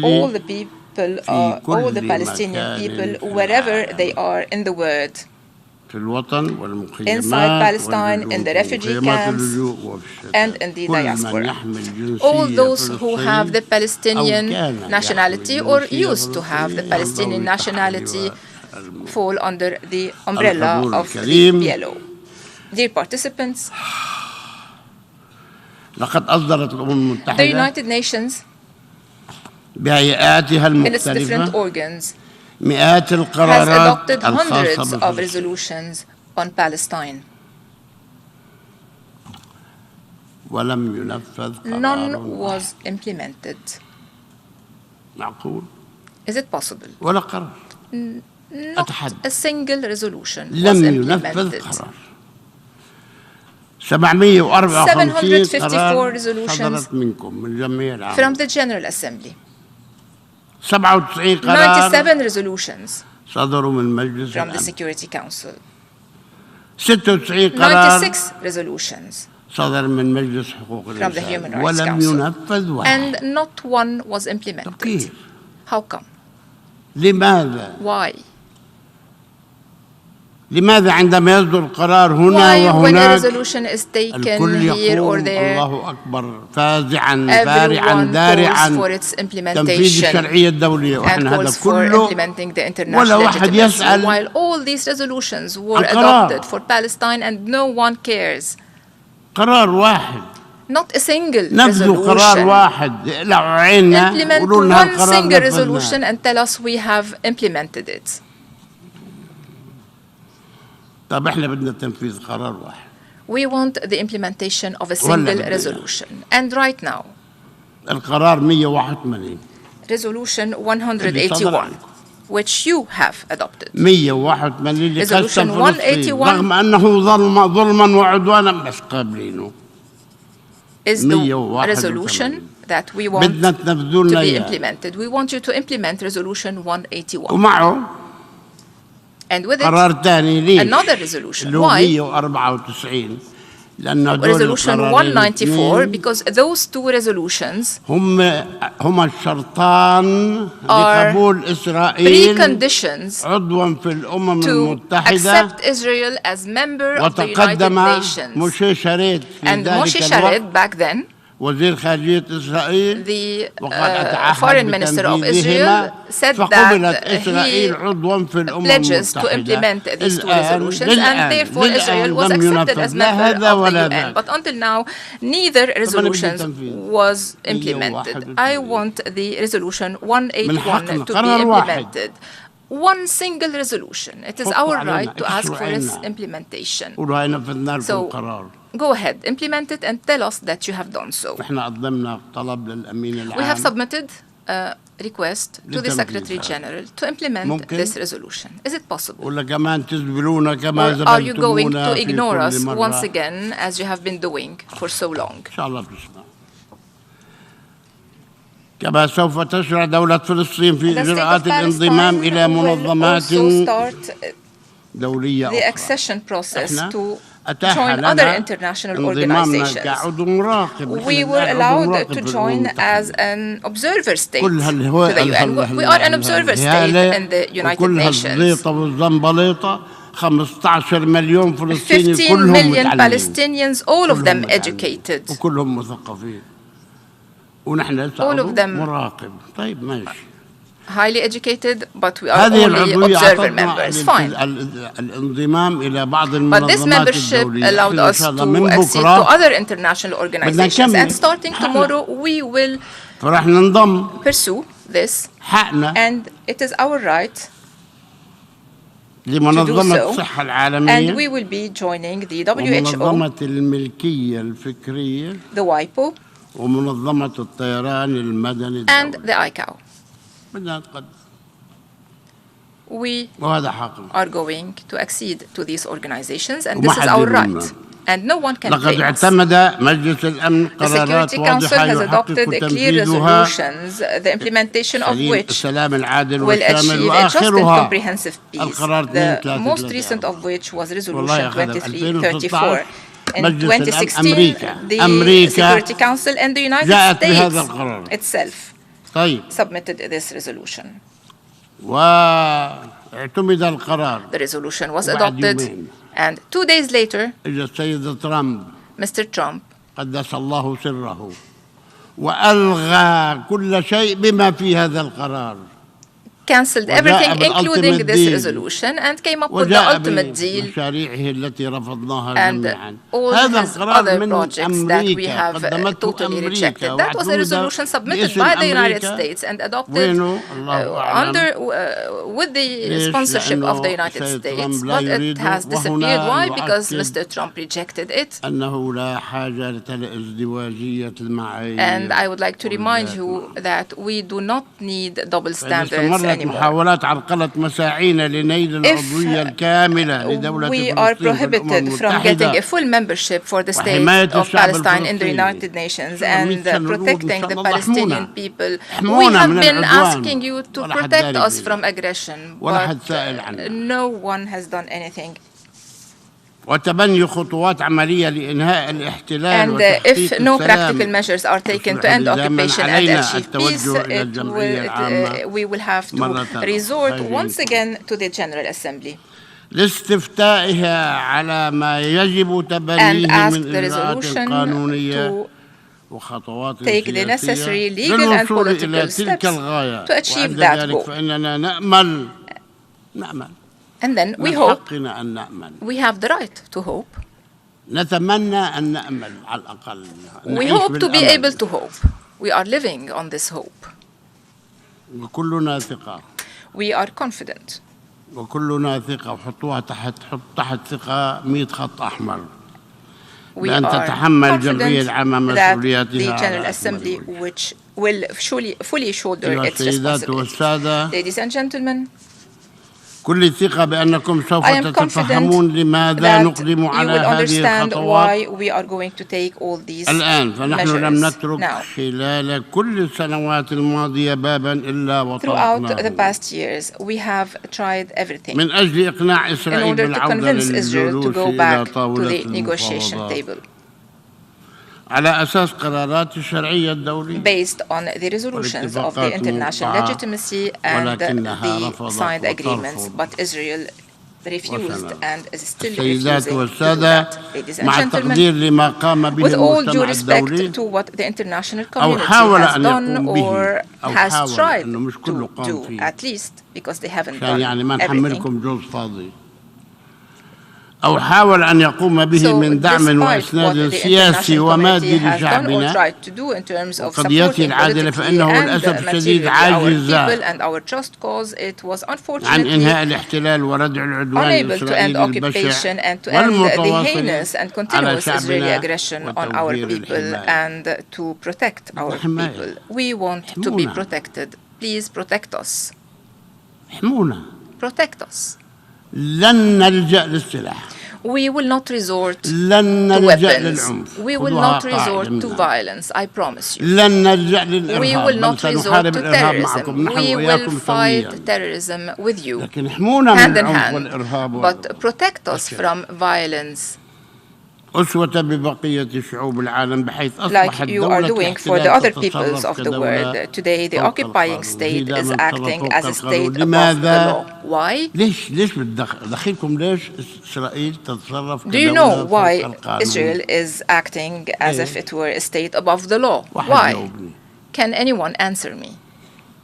all the people, all the Palestinian people, wherever they are in the world, inside Palestine, in the refugee camps, and in the diaspora. All those who have the Palestinian nationality or used to have the Palestinian nationality fall under the umbrella of the PLO. Dear participants, the United Nations, in its different organs, has adopted hundreds of resolutions on Palestine. None was implemented. Is it possible? Not a single resolution was implemented. 754 resolutions from the General Assembly. 97 resolutions from the Security Council. 96 resolutions from the Human Rights Council. And not one was implemented. How come? Why? لماذا عندما يصدر قرار هنا Why, when a وهناك resolution is taken الكل here or يقول there, الله أكبر فازعا بارعا everyone calls دارعا for its تنفيذ implementation الشرعية الدولية and وإحنا هذا calls for كله implementing the ولا international واحد legitimacy, يسأل while all these resolutions were القرار. adopted for Palestine and no one cares. قرار واحد Not a single نفذوا قرار resolution. واحد اقلعوا عيننا Implement وقولوا لنا one القرار single نفذناه. resolution and tell us we have implemented it. طب احنا بدنا تنفيذ قرار واحد. We want the implementation of a single resolution. And right now, القرار 181 Resolution 181, which you have adopted. 181 اللي Resolution قسم فلسطين 181 رغم انه ظلما وعدوانا بس قابلينه. is the resolution that we want بدنا تنفذوا لنا to be إياه. implemented. We want you to implement Resolution 181. ومعه And with قرار it, ثاني ليش؟ another resolution. اللي هو Why? 194 لأنه دول Resolution القرارين 194, الاثنين because those two resolutions هما الشرطان are لقبول إسرائيل preconditions عضوا في الأمم to المتحدة accept Israel as member of the United وتقدم Nations. موشي شريط في And ذلك Moshe الوقت Sharet, back then, وزير خارجية إسرائيل the وقد أتعهد foreign minister of بتنفيذهما Israel, said فقبلت that إسرائيل he عضوا في الأمم pledges to المتحدة implement these two الآن resolutions, and therefore Israel was لم accepted ينفذ as لا member هذا of the ولا UN. ذاك. But until now, neither resolutions التنفيذ. was implemented. I want the resolution 181 to be قرار واحد. implemented. One single resolution. It is حطوا our علينا، right to ask اكسروا for its عيننا. implementation. قولوا هاي نفذنا لكم So, القرار. go ahead, implement it and tell us that you have done so. احنا قدمنا طلب للأمين العام. We have submitted a request to the لتنفيذها. Secretary General to implement ممكن؟ this resolution. Is it possible? ولا كمان تزبلونا كما Or are you going زبلتمونا to في ignore كل us مرة؟ once again as you have been doing for so long? إن شاء الله بتسمع. كما سوف تشرع دولة فلسطين في The state of إجراءات الانضمام Palestine إلى will منظمات also start دولية the أخرى. accession process إحنا to أتاح join لنا other international انضمامنا organizations. كعضو مراقب. We were allowed to join as an observer state to the UN. We are an observer state in the United Nations. الزيطة والزنبليطة 15 مليون فلسطيني 15 كلهم million متعلمين. Palestinians, all of them كلهم educated. وكلهم مثقفين. ونحن لسه All of عضو them مراقب. طيب ماشي. highly educated, but we are هذه only العضوية observer members. Fine. الانضمام إلى بعض But this المنظمات membership الدولية. allowed إن us شاء الله to من accede to بكرة other international organizations. نكمل. And starting tomorrow, we will فرح ننضم. pursue this. حقنا And it is our right لمنظمة to do so. الصحة And العالمية we will be joining the WHO, ومنظمة الملكية الفكرية the WIPO, ومنظمة الطيران المدني and الدولي. the ICAO. بدنا نتقدم We وهذا حقنا. are going to accede to these organizations, and وما this is حد our يلومنا. right. And no one can لقد blame us. اعتمد مجلس الأمن The قرارات Security Council واضحة has adopted يحقق clear تنفيذها resolutions, the implementation of which السلام العادل will والشامل achieve a just and وآخرها comprehensive peace, القرار the most 233. recent of which was Resolution والله أخذ 2334. In مجلس 2016, the أمريكا Security Council and the United جاءت بهذا States القرار. itself طيب submitted this resolution. واعتمد القرار. The resolution was وبعد adopted, يومين and 2 days later, إجا السيد ترامب Mr. Trump قدس الله سره وألغى كل شيء بما في هذا القرار. canceled everything, including this resolution, and came up with the ultimate deal بمشاريعه التي رفضناها and جميعا. all هذا his القرار other من projects that we أمريكا have قدمته totally أمريكا rejected. That was a resolution submitted باسم by the United أمريكا. States and adopted وينه الله أعلم. with the ليش؟ sponsorship of the لأنه United السيد States, ترامب لا but it يريده. has disappeared. وهنا Why? Because يؤكد Mr. Trump rejected it. أنه لا حاجة لازدواجية المعايير. And I would like to remind you that we do not need double standards استمرت anymore. محاولات عرقلة مساعينا لنيل العضوية الكاملة لدولة We فلسطين are في الأمم prohibited from getting المتحدة a full membership for the state وحماية of الشعب Palestine in the الفلسطيني. United Nations and protecting the إن شاء الله Palestinian احمونا. people. We احمونا have من been العدوان. asking you to ولا حد protect داري us فينا. from aggression, ولا حد but سائل عنا. no one has done anything. وتبني خطوات عملية لإنهاء الاحتلال And وتحقيق if no practical السلام. measures are taken to end occupation and achieve peace, we will have to مرة resort أخرى. once again to the General Assembly. لاستفتائها على ما يجب تبنيه من إجراءات قانونية وخطوات سياسية للوصول إلى تلك الغاية وعند فإننا نأمل And then we hope, we have the right to hope. نتمنى أن نأمل على الأقل. We hope to be able to hope. We are living on this hope. وكلنا ثقة. We are confident. وكلنا ثقة وحطوها حط تحت ثقة 100 خط أحمر. We بأن are تتحمل الجمعية العامة that مسؤولياتها. the General Assembly, which will fully shoulder its responsibility. Ladies and gentlemen, كل ثقة بأنكم سوف تتفهمون لماذا نقدم على هذه الخطوات الآن. فنحن لم نترك خلال كل السنوات الماضية بابا إلا وطرقناه من أجل إقناع إسرائيل بالعودة للجلوس إلى طاولة المفاوضات على أساس قرارات الشرعية الدولية based on the resolutions of the international legitimacy and the signed agreements, but Israel refused and is still refusing to do that. Ladies and gentlemen, with all due respect to what the international community has done or has tried to do, at least, because they haven't done everything. أو حاول أن يقوم به من دعم وإسناد سياسي ومادي لشعبنا وقضيته العادلة، فإنه للأسف الشديد عاجز عن إنهاء الاحتلال وردع العدوان الإسرائيلي البشع والمتواصل على شعبنا وتوفير الحماية. We want to be protected. Please protect us. احمونا. Protect us. لن نلجأ للسلاح. We will not resort لن to نلجأ weapons. للعنف. We will not resort to violence. I promise you. لن نلجأ للإرهاب. We will not بل resort سنحارب to الإرهاب terrorism. معكم نحن We will وإياكم سويا. fight terrorism with you, لكن احمونا hand من in العنف hand. والإرهاب. But protect us from violence, أسوة ببقية شعوب العالم بحيث like أصبحت you are دولة doing for the الاحتلال other peoples تتصرف of the كدولة world. Today, the فوق occupying القانون. state هي is دائما acting فوق as a القانون. state above the لماذا؟ law. Why? ليش دخلكم ليش إسرائيل تتصرف Do you كدولة know فوق why القانون؟ Israel is acting as if it were a state above the law? Why? Can anyone answer me?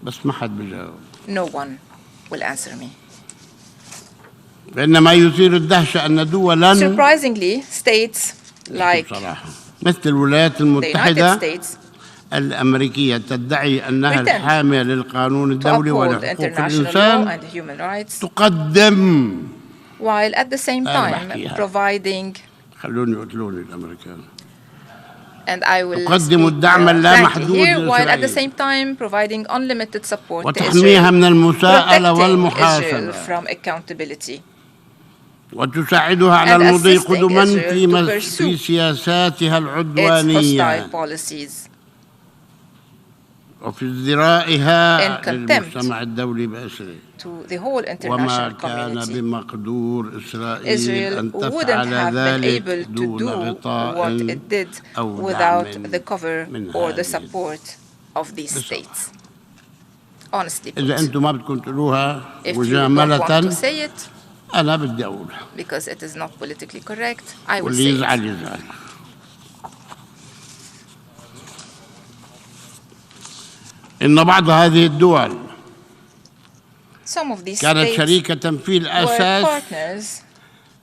بس ما حد بيجاوب. No one will answer me. فإن ما يثير الدهشة أن دولا Surprisingly, states like مثل الولايات the United المتحدة States الأمريكية تدعي أنها pretend الحامية للقانون to الدولي uphold ولحقوق international law الإنسان and human rights, تقدم while at the same time بحكيها. providing, خلوني يقتلوني الأمريكان and I will تقدم speak الدعم اللامحدود here, while at the لإسرائيل same time providing unlimited support to وتحميها Israel, من المساءلة protecting Israel والمحاسبة from accountability, وتساعدها على and المضي assisting قدما Israel to في pursue سياساتها its العدوانية hostile policies وفي ازدرائها in contempt للمجتمع الدولي بأسره. to the whole وما international كان community. بمقدور إسرائيل Israel أن wouldn't تفعل have been ذلك able to دون do غطاء what it did أو without دعم the cover من or the هذه. support of these states. Honestly إذا put, أنتم ما بدكم تقولوها if you don't want مجاملة to say it أنا بدي أقولها because it is not politically correct, I will واللي say يزعل it. يزعل. إن بعض هذه الدول Some of these كانت states شريكة في were الأساس partners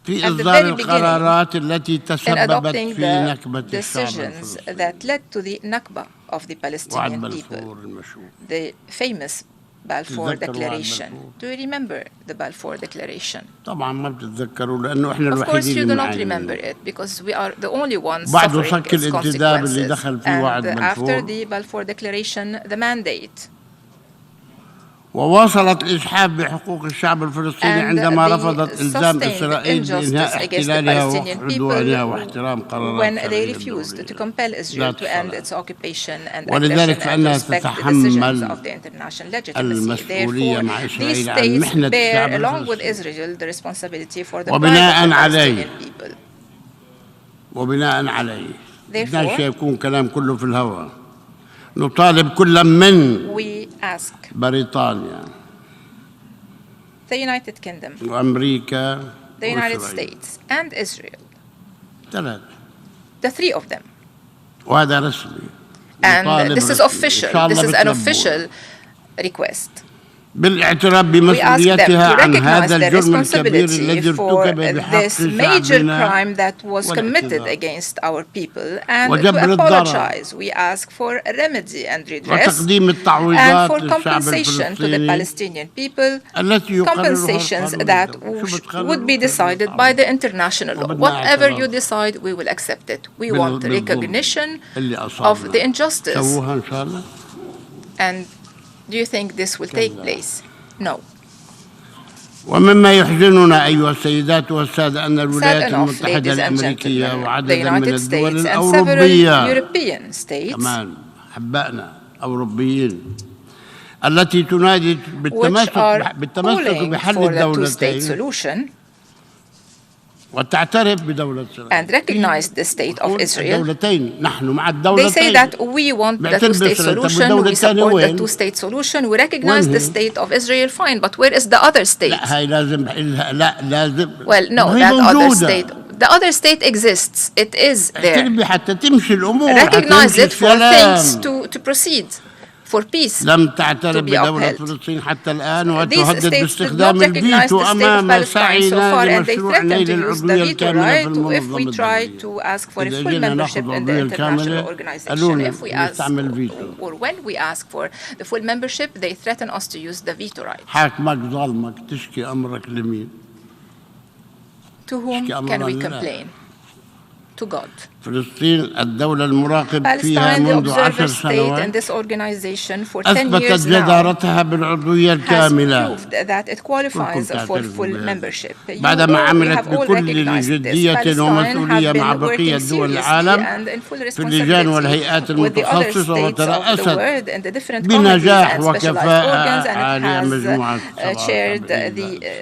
في at the إصدار very beginning القرارات التي in تسببت adopting في the نكبة الشعب decisions الفلسطيني that led to the Nakba of the وعد Palestinian people, بلفور المشهور. the famous Balfour تتذكروا Declaration. وعد Do you remember the Balfour Declaration? طبعا ما بتتذكروا لأنه إحنا Of course الوحيدين you اللي do not remember معانين. it because we are the only ones بعد suffering صك its الانتداب اللي consequences. دخل فيه وعد And after بلفور the Balfour Declaration, the mandate وواصلت الإجحاف بحقوق الشعب الفلسطيني and عندما the رفضت إلزام sustained إسرائيل بإنهاء injustice against the احتلالها Palestinian وعدوانها people واحترام قرارات when they الشرعية refused to الدولية. compel Israel to end لا its occupation and ولذلك aggression and فإنها respect the decisions تتحمل of the international legitimacy. المسؤولية Therefore, مع these إسرائيل عن states محنة الشعب bear, along with الفلسطيني. Israel, the responsibility for the وبناء plight of the عليه Palestinian people. وبناء عليه بدناش Therefore, يكون كلام كله في الهواء. نطالب كل من we ask بريطانيا the the United Kingdom, وأمريكا the United وإسرائيل. States, and Israel. ثلاثة. The three of them. وهذا رسمي. And this is official. This is an official request. بالاعتراف We ask them بمسؤوليتها to عن recognize هذا their الجرم الكبير responsibility الذي for ارتكب بحق this major شعبنا crime that was committed والاعتذار. against our people, and وجبر to الضرر. apologize. We ask for a remedy and redress, وتقديم and التعويضات for للشعب compensation to the الفلسطيني Palestinian people, التي يقررها compensations القانون that الدولي. شو بتقرر؟ would be decided by the international law. وبدنا Whatever اعتراف. you decide, we will accept it. We want بالظلم recognition اللي أصابنا. of the injustice. سووها إن شاء الله. And do you think this will take place? No. ومما يحزننا أيها السيدات والسادة أن Sad الولايات enough, المتحدة ladies and الأمريكية gentlemen, the وعددا من United الدول States and several الأوروبية European states, كمان أحبائنا أوروبيين التي تنادي which are بالتمسك calling بحل for the two-state الدولتين solution وتعترف بدولة and recognize the state of Israel. الدولتين نحن مع They الدولتين. say that we want the two-state solution, we support the two-state solution, we recognize the state of Israel, fine, but where is the other state? لا هاي لازم لا لازم. Well, no, that other state. The other state exists. It is there. حتى تمشي الأمور. Recognize it for السلام. things to proceed, for peace لم تعترف to be بدولة upheld. فلسطين حتى الآن These وتهدد states did not باستخدام recognize الفيتو the state of أمام Palestine so سعينا far, and they لمشروع threatened نيل to use the العضوية veto الكاملة right في if we المنظمة try الدولية. to ask for a إذا full جينا membership ناخذ in the العضوية international الكاملة organization. قالونا If we ask, نستعمل الفيتو. or when we ask for the full membership, they threaten us to use the veto right. حاكمك ظالمك تشكي أمرك لمين؟ To whom تشكي can we أمرنا لله. complain? To God. فلسطين الدولة المراقب فيها Palestine, the منذ 10 observer state in سنوات this organization for 10 أثبتت years now, جدارتها بالعضوية has الكاملة. proved that it qualifies for full membership. بعدما we عملت have all بكل recognized this. جدية Palestine ومسؤولية have مع been بقية working دول seriously العالم and in full في اللجان والهيئات responsibility with the other المتخصصة states of the وترأست world and the different committees بنجاح and specialized وكفاءة organs, and عالية it مجموعة has chaired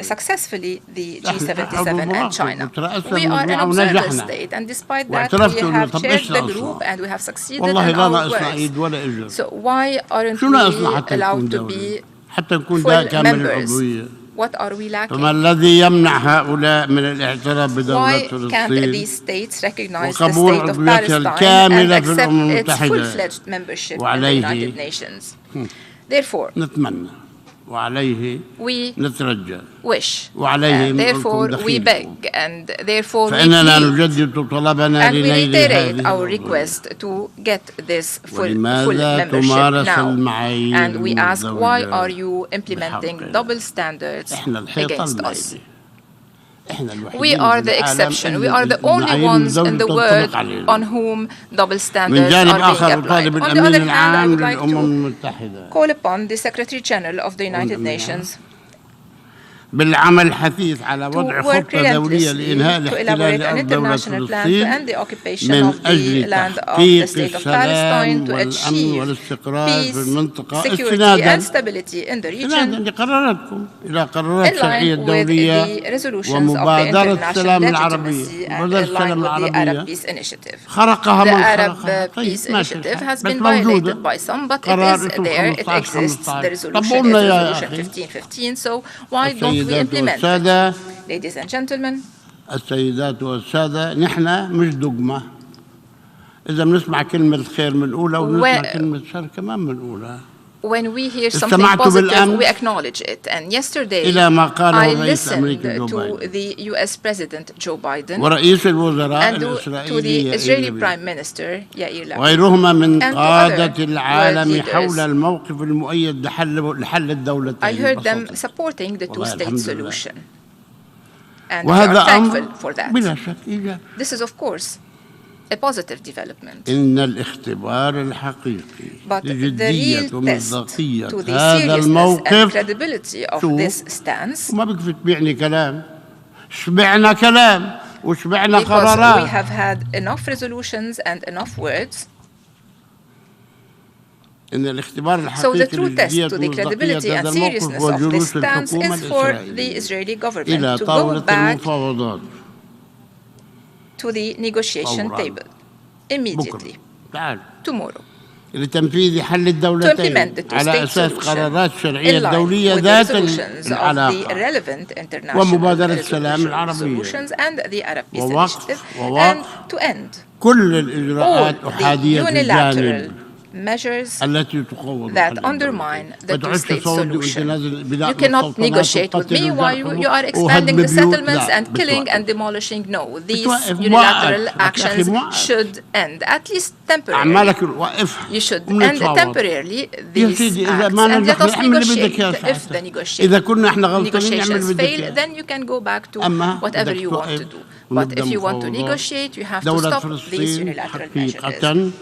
successfully the G77 and China. وترأسنا We are an المجموعة observer ونجحنا. state, and despite that واعترفت we إنه have طب chaired إيش the ناقصنا؟ group and we have succeeded والله in لا our ناقصنا work. إيد ولا إجر. So why aren't شو ناقصنا we حتى allowed نكون to دولة؟ be حتى نكون full كامل members? العضوية. What are we lacking? فما الذي يمنع هؤلاء من الاعتراف بدولة Why can't فلسطين these states recognize the وقبول state of عضويتها Palestine and الكاملة في accept الأمم its المتحدة؟ full-fledged membership in the وعليه United Nations? Therefore, نتمنى وعليه we نترجى wish, وعليه and therefore نقولكم we دخيلكم. beg, and therefore we فإننا plead, نجدد طلبنا and we لنيل reiterate هذه our العضوية. request to get this full ولماذا membership تمارس now. المعايير And we ask, why المزدوجة are you implementing بحقنا؟ double standards إحنا الحيطة against us? المائلة. إحنا الوحيدين We are في the العالم exception. We اللي are the only المعايير ones in المزدوجة the world تنطبق علينا. on whom double من standards جانب are being آخر applied. أطالب On the الأمين other hand, I العام would like للأمم to المتحدة call upon the Secretary General of the United Nations بالعمل الحثيث على to وضع work خطة دولية relentlessly لإنهاء to الاحتلال elaborate an لأرض دولة international plan to end the فلسطين occupation من of the أجل land of the تحقيق state of Palestine السلام to والأمن achieve والاستقرار في peace, المنطقة security استنادا and stability in the استنادا region لقراراتكم إلى قرارات in الشرعية line with الدولية the resolutions of the ومبادرة international السلام العربية legitimacy and مبادرة in line السلام with the Arab العربية Peace Initiative. خرقها The من Arab خرقها Peace طيب ماشي Initiative الحال has بس been موجودة violated by some, but it قرار is اسمه there, it 15 exists. The 15 resolution is طبقونا يا Resolution أخي 1515, so why don't we السيدات implement it? والسادة Ladies and gentlemen, السيدات والسادة نحن مش دogma إذا بنسمع كلمة الخير بنقولها وبنسمع كلمة شر كمان بنقولها when we hear something استمعت positive, بالأمس we acknowledge it. And yesterday, إلى ما قاله I الرئيس listened الأمريكي جو to بايدن the US President Joe Biden ورئيس الوزراء and to الإسرائيلي the Israeli يائير Prime Minister Yair Lapid وغيرهما من and to قادة other العالم world leaders. حول الموقف المؤيد لحل الدولتين I heard them ببساطة. supporting the والله two-state الحمد لله. solution. And we وهذا are thankful أمر for that. بلا شك إيجابي. This is, of course, a positive development. إن الاختبار الحقيقي But the لجدية real test ومصداقية to the هذا seriousness and الموقف credibility of شو؟ this stance, وما بكفي تبيعني كلام شبعنا كلام وشبعنا because we قرارات have had enough resolutions and enough words. إن الاختبار So the الحقيقي true test لجدية to the credibility ومصداقية and هذا الموقف seriousness هو of this جلوس stance الحكومة is for the الإسرائيلية Israeli إلى government to go طاولة back المفاوضات to the negotiation فوراً. table immediately, بكرة تعال tomorrow. لتنفيذ حل الدولتين على أساس قرارات شرعية دولية ذات العلاقة ومبادرة السلام العربية ووقف كل الإجراءات أحادية الجانب التي تقوض that undermine the two-state solution. You cannot negotiate with me while you are expanding the settlements and killing and demolishing. No, these unilateral actions should end, at least temporarily. You should end temporarily these acts and let us negotiate. If the negotiations fail, then you can go back to whatever you want to do. But if you want to negotiate, you have to stop these unilateral measures.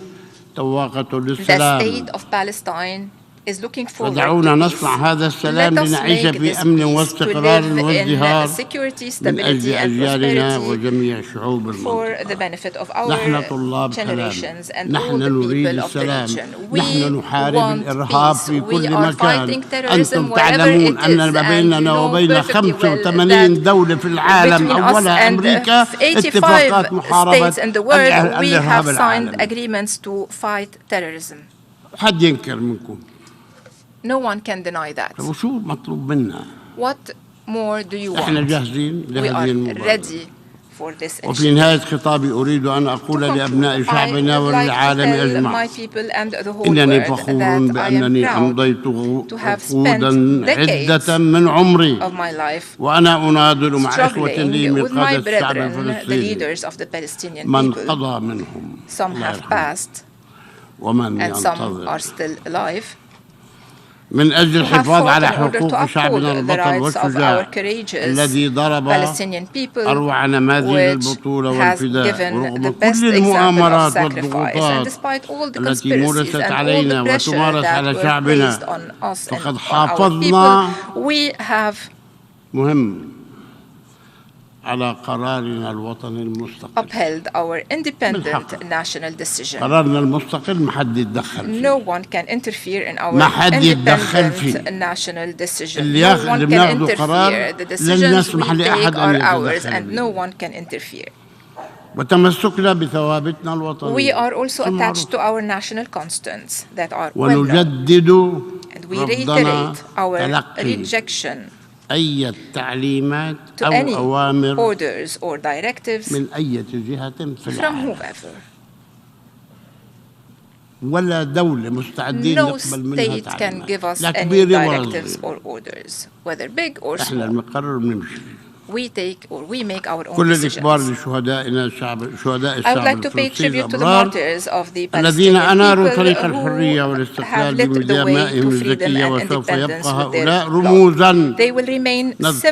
The state of Palestine is looking forward فدعونا نصنع هذا السلام لنعيش في أمن واستقرار وازدهار من أجل أجيالنا وجميع شعوب المنطقة. نحن طلاب سلام، نحن نريد السلام، نحن نحارب الإرهاب في كل مكان. أنتم تعلمون أن ما بيننا وبين 85 دولة في العالم أولها أمريكا اتفاقات محاربة الإرهاب العالمي. حد ينكر منكم؟ No one can deny that. وشو مطلوب منا؟ What more do you want? احنا جاهزين لهذه المبادرة. Ready for this وفي نهاية خطابي أريد أن أقول لأبناء شعبنا وللعالم أجمع إنني فخور بأنني أمضيت عقودا عدة من عمري وأنا أناضل مع إخوة لي من قادة الشعب الفلسطيني من قضى منهم ومن ينتظر من أجل الحفاظ على حقوق شعبنا البطل والشجاع الذي ضرب أروع نماذج البطولة والفداء رغم كل المؤامرات والضغوطات التي مورست علينا وتمارس على شعبنا فقد حافظنا مهم على قرارنا الوطني المستقل. Upheld our independent national decision. قرارنا المستقل ما حد يتدخل فيه. No one can interfere in our independent national decision. No one can interfere. The decisions we take are ours and no one can interfere. وتمسكنا بثوابتنا الوطنية. We are also attached to our national constants that are ونجدد and we reiterate our rejection أي تعليمات أو أوامر orders or directives من أي جهة في العالم. ولا دولة مستعدين نقبل منها تعليمات لا كبيرة ولا صغيرة. إحنا المقرر بنمشي. We make our own كل decisions. الإكبار لشهدائنا شهداء الشعب الفلسطيني الأبرار الذين أناروا طريق الحرية والاستقلال بمدامائهم الذكية وسوف يبقى هؤلاء رموزا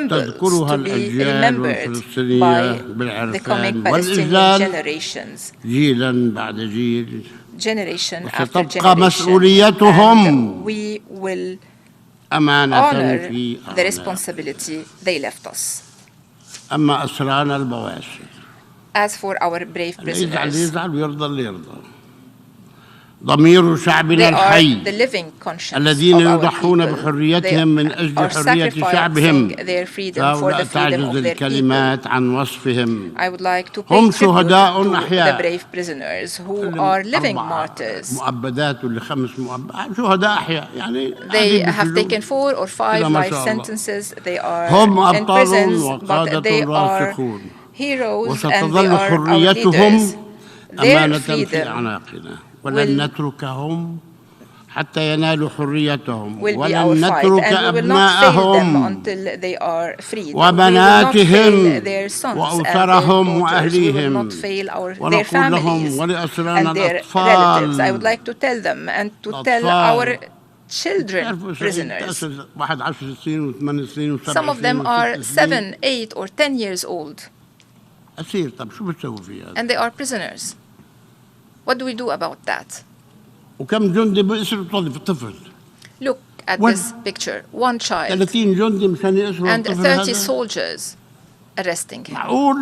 تذكرها الأجيال الفلسطينية بالعرفان والإذلال جيلا بعد جيل وستبقى مسؤوليتهم أمانة في أعناقنا. أما أسرانا البواسل As for our brave prisoners, يزعل ويرضى اللي يرضى. ضمير شعبنا الحي الذين يضحون بحريتهم من أجل حرية شعبهم لا تعجز الكلمات عن وصفهم. هم شهداء أحياء مؤبدات ل5 مؤبدات شهداء أحياء يعني they have taken 4 or 5 life sentences. They are هم in prisons, وقادة but they are راسخون heroes and they وستظل are our حريتهم leaders. أمانة Their في freedom أعناقنا ولن نتركهم حتى ينالوا حريتهم will be our ولن fight, نترك and we will not fail them أبناءهم until they are freed. وبناتهم their sons وأسرهم and their وأهليهم daughters. We will not fail their ونقول لهم families ولأسرانا and their الأطفال relatives. I would like to tell them and to tell our children, prisoners. واحد 10 سنين و8 سنين و7 Some of them are 7, 8 or 10 years old أسير. طب شو بتسوي في هذا؟ and they are prisoners. What do we do about that? وكم جندي بيأسر طفل؟ Look at this picture. One child 30 جندي مشان يأسروا and الطفل 30 هذا؟ soldiers arresting him. معقول؟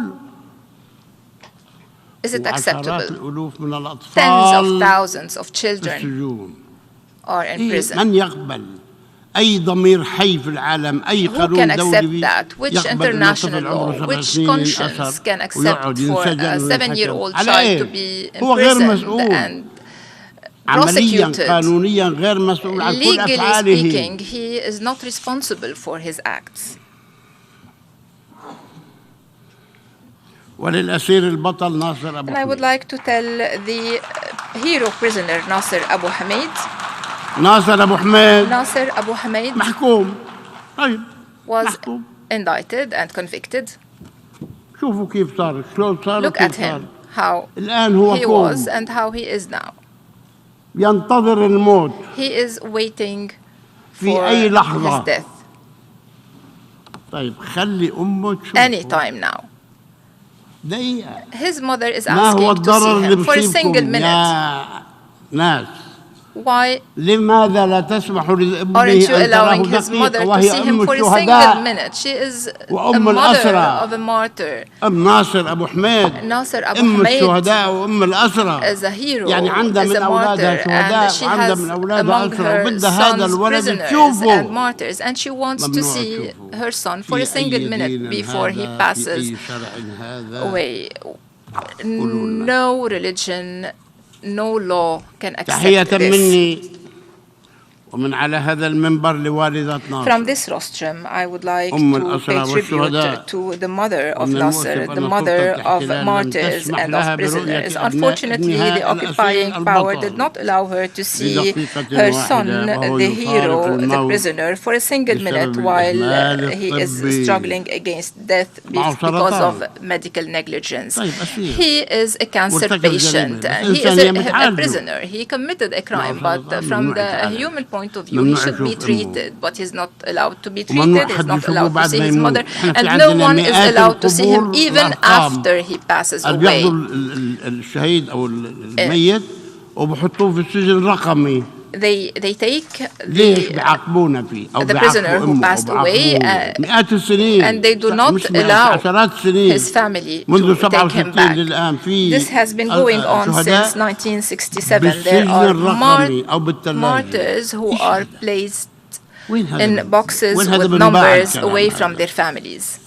Is it acceptable? الألوف من الأطفال Tens of thousands of children السجون. are in prison. من يقبل أي ضمير حي في العالم أي قانون دولي Which international law, which conscience can accept for a 7-year-old child to be imprisoned and prosecuted. قانونيا غير مسؤول عن كل Legally أفعاله. speaking, he is not responsible for his acts. وللأسير البطل ناصر أبو And I would حميد. like to tell the hero prisoner Nasser Abu Hamid. ناصر أبو حميد Nasser Abu Hamid محكوم. طيب was محكوم. indicted and convicted. شوفوا كيف صار، شلون صار Look وكيف at صار. him, how الآن هو he كوم. was and how he is now. ينتظر الموت He is waiting في for أي لحظة. his death طيب خلي أمه تشوفه. any time now. دقيقة. His mother is ما هو asking to see الضرر اللي him for a single بصيبكم minute. يا ناس؟ Why لماذا لا تسمحوا لابنه aren't you أن تراه allowing his mother دقيقة to وهي see أم him for a single الشهداء minute? She is a وأم mother الأسرى. of a martyr. أم ناصر أبو حميد Nasser Abu أم Hamid الشهداء وأم الأسرى. is a hero, يعني عندها is من a أولادها martyr, شهداء and she وعندها has من أولادها among أسرى her وبدها هذا sons الولد prisoners تشوفه. and martyrs, and she wants to ممنوع see تشوفه. her son for في a single أي minute دين before he هذا، passes في أي شرع هذا. away. No religion, no law can accept تحية this. مني ومن على هذا المنبر لوالدة ناصر. From this rostrum, I would like أم to الأسرى pay والشهداء. tribute to the mother of ومن Nasser, المؤسف the أن mother سلطة of الاحتلال لم martyrs تسمح and لها of prisoners. برؤية Unfortunately, أبنائها the occupying الأسير power البطل. did not allow her to see بدقيقة her son, واحدة وهو the يفارق hero, the الموت prisoner, for a single minute بسبب while الإهمال he is الطبي. struggling against death معه because سرطان. of medical negligence. طيب أسير. He is a cancer مرتكب patient. جريمة. He is إنسان a يتعالج. prisoner. He committed a crime, معه but سرطان. from ممنوع the يتعالج. human point of view, he ممنوع should be يشوف أمه. treated, but he's not allowed to be وممنوع treated. He's حد not يشوفه allowed to بعد see ما his يموت. mother, إحنا في and no عندنا one is مئات allowed to see him القبور even والأرقام. after he passes اللي away. بياخذوا الشهيد أو الميت وبحطوه في السجن رقمي. They take ليش بيعاقبونا فيه أو the prisoner who بيعاقبوا passed أمه أو away, بيعاقبوه مئات السنين and they do not مش مئات، allow عشرات السنين his family منذ to take him 67 back. للآن في This has been going on شهداء since 1967. There بالسجن are الرقمي أو بالثلاجة. martyrs who are placed وين هذا in boxes وين هذا with بنباع numbers الكلام away هذا؟ from their families.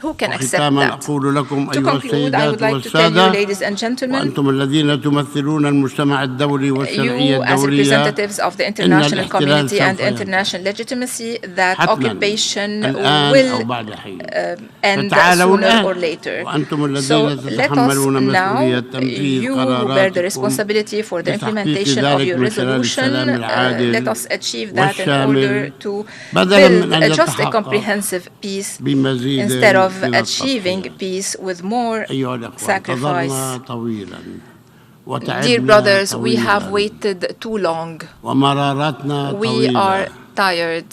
Who can accept وختاما that? أقول لكم To أيها conclude, I would السيدات like to tell you, والسادة ladies and gentlemen, وأنتم الذين تمثلون المجتمع الدولي والشرعية you as الدولية representatives of the إن international الاحتلال community and سوف ينتهي. international legitimacy, that حتماً occupation الآن أو will بعد حين. end فتعالوا sooner الآن or later. وأنتم الذين So let us تتحملون now, مسؤولية تنفيذ you who bear the قراراتكم responsibility for the لتحقيق implementation of ذلك your من خلال resolution, السلام العادل let us achieve that in والشامل order to بدلاً من build أن just a يتحقق comprehensive peace بمزيد instead of من achieving التضحية. peace with more أيها الأخوة sacrifice. انتظرنا طويلا Dear وتعبنا brothers, we طويلا have waited too long. ومراراتنا We طويلة. are tired.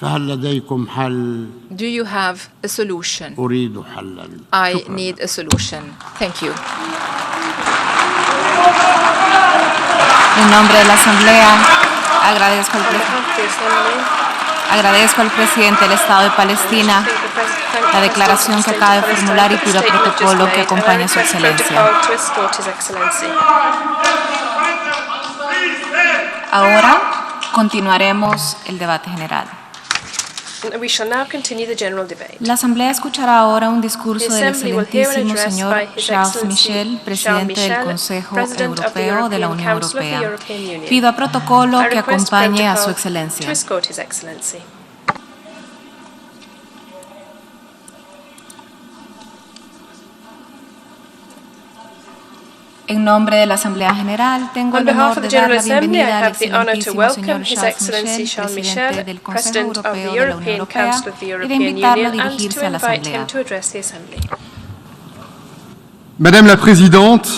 فهل لديكم حل؟ Do you have a solution? أريد حلا. I شكراً. need a solution. Thank you. En nombre de la Asamblea, agradezco al presidente del Estado de Palestina la declaración que acaba de formular y pido al protocolo que acompañe a su excelencia. Ahora continuaremos el debate general. We shall now continue the general debate. La Asamblea escuchará ahora un discurso The del Assembly will hear an excelentísimo address señor by His Charles Excellency Michel, presidente del Michel, Consejo President of the Europeo de la European Unión Council of the Europea. European Union. Pido a protocolo I que request acompañe a protocol su excelencia. to escort His Excellency. En nombre de la Asamblea General, tengo On el behalf honor of the de dar General la Assembly, I bienvenida al have the honor to excelentísimo welcome señor His Charles Excellency Michel, Charles presidente Michel, del Consejo President of the Europeo de la Unión European Europea, Council of the y de European invitarlo a Union, and dirigirse to a la invite him Asamblea. to address the Assembly. Madame la Présidente,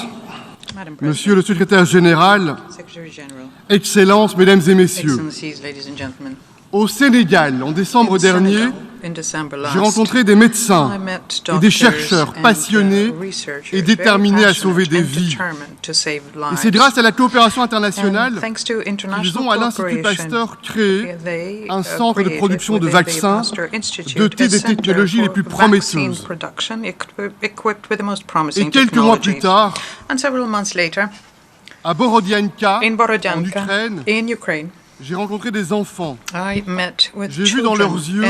Monsieur le Secrétaire Général, Excellences, Mesdames et Messieurs, au Sénégal, en décembre dernier, j'ai rencontré des médecins et des chercheurs passionnés et déterminés à sauver des vies. Et c'est grâce à la coopération internationale qu'ils ont à l'Institut Pasteur créé un centre de production de vaccins doté des technologies les plus prometteuses. Et quelques mois plus tard, à Borodianka, en Ukraine, J'ai rencontré des enfants. J'ai vu dans leurs yeux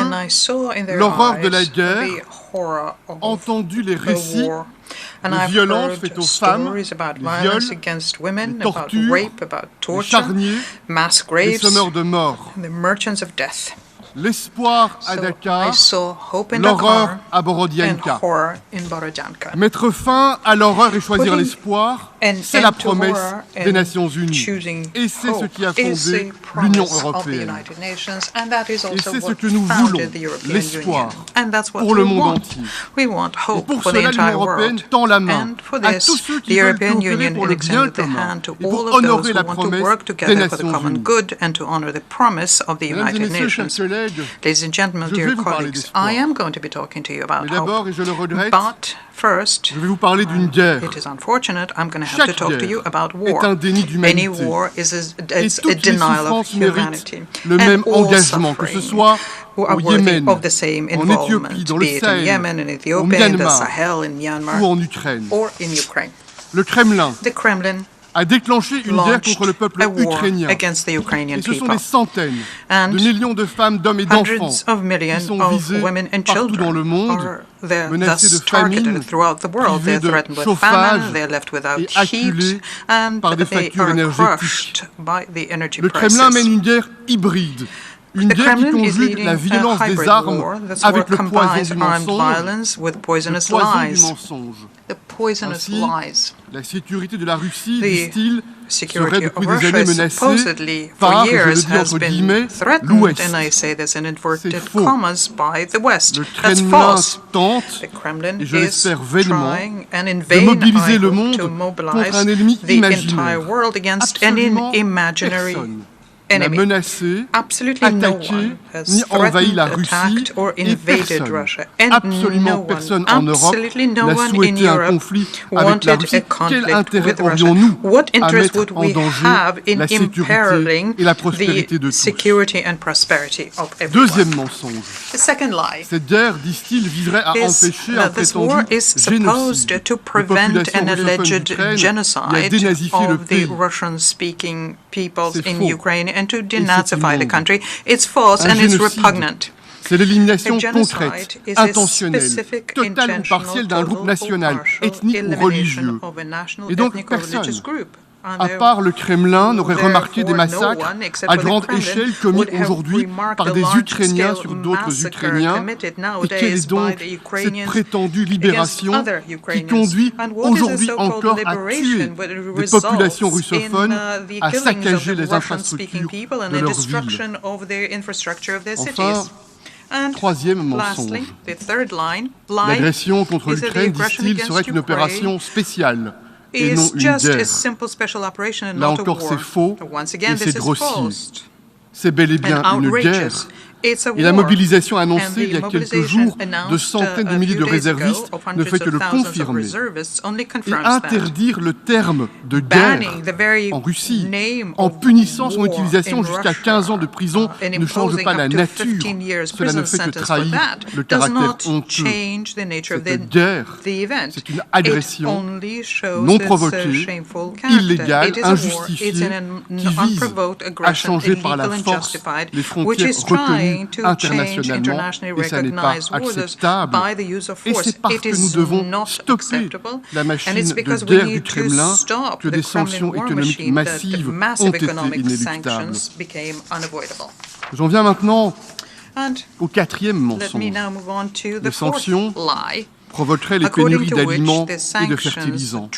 l'horreur de la guerre, entendu les récits de violences faites aux femmes, les viols, les tortures, les charniers, les semeurs de mort. L'espoir à Dakar, l'horreur à Borodianka. Mettre fin à l'horreur et choisir l'espoir, c'est la promesse des Nations Unies. Et c'est ce qui a fondé l'Union européenne. Et c'est ce que nous voulons, l'espoir, pour le monde entier. Et pour cela, l'Union européenne tend la main à tous ceux qui veulent coopérer pour le bien commun et pour honorer la promesse des Nations Unies. Mesdames et messieurs, chers collègues, Ladies and gentlemen, dear colleagues, I am going to be talking to you about hope. Et je le regrette, But first, je vais vous parler d'une guerre. It is unfortunate, I'm going to have to talk to you about war. Est un déni d'humanité. Any war is a denial of humanity. Le même engagement, que ce soit au Yémen, of the same en Éthiopie, dans le Sahel, Yemen, in Ethiopia, au Myanmar, in the Sahel, in Myanmar, ou en Ukraine. Or in Ukraine. Le Kremlin The Kremlin a déclenché une guerre contre le peuple ukrainien. Et ce sont des centaines de millions de femmes, d'hommes et d'enfants qui sont visés partout dans le monde, menacés de famine, privés de chauffage et acculés par des factures énergétiques. Le Kremlin mène une guerre hybride. Une guerre qui conjugue la violence des armes avec le poison du mensonge. Ainsi, la sécurité de la Russie, disent-ils, serait depuis des années menacée par, je le dis entre guillemets, l'Ouest. C'est faux. Le Kremlin tente, et je l'espère vainement, de mobiliser le monde contre un ennemi imaginaire. Absolument personne n'a menacé, attaqué, ni envahi la Russie, et personne, absolument personne en Europe n'a souhaité un conflit avec la Russie. Quel intérêt aurions-nous à mettre en danger la sécurité et la prospérité de tous? Deuxième mensonge. Cette guerre, disent-ils, viserait à empêcher un prétendu génocide des populations russophones d'Ukraine et à dénazifier le pays. C'est faux. And to denazify the country. It's false and it's repugnant. C'est l'élimination concrète, intentionnelle, totale ou partielle d'un groupe national, ethnique ou religieux. Et donc personne, à part le Kremlin, n'aurait remarqué des massacres à grande échelle commis aujourd'hui par des Ukrainiens sur d'autres Ukrainiens. Et quelle est donc cette prétendue libération qui conduit aujourd'hui encore à tuer des populations russophones, à saccager les infrastructures de leur ville? Enfin, troisième mensonge. L'agression contre l'Ukraine, disent-ils, serait une opération spéciale et non une guerre. Là encore, c'est faux et c'est grossier. C'est bel et bien une guerre. Et la mobilisation annoncée il y a quelques jours de centaines de milliers de réservistes ne fait que le confirmer. Et interdire le terme de guerre en Russie, en punissant son utilisation jusqu'à 15 ans de prison, ne change pas la nature. Cela ne fait que trahir le caractère honteux. Cette guerre, c'est une agression non provoquée, illégale, injustifiée, qui vise à changer par la force les frontières reconnues internationalement, et ça n'est pas acceptable. Et c'est parce que nous devons stopper la machine de guerre du Kremlin que des sanctions économiques massives ont été inéluctables. J'en viens maintenant au quatrième mensonge. Les sanctions provoquerait les pénuries d'aliments et de fertilisants.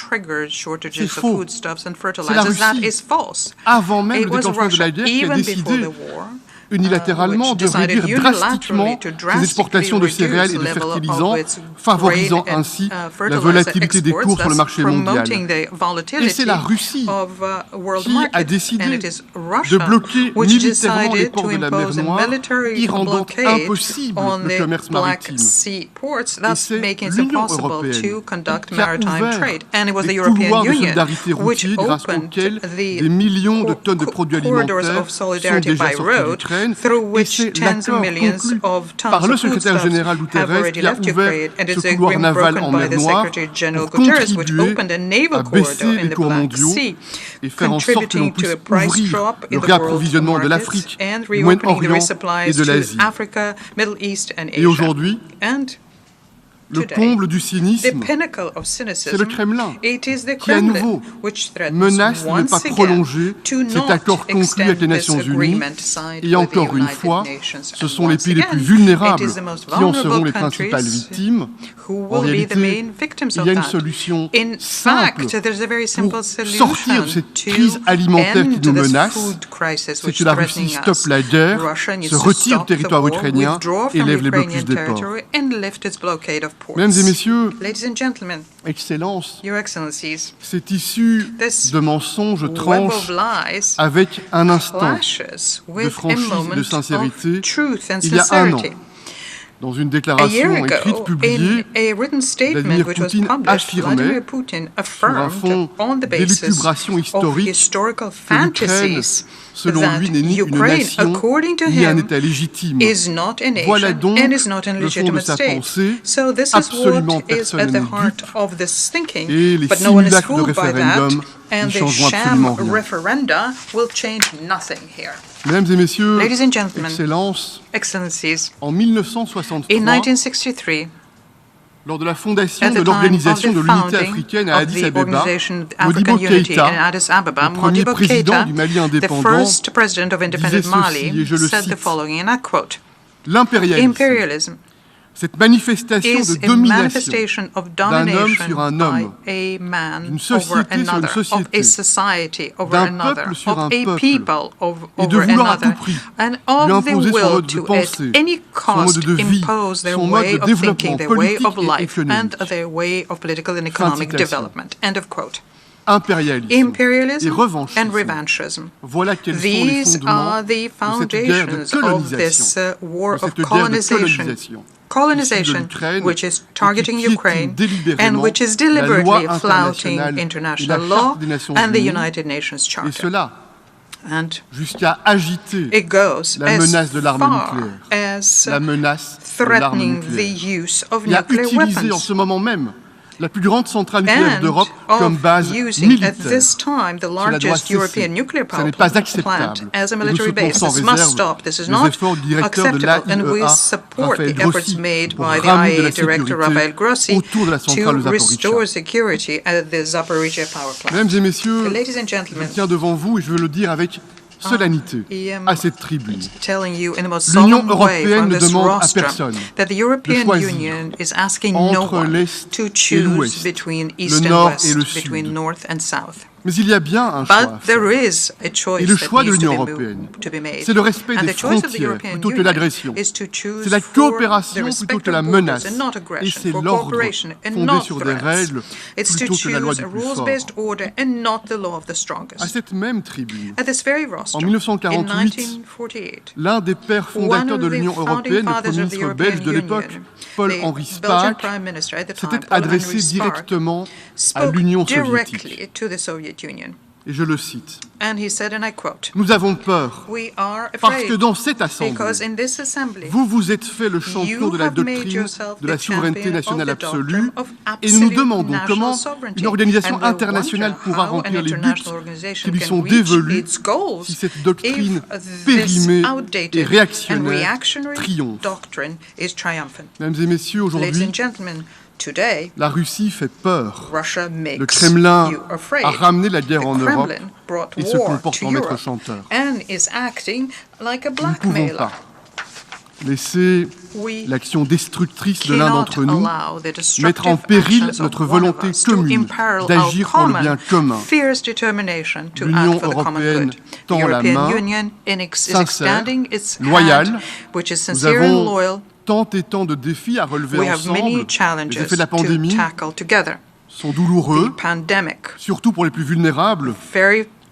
C'est faux. C'est la Russie, avant même le déclenchement de la guerre, qui a décidé unilatéralement de réduire drastiquement ses exportations de céréales et de fertilisants, favorisant ainsi la volatilité des cours sur le marché mondial. Et c'est la Russie qui a décidé de bloquer militairement les ports de la mer Noire, y rendant impossible le commerce maritime. Et c'est l'Union européenne qui a ouvert des couloirs de solidarité routiers grâce auxquels des millions de tonnes de produits alimentaires sont déjà sortis d'Ukraine Ukraine, et c'est l'accord conclu par le secrétaire général Guterres qui a ouvert ce couloir naval en mer Noire pour contribuer à baisser les cours mondiaux et faire en sorte que l'on puisse ouvrir le réapprovisionnement de l'Afrique, du Moyen-Orient et de l'Asie. Et aujourd'hui, le comble du cynisme, c'est le Kremlin qui, à nouveau, menace de ne pas prolonger cet accord conclu avec les Nations Unies. Et encore une fois, ce sont les pays les plus vulnérables qui en seront les principales victimes. En réalité, il y a une solution simple pour sortir de cette crise alimentaire qui nous menace. C'est que la Russie stoppe la guerre, se retire du territoire ukrainien et lève les blocus des ports. Mesdames et messieurs, Excellences, c'est issu de mensonges tranches avec un instant de franchise et de sincérité il y a un an. Dans une déclaration écrite publiée, Vladimir Poutine affirmait, sur un fond d'élucubration historique, que l'Ukraine, selon lui, n'est ni une nation, ni un État légitime. Voilà donc le fond de sa pensée. Absolument personne n'est dupe. Et les simulacres de référendum ne changeront absolument rien. Mesdames et messieurs, Excellences, en 1963, lors de la fondation de l'Organisation de l'Unité africaine à Addis Abeba, Modibo Keïta, le premier président du Mali indépendant, disait ceci, et je le cite, « L'impérialisme, cette manifestation de domination d'un homme sur un homme, d'une société sur une société, d'un peuple sur un peuple, et de vouloir à tout prix lui imposer son mode de pensée, son mode de vie, son mode de développement politique et économique. » Impérialisme et revanchisme. Voilà quels sont les fondements de cette guerre de colonisation. Colonization, which is targeting Ukraine and which is deliberately flouting international law and the United Nations Charter. And jusqu'à agiter la menace de l'arme nucléaire, la menace de l'arme nucléaire, et à utiliser en ce moment même la plus grande centrale nucléaire d'Europe comme base militaire. Cela doit cesser. Ce n'est pas acceptable. Et nous soutenons sans réserve les efforts du directeur de l'AIEA, Raphaël Grossi, pour ramener de la sécurité autour de la centrale de Zaporizhzhia. Mesdames et messieurs, je tiens devant vous et je veux le dire avec solennité à cette tribune. L'Union européenne ne demande à personne de choisir entre l'Est et l'Ouest, le Nord et le Sud. Mais il y a bien un choix à faire. Et le choix de l'Union européenne, c'est le respect des frontières plutôt que l'agression. C'est la coopération plutôt que la menace. Et c'est l'ordre fondé sur des règles plutôt que la loi du plus fort. À cette même tribune, en 1948, l'un des pères fondateurs de l'Union européenne, le Premier ministre belge de l'époque, Paul-Henri Spaak, s'était adressé directement à l'Union soviétique. Et je le cite. Nous avons peur parce que dans cette assemblée, vous vous êtes fait le champion de la doctrine de la souveraineté nationale absolue et nous nous demandons comment une organisation internationale pourra remplir les buts qui lui sont dévolus si cette doctrine périmée et réactionnaire triomphe. Mesdames et messieurs, aujourd'hui, la Russie fait peur. Le Kremlin a ramené la guerre en Europe et se comporte en maître chanteur. Nous ne pouvons pas laisser l'action destructrice de l'un d'entre nous mettre en péril notre volonté commune d'agir pour le bien commun. L'Union européenne tend la main, sincère, loyale. Nous avons tant et tant de défis à relever ensemble. Les effets de la pandémie sont douloureux, surtout pour les plus vulnérables.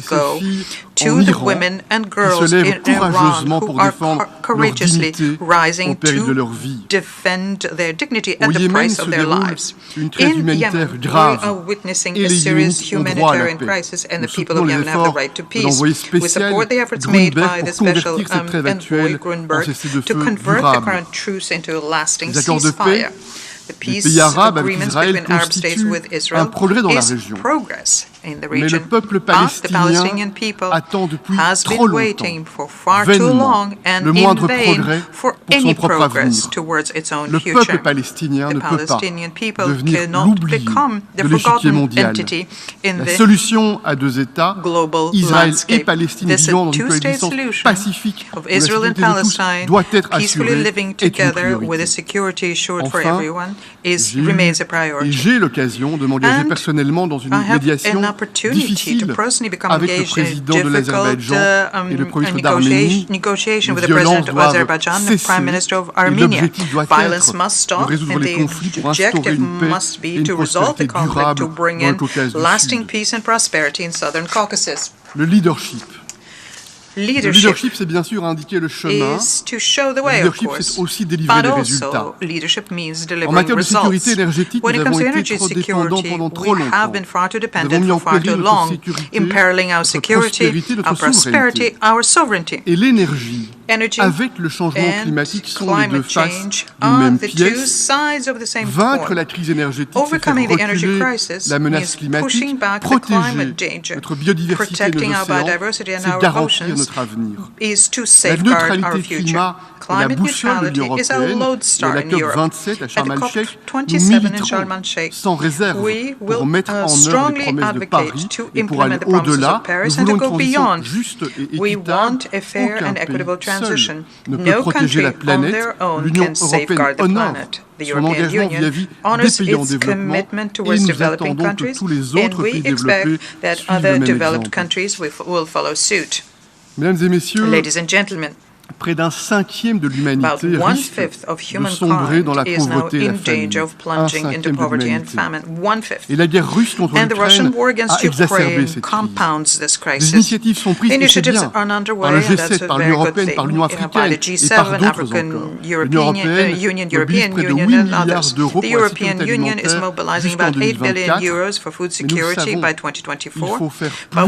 go to the women and girls in Iran who are courageously rising to defend their dignity at the price of their lives. In Yemen, we are witnessing a serious humanitarian crisis, and the people of Yemen have the right to peace. We support the efforts made by the special envoy Grunberg to convert the current truce into a lasting ceasefire. The peace agreements between Arab states with Israel is progress in the region, but the Palestinian people has been waiting for far too long and in vain for any progress towards its own future. The Palestinian people cannot become the forgotten entity in the global landscape. This two-state solution of Israel and Palestine peacefully living together with a security assured for everyone remains a priority. J'ai l'occasion de m'engager personnellement dans une médiation difficile avec le président de l'Azerbaïdjan et le premier ministre d'Arménie. Les violences doivent cesser et l'objectif doit être de résoudre les conflits pour instaurer une paix et une prospérité durable dans le Caucase du Sud. Le leadership. Le leadership, c'est bien sûr indiquer le chemin. Le leadership, c'est aussi délivrer des résultats. En matière de sécurité énergétique, nous avons été trop dépendants pendant trop longtemps. Nous avons mis en péril notre sécurité, notre prospérité, notre souveraineté. Et l'énergie, avec le changement climatique, sont les deux faces d'une même pièce. Vaincre la crise énergétique, c'est faire reculer la menace climatique, protéger notre biodiversité et nos océans, c'est garantir notre avenir. La neutralité climat est la boussole de l'Union européenne. À la COP27 à Sharm el-Sheikh, nous militerons sans réserve pour mettre en œuvre les promesses de Paris et pour aller au-delà. Nous voulons une transition juste et équitable. Aucun pays seul ne peut protéger la planète. L'Union européenne honore son engagement vis-à-vis des pays en développement et nous attendons que tous les autres pays développés suivent le même exemple. Mesdames et messieurs, près d'un cinquième de l'humanité risque de sombrer dans la pauvreté et la famine. Un cinquième de l'humanité. Et la guerre russe contre l'Ukraine a exacerbé cette crise. Des initiatives sont prises, et c'est bien, par le G7, par l'Union européenne, par l'Union africaine et par d'autres encore. L'Union européenne mobilise près de 8 milliards d'euros pour la sécurité alimentaire jusqu'en 2024. Mais nous savons, il faut faire plus de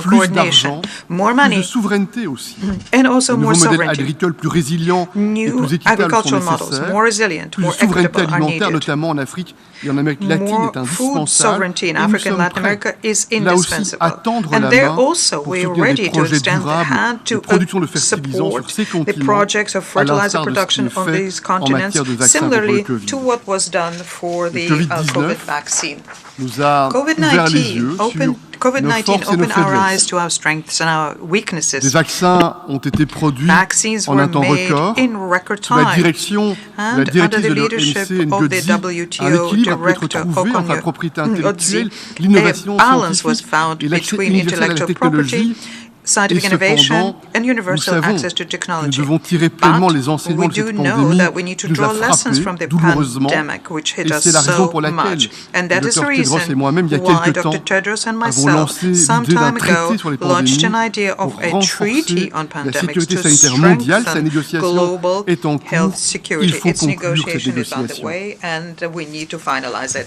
coordination, plus d'argent, plus de souveraineté aussi. And also un more nouveau modèle sovereignty. agricole plus résilient et New plus équitable sont agricultural models, nécessaires. more resilient, Plus more de souveraineté equitable are alimentaire, needed. notamment en Afrique et en Amérique latine, More est food indispensable. sovereignty in Et nous Africa and sommes Latin prêts, America is là aussi, indispensable. à tendre And la there main also pour we are soutenir des ready to projets extend the durables hand de to production de fertilisants sur support ces the continents, projects of à fertilizer l'instar de ce production qui est on fait these en continents, matière de vaccins contre le similarly Covid. to what was done for Le the Covid-19 COVID vaccine. nous a ouvert les yeux sur nos COVID-19 forces et nos opened our eyes faiblesses. to our strengths and our weaknesses. Des vaccins ont été produits Vaccines en un were temps made record, in record sous la time. direction de la And under directrice the de leadership l'OMC, of the Ngozi, un WTO équilibre a pu être director trouvé entre la propriété intellectuelle, Ngozi, l'innovation a balance was scientifique found et l'accès between universel à la intellectual property, technologie. scientific Et innovation cependant, and nous universal savons access to que nous technology. devons tirer pleinement But les enseignements we de cette do know pandémie that we need to qui nous a draw lessons from frappés the douloureusement. pandemic, which hit Et us c'est la raison so pour laquelle much. And le that is the Dr Tedros et reason moi-même, il y a why quelque temps, Dr. Tedros and avons myself, lancé some l'idée d'un time ago, traité sur les launched an pandémies idea of pour a treaty renforcer on la pandemics sécurité to sanitaire mondiale. Sa strengthen négociation global est en cours. health Il security. faut Its conclure cette negotiation is on the négociation. way, and we need to finalize it.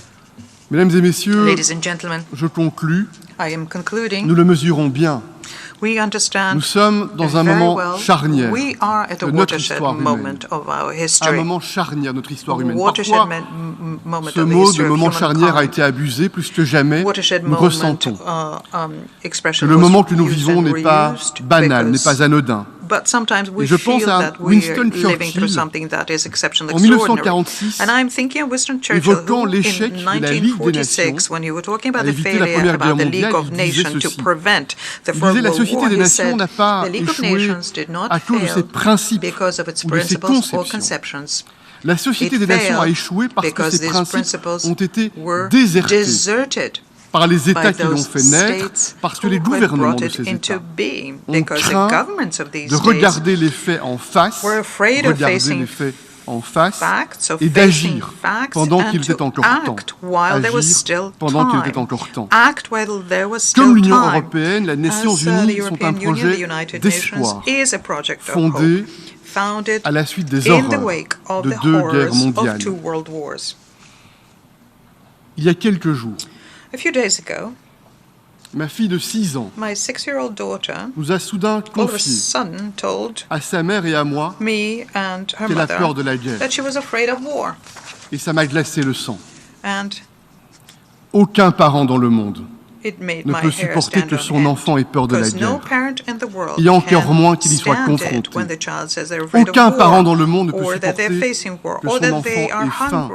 Mesdames et messieurs, Ladies and gentlemen, je conclus. I am concluding. Nous le mesurons bien. We understand Nous sommes dans un very moment well charnière we are at a de notre watershed histoire humaine. moment of our Un history. moment charnière de notre histoire humaine. Watershed Parfois, moment ce of the mot de history of moment humankind. charnière a été abusé plus que jamais. Watershed Nous moment, ressentons expression que le was moment que nous used vivons and n'est pas reused banal, n'est because- pas anodin. But sometimes we Et je pense feel à that we are Winston living through Churchill something that is exceptionally en extraordinary. 1946, And I'm thinking of Winston Churchill, évoquant who l'échec in de la Ligue des 1946, Nations when he was talking about à the éviter la failure Première about Guerre the League mondiale, of il disait Nations to ceci. prevent the Il First disait la World Société War, des he Nations said n'a pas the League of échoué Nations did not à cause de ses fail principes because of its ou de ses principles or conceptions. conceptions. La Société It des Nations a failed échoué parce que because ses these principes principles ont été were désertés deserted par les États by qui l'ont those fait naître, states parce que who les had gouvernements brought de it ces into États being, ont because the craint governments of these de states regarder les faits en face, were afraid of regarder facing les faits en face et d'agir pendant qu'il était encore temps. Agir pendant qu'il était encore temps. Comme l'Union européenne, les Nations unies sont un projet d'espoir fondé à la suite des horreurs de 2 guerres mondiales. Il y a quelques jours, ma fille de 6 ans nous a soudain confié à sa mère et à moi qu'elle a peur de la guerre. Et ça m'a glacé le sang. Aucun parent dans le monde ne peut supporter que son enfant ait peur de la guerre, et encore moins qu'il y soit confronté. Aucun parent dans le monde ne peut supporter que son enfant ait faim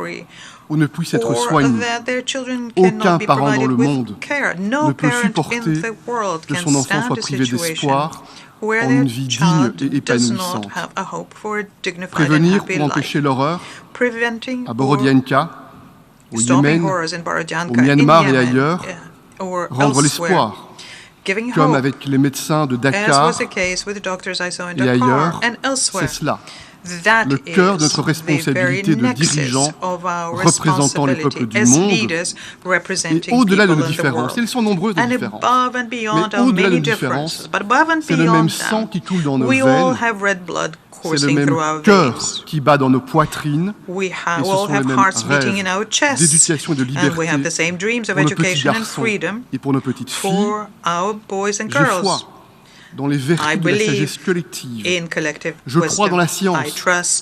ou ne puisse être soigné. Aucun parent dans le monde ne peut supporter que son enfant soit privé d'espoir en une vie digne et épanouissante. Prévenir ou empêcher l'horreur à Borodianka, au Yémen, au Myanmar et ailleurs, rendre l'espoir, comme avec les médecins de Dakar et ailleurs, c'est cela. Le cœur de notre responsabilité de dirigeants représentant les peuples du monde, et au-delà de nos différences, elles sont nombreuses les différences, mais au-delà de nos différences, c'est le même sang qui coule dans nos veines, c'est le même cœur qui bat dans nos poitrines, et ce sont les mêmes rêves d'éducation et de liberté pour nos petits garçons et pour nos petites filles. Je crois dans les vertus de la sagesse collective. Je crois dans la science.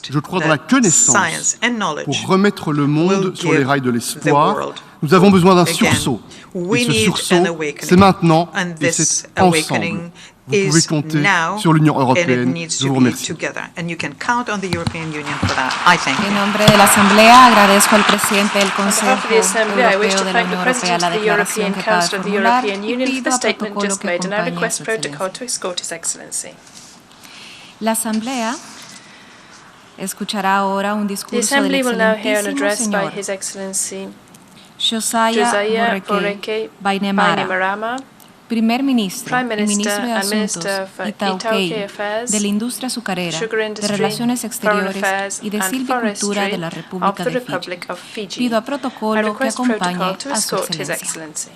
Je crois dans la connaissance pour remettre le monde sur les rails de l'espoir. Nous avons besoin d'un sursaut. Et ce sursaut, c'est maintenant et c'est ensemble. Vous pouvez compter sur l'Union européenne. Je vous remercie. En nombre de la Asamblea, agradezco al presidente del Consejo Europeo de la Unión Europea la declaración que acaba de formular y pido al protocolo que acompañe a su excelencia. La Asamblea escuchará ahora un discurso del excelentísimo señor Josiah Borreke Bainimarama, Primer Ministro y Ministro de Asuntos Itaukei, de la Industria Azucarera, de Relaciones Exteriores y de Silvicultura de la República de Fiji. Pido a protocolo que acompañe a su excelencia.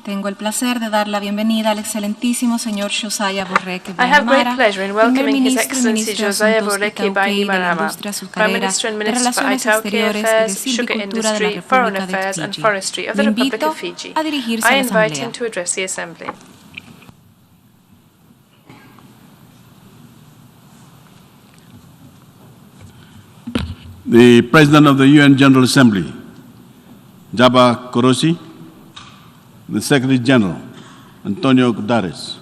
Tengo el placer de dar la bienvenida al excelentísimo señor Josiah Borreke Bainimarama, Primer Ministro y Ministro de Asuntos Itaukei, de la Industria Azucarera, de Relaciones Exteriores y de Silvicultura de la República de Fiji. Le invito a dirigirse a la Asamblea. The President of the UN General Assembly, Jaba Korosi, the Secretary General, Antonio Guterres,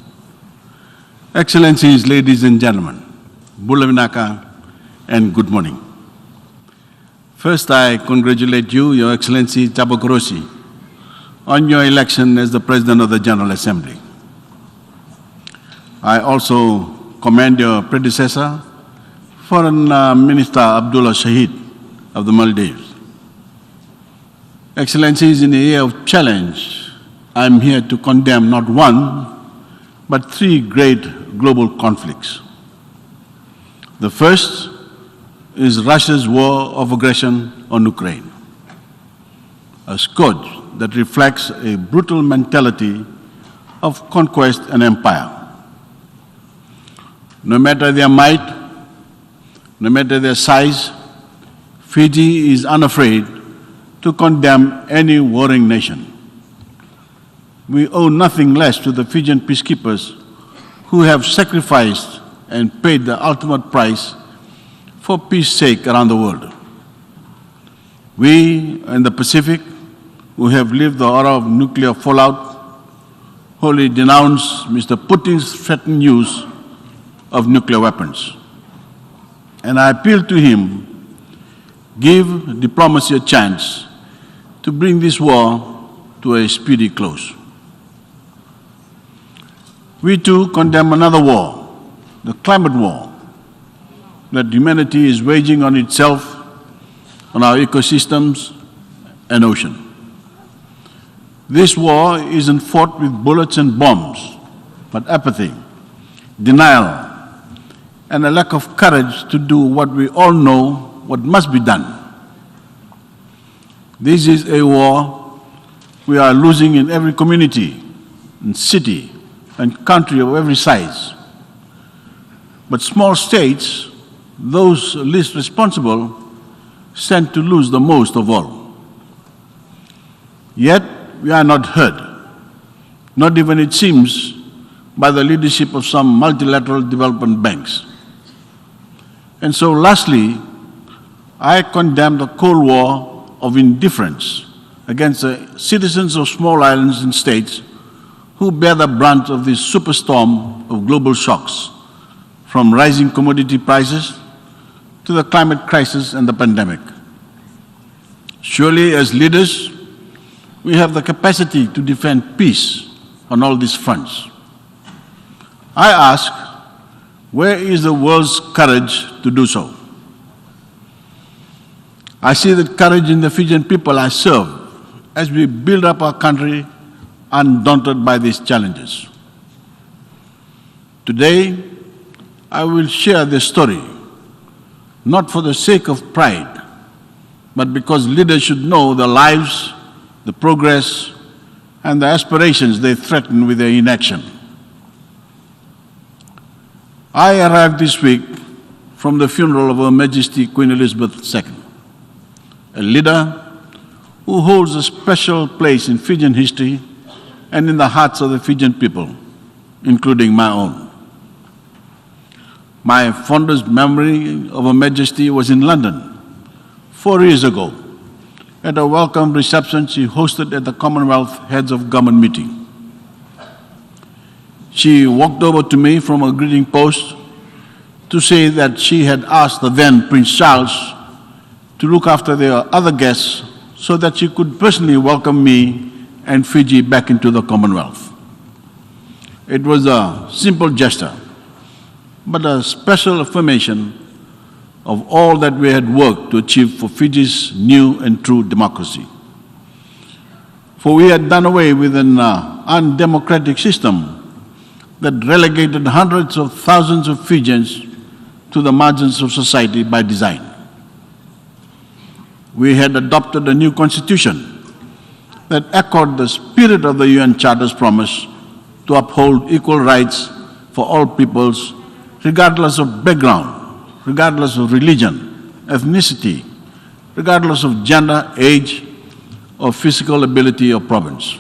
Excellencies, ladies and gentlemen, Bulavinaka, and good morning. First, I congratulate you, Your Excellency Jaba Korosi, on your election as the President of the General Assembly. I also commend your predecessor, Foreign Minister Abdullah Shahid of the Maldives. Excellencies, in a year of challenge, I am here to condemn not one, but 3 great global conflicts. The first is Russia's war of aggression on Ukraine, a scourge that reflects a brutal mentality of conquest and empire. No matter their might, no matter their size, Fiji is unafraid to condemn any warring nation. We owe nothing less to the Fijian peacekeepers who have sacrificed and paid the ultimate price for peace's sake around the world. We in the Pacific, who have lived the horror of nuclear fallout, wholly denounce Mr. Putin's threatened use of nuclear weapons. And I appeal to him, give diplomacy a chance to bring this war to a speedy close. We too condemn another war, the climate war, that humanity is waging on itself, on our ecosystems and ocean. This war isn't fought with bullets and bombs, but apathy, denial, and a lack of courage to do what we all know what must be done. This is a war we are losing in every community, and city, and country of every size. But small states, those least responsible, stand to lose the most of all. Yet, we are not heard, not even it seems, by the leadership of some multilateral development banks. And so lastly, I condemn the Cold War of indifference against the citizens of small islands and states who bear the brunt of this superstorm of global shocks, from rising commodity prices to the climate crisis and the pandemic. Surely, as leaders, we have the capacity to defend peace on all these fronts. I ask, where is the world's courage to do so? I see that courage in the Fijian people I serve as we build up our country undaunted by these challenges. Today, I will share this story, not for the sake of pride, but because leaders should know the lives, the progress, and the aspirations they threaten with their inaction. I arrived this week from the funeral of Her Majesty Queen Elizabeth II, a leader who holds a special place in Fijian history and in the hearts of the Fijian people, including my own. My fondest memory of Her Majesty was in London 4 years ago at a welcome reception she hosted at the Commonwealth Heads of Government meeting. She walked over to me from a greeting post to say that she had asked the then Prince Charles to look after their other guests so that she could personally welcome me and Fiji back into the Commonwealth. It was a simple gesture, but a special affirmation of all that we had worked to achieve for Fiji's new and true democracy. For we had done away with an undemocratic system that relegated hundreds of thousands of Fijians to the margins of society by design. We had adopted a new constitution that echoed the spirit of the UN Charter's promise to uphold equal rights for all peoples, regardless of background, regardless of religion, ethnicity, regardless of gender, age, or physical ability or province.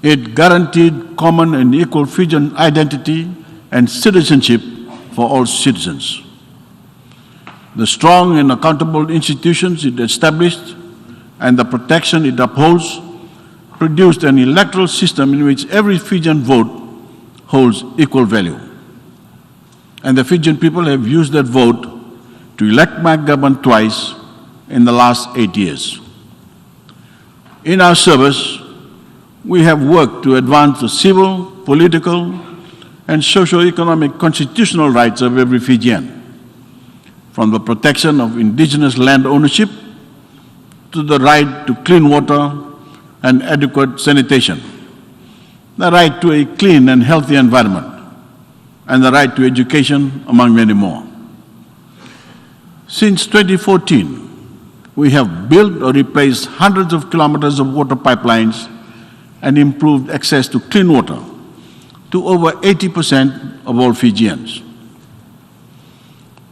It guaranteed common and equal Fijian identity and citizenship for all citizens. The strong and accountable institutions it established and the protection it upholds produced an electoral system in which every Fijian vote holds equal value. And the Fijian people have used that vote to elect my government twice in the last 8 years. In our service, we have worked to advance the civil, political, and socio-economic constitutional rights of every Fijian, from the protection of indigenous land ownership to the right to clean water and adequate sanitation, the right to a clean and healthy environment, and the right to education, among many more. Since 2014, we have built or replaced hundreds of kilometers of water pipelines and improved access to clean water to over 80% of all Fijians.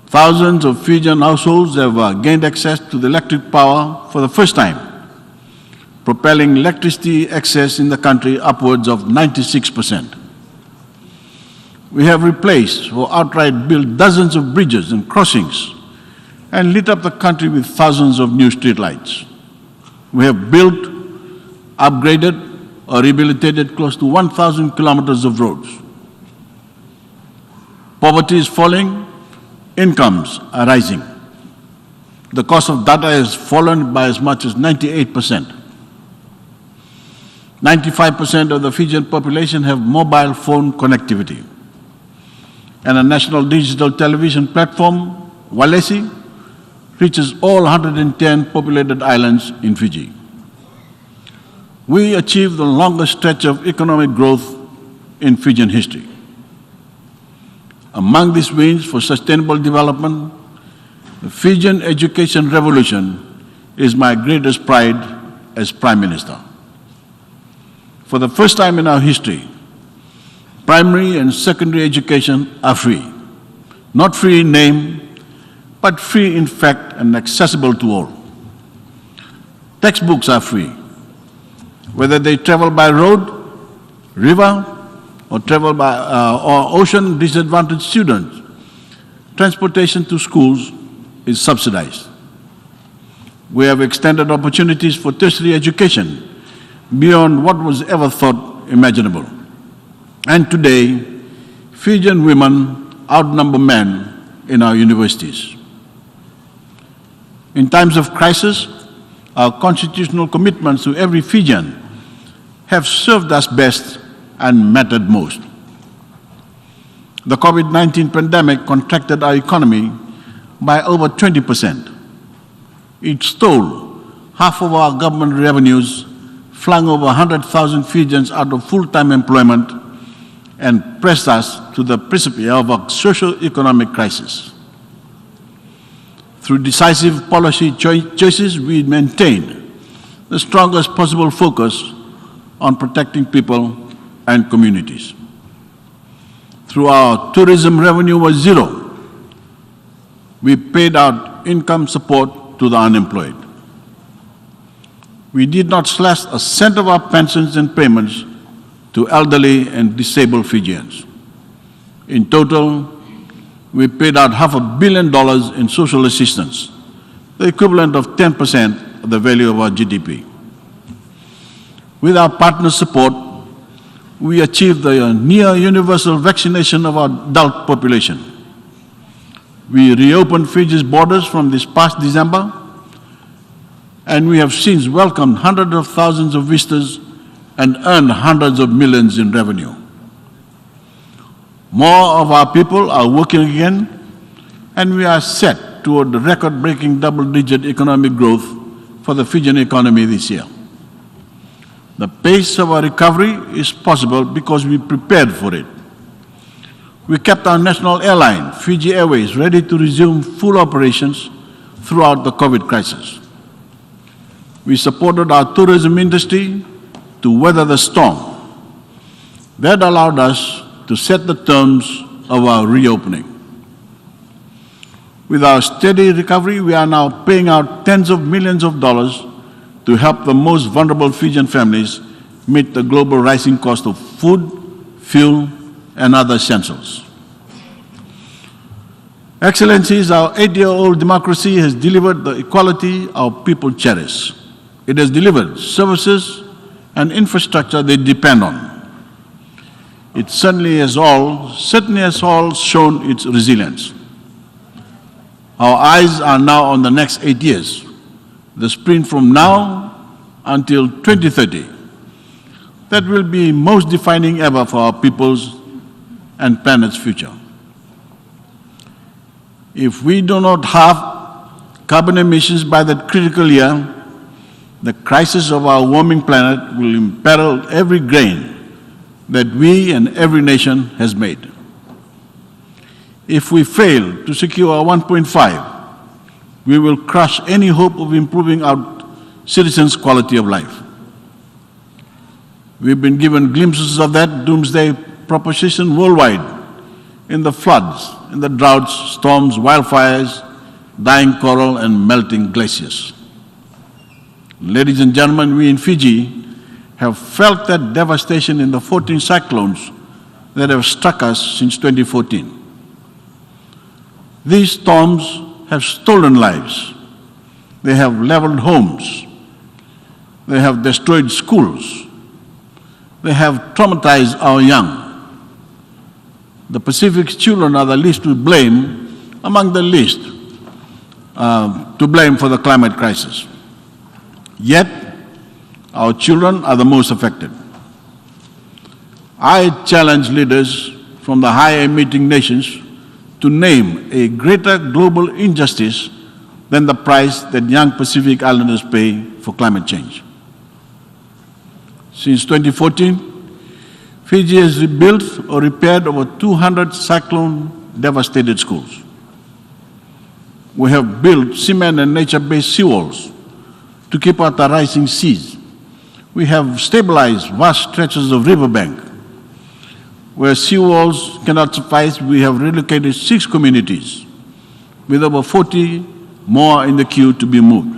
Thousands of Fijian households have gained access to the electric power for the first time, propelling electricity access in the country upwards of 96%. We have replaced or outright built dozens of bridges and crossings and lit up the country with thousands of new streetlights. We have built, upgraded, or rehabilitated close to 1,000 kilometers of roads. Poverty is falling, incomes are rising. The cost of data has fallen by as much as 98%. 95% of the Fijian population have mobile phone connectivity. And a national digital television platform, Walesi, reaches all 110 populated islands in Fiji. We achieved the longest stretch of economic growth in Fijian history. Among these wins for sustainable development, the Fijian education revolution is my greatest pride as Prime Minister. For the first time in our history, primary and secondary education are free. Not free in name, but free in fact and accessible to all. Textbooks are free, whether they travel by road, river, or travel by or ocean. Disadvantaged students, transportation to schools is subsidized. We have extended opportunities for tertiary education beyond what was ever thought imaginable. And today, Fijian women outnumber men in our universities. In times of crisis, our constitutional commitments to every Fijian have served us best and mattered most. The COVID-19 pandemic contracted our economy by over 20%. It stole half of our government revenues, flung over 100,000 Fijians out of full-time employment, and pressed us to the precipice of a socio-economic crisis. Through decisive policy choices, we maintained the strongest possible focus on protecting people and communities. Through our tourism revenue was zero, we paid out income support to the unemployed. We did not slash a cent of our pensions and payments to elderly and disabled Fijians. In total, we paid out $500 million in social assistance, the equivalent of 10% of the value of our GDP. With our partners' support, we achieved the near universal vaccination of our adult population. We reopened Fiji's borders from this past December, and we have since welcomed hundreds of thousands of visitors and earned hundreds of millions in revenue. More of our people are working again, and we are set toward the record-breaking double-digit economic growth for the Fijian economy this year. The pace of our recovery is possible because we prepared for it. We kept our national airline, Fiji Airways, ready to resume full operations throughout the COVID crisis. We supported our tourism industry to weather the storm. That allowed us to set the terms of our reopening. With our steady recovery, we are now paying out tens of millions of dollars to help the most vulnerable Fijian families meet the global rising cost of food, fuel, and other essentials. Excellencies, our 8-year-old democracy has delivered the equality our people cherish. It has delivered services and infrastructure they depend on. It certainly has all shown its resilience. Our eyes are now on the next 8 years, the sprint from now until 2030. That will be most defining ever for our people's and planet's future. If we do not halve carbon emissions by that critical year, the crisis of our warming planet will imperil every gain that we and every nation has made. If we fail to secure our 1.5, we will crush any hope of improving our citizens' quality of life. We've been given glimpses of that doomsday proposition worldwide in the floods, in the droughts, storms, wildfires, dying coral, and melting glaciers. Ladies and gentlemen, we in Fiji have felt that devastation in the 14 cyclones that have struck us since 2014. These storms have stolen lives. They have leveled homes. They have destroyed schools. They have traumatized our young. The Pacific's children are the least to blame, among the least to blame for the climate crisis. Yet, our children are the most affected. I challenge leaders from the high-emitting nations to name a greater global injustice than the price that young Pacific Islanders pay for climate change. Since 2014, Fiji has rebuilt or repaired over 200 cyclone devastated schools. We have built cement and nature-based seawalls to keep out the rising seas. We have stabilized vast stretches of riverbank. Where seawalls cannot suffice, we have relocated 6 communities, with over 40 more in the queue to be moved.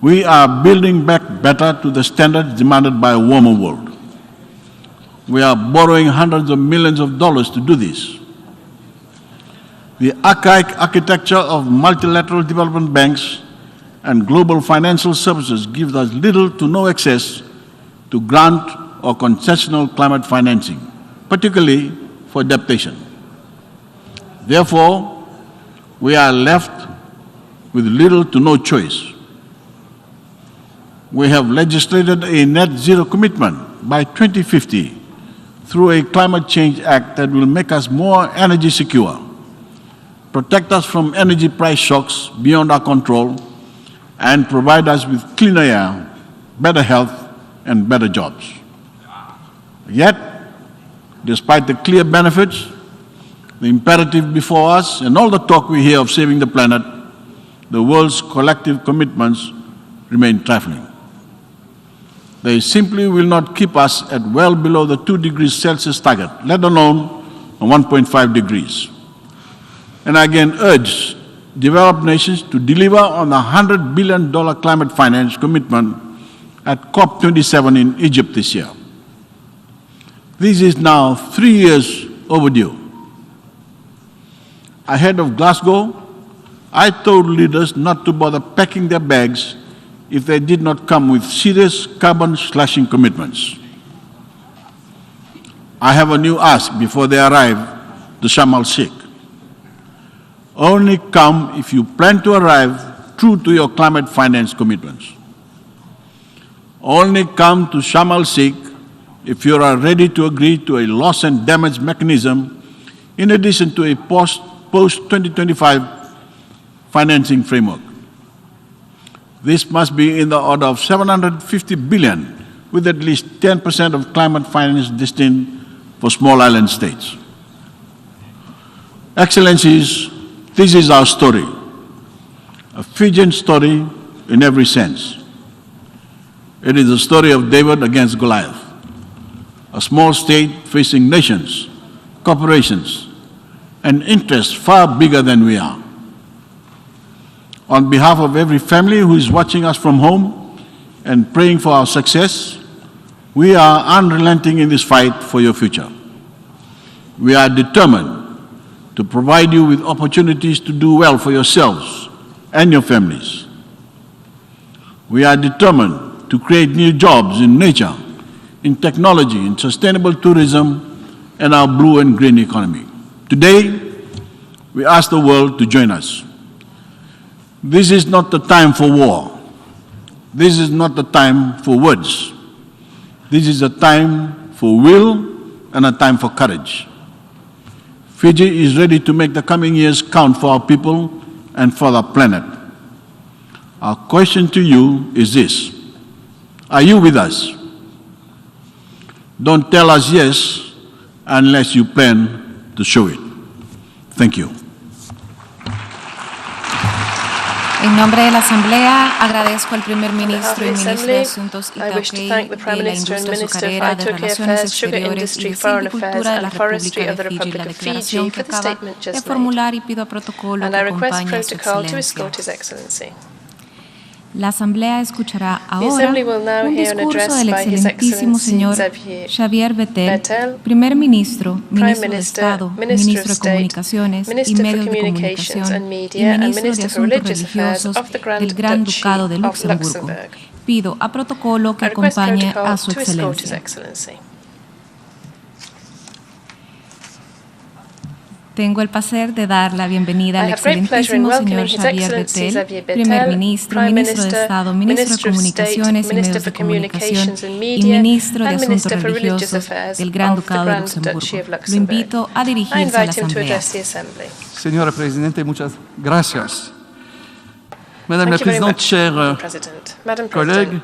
We are building back better to the standards demanded by a warmer world. We are borrowing hundreds of millions of dollars to do this. The archaic architecture of multilateral development banks and global financial services gives us little to no access to grant or concessional climate financing, particularly for adaptation. Therefore, we are left with little to no choice. We have legislated a net zero commitment by 2050 through a climate change act that will make us more energy secure, protect us from energy price shocks beyond our control, and provide us with cleaner air, better health, and better jobs. Yet, despite the clear benefits, the imperative before us, and all the talk we hear of saving the planet, the world's collective commitments remain trifling. They simply will not keep us at well below the 2 degrees Celsius target, let alone 1.5 degrees. And I again urge developed nations to deliver on the $100 billion climate finance commitment at COP27 in Egypt this year. This is now 3 years overdue. Ahead of Glasgow, I told leaders not to bother packing their bags if they did not come with serious carbon slashing commitments. I have a new ask before they arrive to Sharm el-Sheikh. Only come if you plan to arrive true to your climate finance commitments. Only come to Sharm el-Sheikh if you are ready to agree to a loss and damage mechanism in addition to a post-2025 financing framework. This must be in the order of $750 billion, with at least 10% of climate finance destined for small island states. Excellencies, this is our story, a Fijian story in every sense. It is the story of David against Goliath, a small state facing nations, corporations, and interests far bigger than we are. On behalf of every family who is watching us from home and praying for our success, we are unrelenting in this fight for your future. We are determined to provide you with opportunities to do well for yourselves and your families. We are determined to create new jobs in nature, in technology, in sustainable tourism, and our blue and green economy. Today, we ask the world to join us. This is not the time for war. This is not the time for words. This is a time for will and a time for courage. Fiji is ready to make the coming years count for our people and for the planet. Our question to you is this: are you with us? Don't tell us yes unless you plan to show it. Thank you. En nombre de la Asamblea, agradezco al primer ministro y ministro de Asuntos Itaukei, de la Industria Azucarera, de Relaciones Exteriores y de Silvicultura de la República de Fiji la declaración que acaba de formular y pido a protocolo que acompañe a su excelencia. La Asamblea escuchará ahora un discurso del excelentísimo señor Xavier Bettel, primer ministro, ministro de Estado, ministro de Comunicaciones y Medios de Comunicación y ministro de Asuntos Religiosos del Gran Ducado de Luxemburgo. Pido a protocolo que acompañe a su excelencia. Tengo el placer de dar la bienvenida al excelentísimo señor Xavier Bettel, primer ministro, ministro de Estado, ministro de Comunicaciones y Medios de Comunicación y ministro de Asuntos Religiosos del Gran Ducado de Luxemburgo. Lo invito a dirigirse a la Asamblea. Señora Presidente, muchas gracias. Madame la Présidente, chers collègues,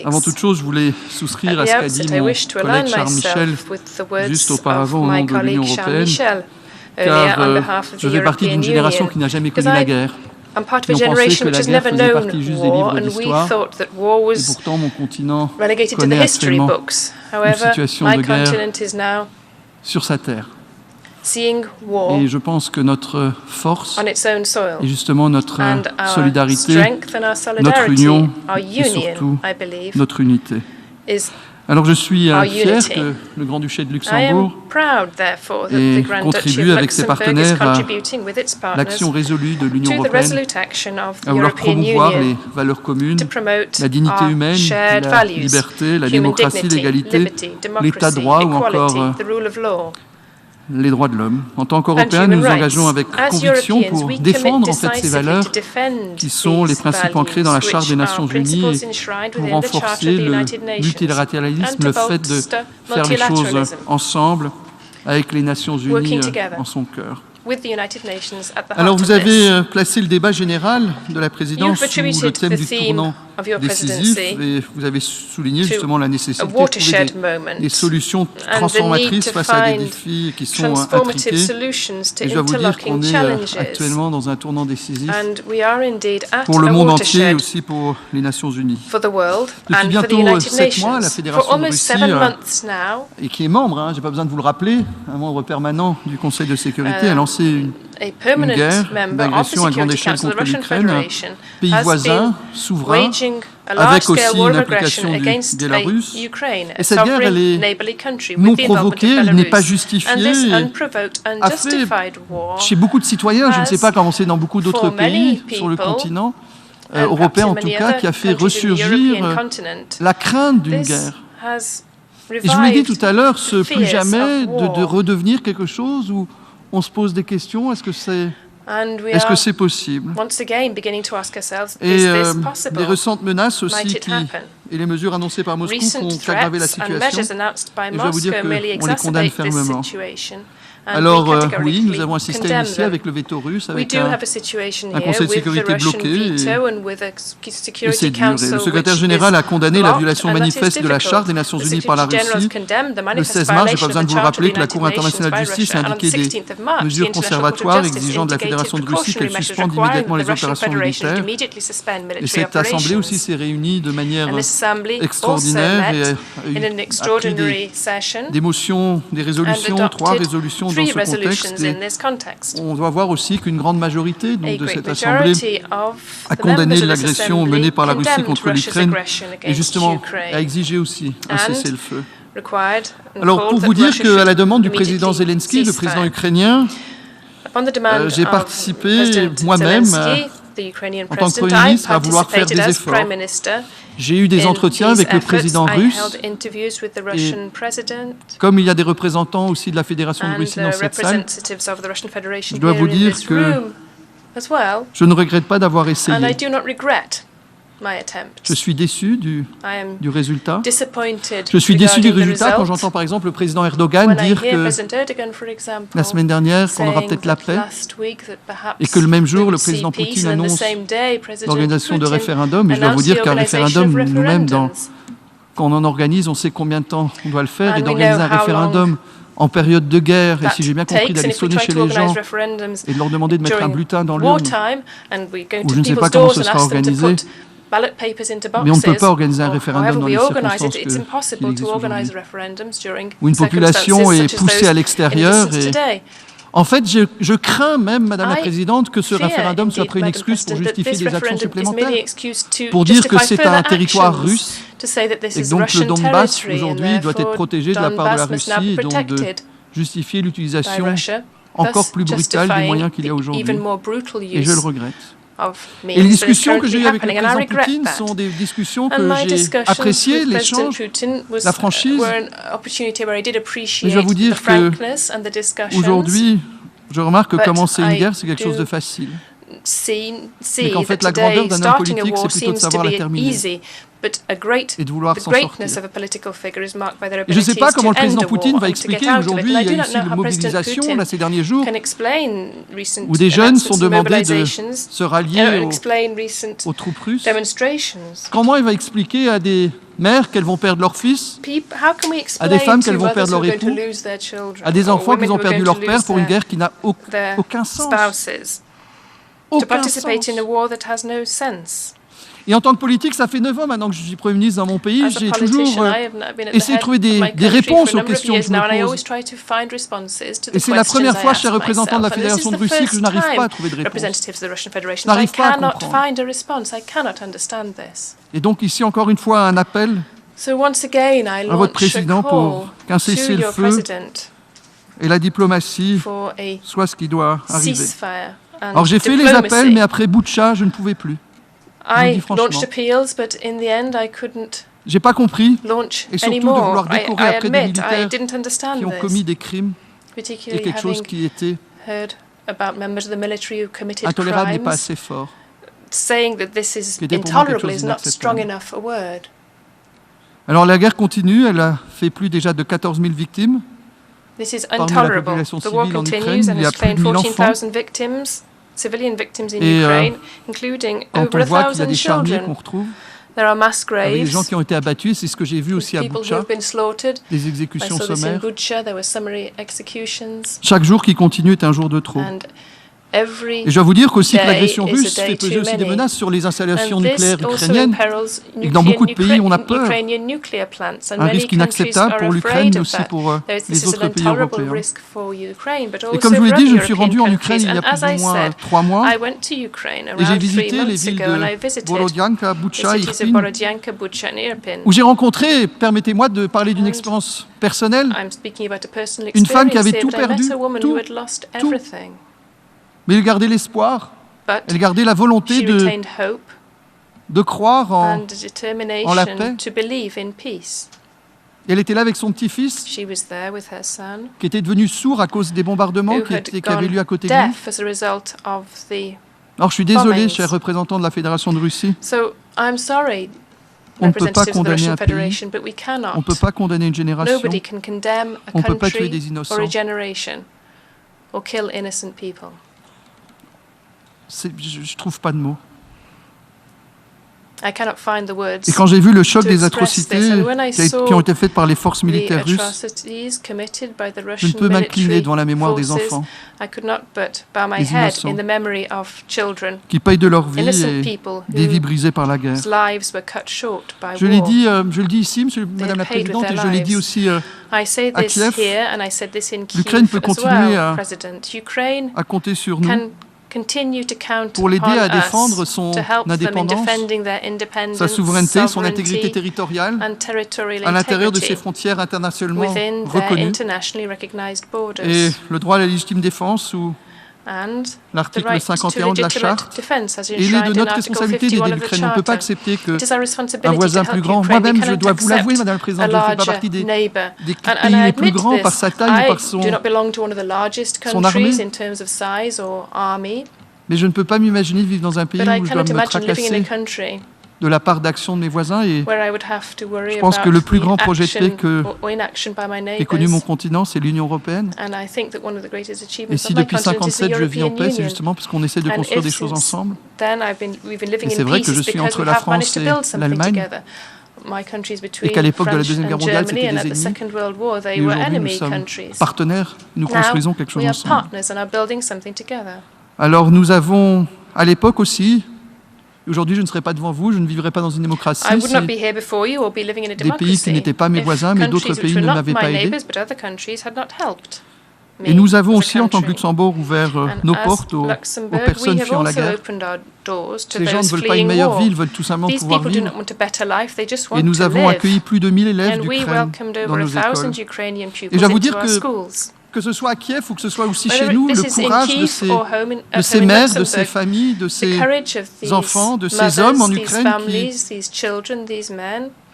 avant toute chose, je voulais souscrire à ce qu'a dit mon collègue Charles Michel juste auparavant au nom de l'Union européenne. car je fais partie d'une génération qui n'a jamais connu la guerre. I'm part of a generation which has never known war, and we thought that war was relegated to the history books. However, my continent is now sur sa terre. Seeing war et je pense que notre force on its own soil, et justement notre solidarité, notre union et surtout notre unité. Alors je suis fier que le Grand-Duché de Luxembourg ait contribué avec ses partenaires à l'action résolue de l'Union européenne à vouloir promouvoir les valeurs communes, la dignité humaine, la liberté, la démocratie, l'égalité, l'état de droit ou encore les droits de l'homme. En tant qu'Européens, nous nous engageons avec conviction pour défendre en fait ces valeurs qui sont les principes ancrés dans la Charte des Nations Unies et pour renforcer le multilatéralisme, le fait de faire les choses ensemble avec les Nations Unies en son cœur. Alors vous avez placé le débat général de la présidence sous le thème du tournant décisif et vous avez souligné justement la nécessité de trouver des solutions transformatrices face à des défis qui sont intriqués. Et je dois vous dire qu'on est actuellement dans un tournant décisif pour le monde entier et aussi pour les Nations Unies. Depuis bientôt 7 mois, la Fédération de Russie, et qui est membre, je n'ai pas besoin de vous le rappeler, un membre permanent du Conseil de sécurité, a lancé une guerre d'agression à grande échelle contre l'Ukraine, un pays voisin, souverain, avec aussi une implication du Bélarus. Et cette guerre, elle est non provoquée, elle n'est pas justifiée, a fait, chez beaucoup de citoyens, je ne sais pas comment c'est dans beaucoup d'autres pays sur le continent, européen en tout cas, qui a fait ressurgir la crainte d'une guerre. Et je vous l'ai dit tout à l'heure, ce plus jamais de redevenir quelque chose où on se pose des questions, est-ce que c'est possible? Et les récentes menaces aussi et les mesures annoncées par Moscou ont aggravé la situation. Et je dois vous dire qu'on les condamne fermement. Alors oui, nous avons un système ici avec le veto russe, avec un Conseil de sécurité bloqué, et c'est dur. Et le secrétaire général a condamné la violation manifeste de la Charte des Nations Unies par la Russie. Le 16 mars, je n'ai pas besoin de vous le rappeler, que la Cour internationale de justice a indiqué des mesures conservatoires exigeant de la Fédération de Russie qu'elle suspende immédiatement les opérations militaires. Et cette assemblée aussi s'est réunie de manière extraordinaire et a pris des motions, des résolutions, 3 résolutions dans ce contexte. On doit voir aussi qu'une grande majorité de cette Assemblée a condamné l'agression menée par la Russie contre l'Ukraine et justement a exigé aussi un cessez-le-feu. Alors pour vous dire qu'à la demande du président Zelensky, le président ukrainien, j'ai participé moi-même en tant que Premier ministre à vouloir faire des efforts. J'ai eu des entretiens avec le président russe et comme il y a des représentants aussi de la Fédération de Russie dans cette salle, je dois vous dire que je ne regrette pas d'avoir essayé. Je suis déçu du résultat. Je suis déçu du résultat quand j'entends par exemple le président Erdogan dire que la semaine dernière qu'on aura peut-être la paix et que le même jour le président Poutine annonce l'organisation de référendums. Et je dois vous dire qu'un référendum, nous-mêmes, quand on en organise, on sait combien de temps on doit le faire et d'organiser un référendum en période de guerre, et si j'ai bien compris, d'aller sonner chez les gens et de leur demander de mettre un bulletin dans l'urne, ou je ne sais pas comment ce sera organisé. Mais on ne peut pas organiser un référendum dans les circonstances qu'il existe aujourd'hui, où une population est poussée à l'extérieur. Et en fait, je crains même, Madame la Présidente, que ce référendum soit pris une excuse pour justifier des actions supplémentaires, pour dire que c'est un territoire russe, et donc le Donbass, aujourd'hui, doit être protégé de la part de la Russie, et donc de justifier l'utilisation encore plus brutale des moyens qu'il y a aujourd'hui. Et je le regrette. Et les discussions que j'ai eues avec le président Poutine sont des discussions que j'ai appréciées, l'échange, la franchise. Mais je dois vous dire qu'aujourd'hui, je remarque que commencer une guerre, c'est quelque chose de facile. Mais qu'en fait, la grandeur d'un homme politique, c'est plutôt de savoir la terminer. Et de vouloir s'en sortir. Et je ne sais pas comment le président Poutine va expliquer aujourd'hui, il y a eu aussi une mobilisation là, ces derniers jours, où des jeunes sont demandés de se rallier aux troupes russes. Comment il va expliquer à des mères qu'elles vont perdre leur fils, à des femmes qu'elles vont perdre leur époux, à des enfants qu'ils ont perdu leur père pour une guerre qui n'a aucun sens. Aucun sens. Et en tant que politique, ça fait 9 ans maintenant que je suis Premier ministre dans mon pays, j'ai toujours essayé de trouver des réponses aux questions que je me pose. Et c'est la première fois, cher représentant de la Fédération de Russie, que je n'arrive pas à trouver de réponse. Je n'arrive pas à comprendre. Et donc ici, encore une fois, un appel à votre président pour qu'un cessez-le-feu et la diplomatie soit ce qui doit arriver. Alors j'ai fait les appels, mais après Boutcha, je ne pouvais plus. J'ai pas compris, et surtout de vouloir décorer après des militaires qui ont commis des crimes et quelque chose qui était intolérable n'est pas assez fort, qui était pour moi quelque chose d'inacceptable. Alors la guerre continue, elle a fait plus déjà de 14 000 victimes. Parmi la population civile en Ukraine, il y a plus de 1000 enfants. Et quand on voit qu'il y a des charniers qu'on retrouve, avec des gens qui ont été abattus, c'est ce que j'ai vu aussi à Boutcha, des exécutions sommaires. Chaque jour qui continue est un jour de trop. Et je dois vous dire qu'aussi que l'agression russe fait peser aussi des menaces sur les installations nucléaires ukrainiennes et que dans beaucoup de pays, on a peur. Un risque inacceptable pour l'Ukraine, mais aussi pour les autres pays européens. Et comme je vous l'ai dit, je me suis rendu en Ukraine il y a plus ou moins 3 mois et j'ai visité les villes de Borodianka, Boutcha et Irpin, où j'ai rencontré, permettez-moi de parler d'une expérience personnelle, une femme qui avait tout perdu, tout. Mais elle gardait l'espoir, elle gardait la volonté de croire en la paix. Et elle était là avec son petit-fils, qui était devenu sourd à cause des bombardements qui avaient lieu à côté de lui. Alors je suis désolé, cher représentant de la Fédération de Russie. On ne peut pas condamner un pays, on ne peut pas condamner une génération, on ne peut pas tuer des innocents. Je trouve pas de mots. Et quand j'ai vu le choc des atrocités qui ont été faites par les forces militaires russes, je ne peux m'incliner devant la mémoire des enfants, des innocents, qui payent de leur vie et des vies brisées par la guerre. Je le dis ici, Madame la Présidente, et je l'ai dit aussi à Kiev, l'Ukraine peut continuer à compter sur nous pour l'aider à défendre son indépendance, sa souveraineté, son intégrité territoriale à l'intérieur de ses frontières internationalement reconnues et le droit à la légitime défense ou l'article 51 de la Charte. Et il est de notre responsabilité d'aider l'Ukraine. On ne peut pas accepter qu'un voisin plus grand, moi-même je dois vous l'avouer Madame la Présidente, je ne fais pas partie des pays les plus grands par sa taille ou par son armée. Mais je ne peux pas m'imaginer vivre dans un pays où je dois me tracasser de la part d'actions de mes voisins et je pense que le plus grand projet de paix qu'ait connu mon continent, c'est l'Union européenne. Et si depuis 1957 je vis en paix, c'est justement parce qu'on essaie de construire des choses ensemble. Et c'est vrai que je suis entre la France et l'Allemagne et qu'à l'époque de la Deuxième Guerre mondiale, c'était des ennemis. Et aujourd'hui, nous sommes partenaires, nous construisons quelque chose ensemble. Alors nous avons, à l'époque aussi, aujourd'hui je ne serai pas devant vous, je ne vivrai pas dans une démocratie, des pays qui n'étaient pas mes voisins, mais d'autres pays ne m'avaient pas aidé. Et nous avons aussi, en tant que Luxembourg, ouvert nos portes aux personnes fuyant la guerre. Ces gens ne veulent pas une meilleure vie, ils veulent tout simplement pouvoir vivre. Et nous avons accueilli plus de 1000 élèves d'Ukraine dans nos écoles. Et je dois vous dire que ce soit à Kiev ou que ce soit aussi chez nous, le courage de ces mères, de ces familles, de ces enfants, de ces hommes en Ukraine qui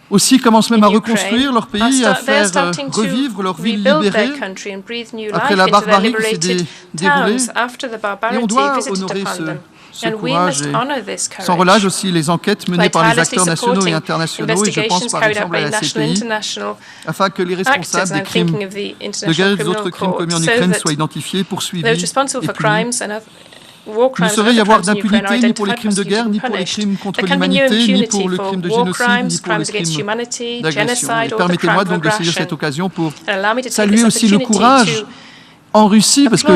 aussi commencent même à reconstruire leur pays, à faire revivre leur ville libérée après la barbarie qui s'est déroulée. Et on doit honorer ce courage et sans relâche aussi les enquêtes menées par les acteurs nationaux et internationaux, et je pense par exemple à la CPI, afin que les responsables des crimes de guerre et des autres crimes commis en Ukraine soient identifiés, poursuivis et punis. Il ne saurait y avoir d'impunité ni pour les crimes de guerre, ni pour les crimes contre l'humanité, ni pour le crime de génocide, ni pour les crimes d'agression. Et permettez-moi donc de saisir cette occasion pour saluer aussi le courage en Russie, parce que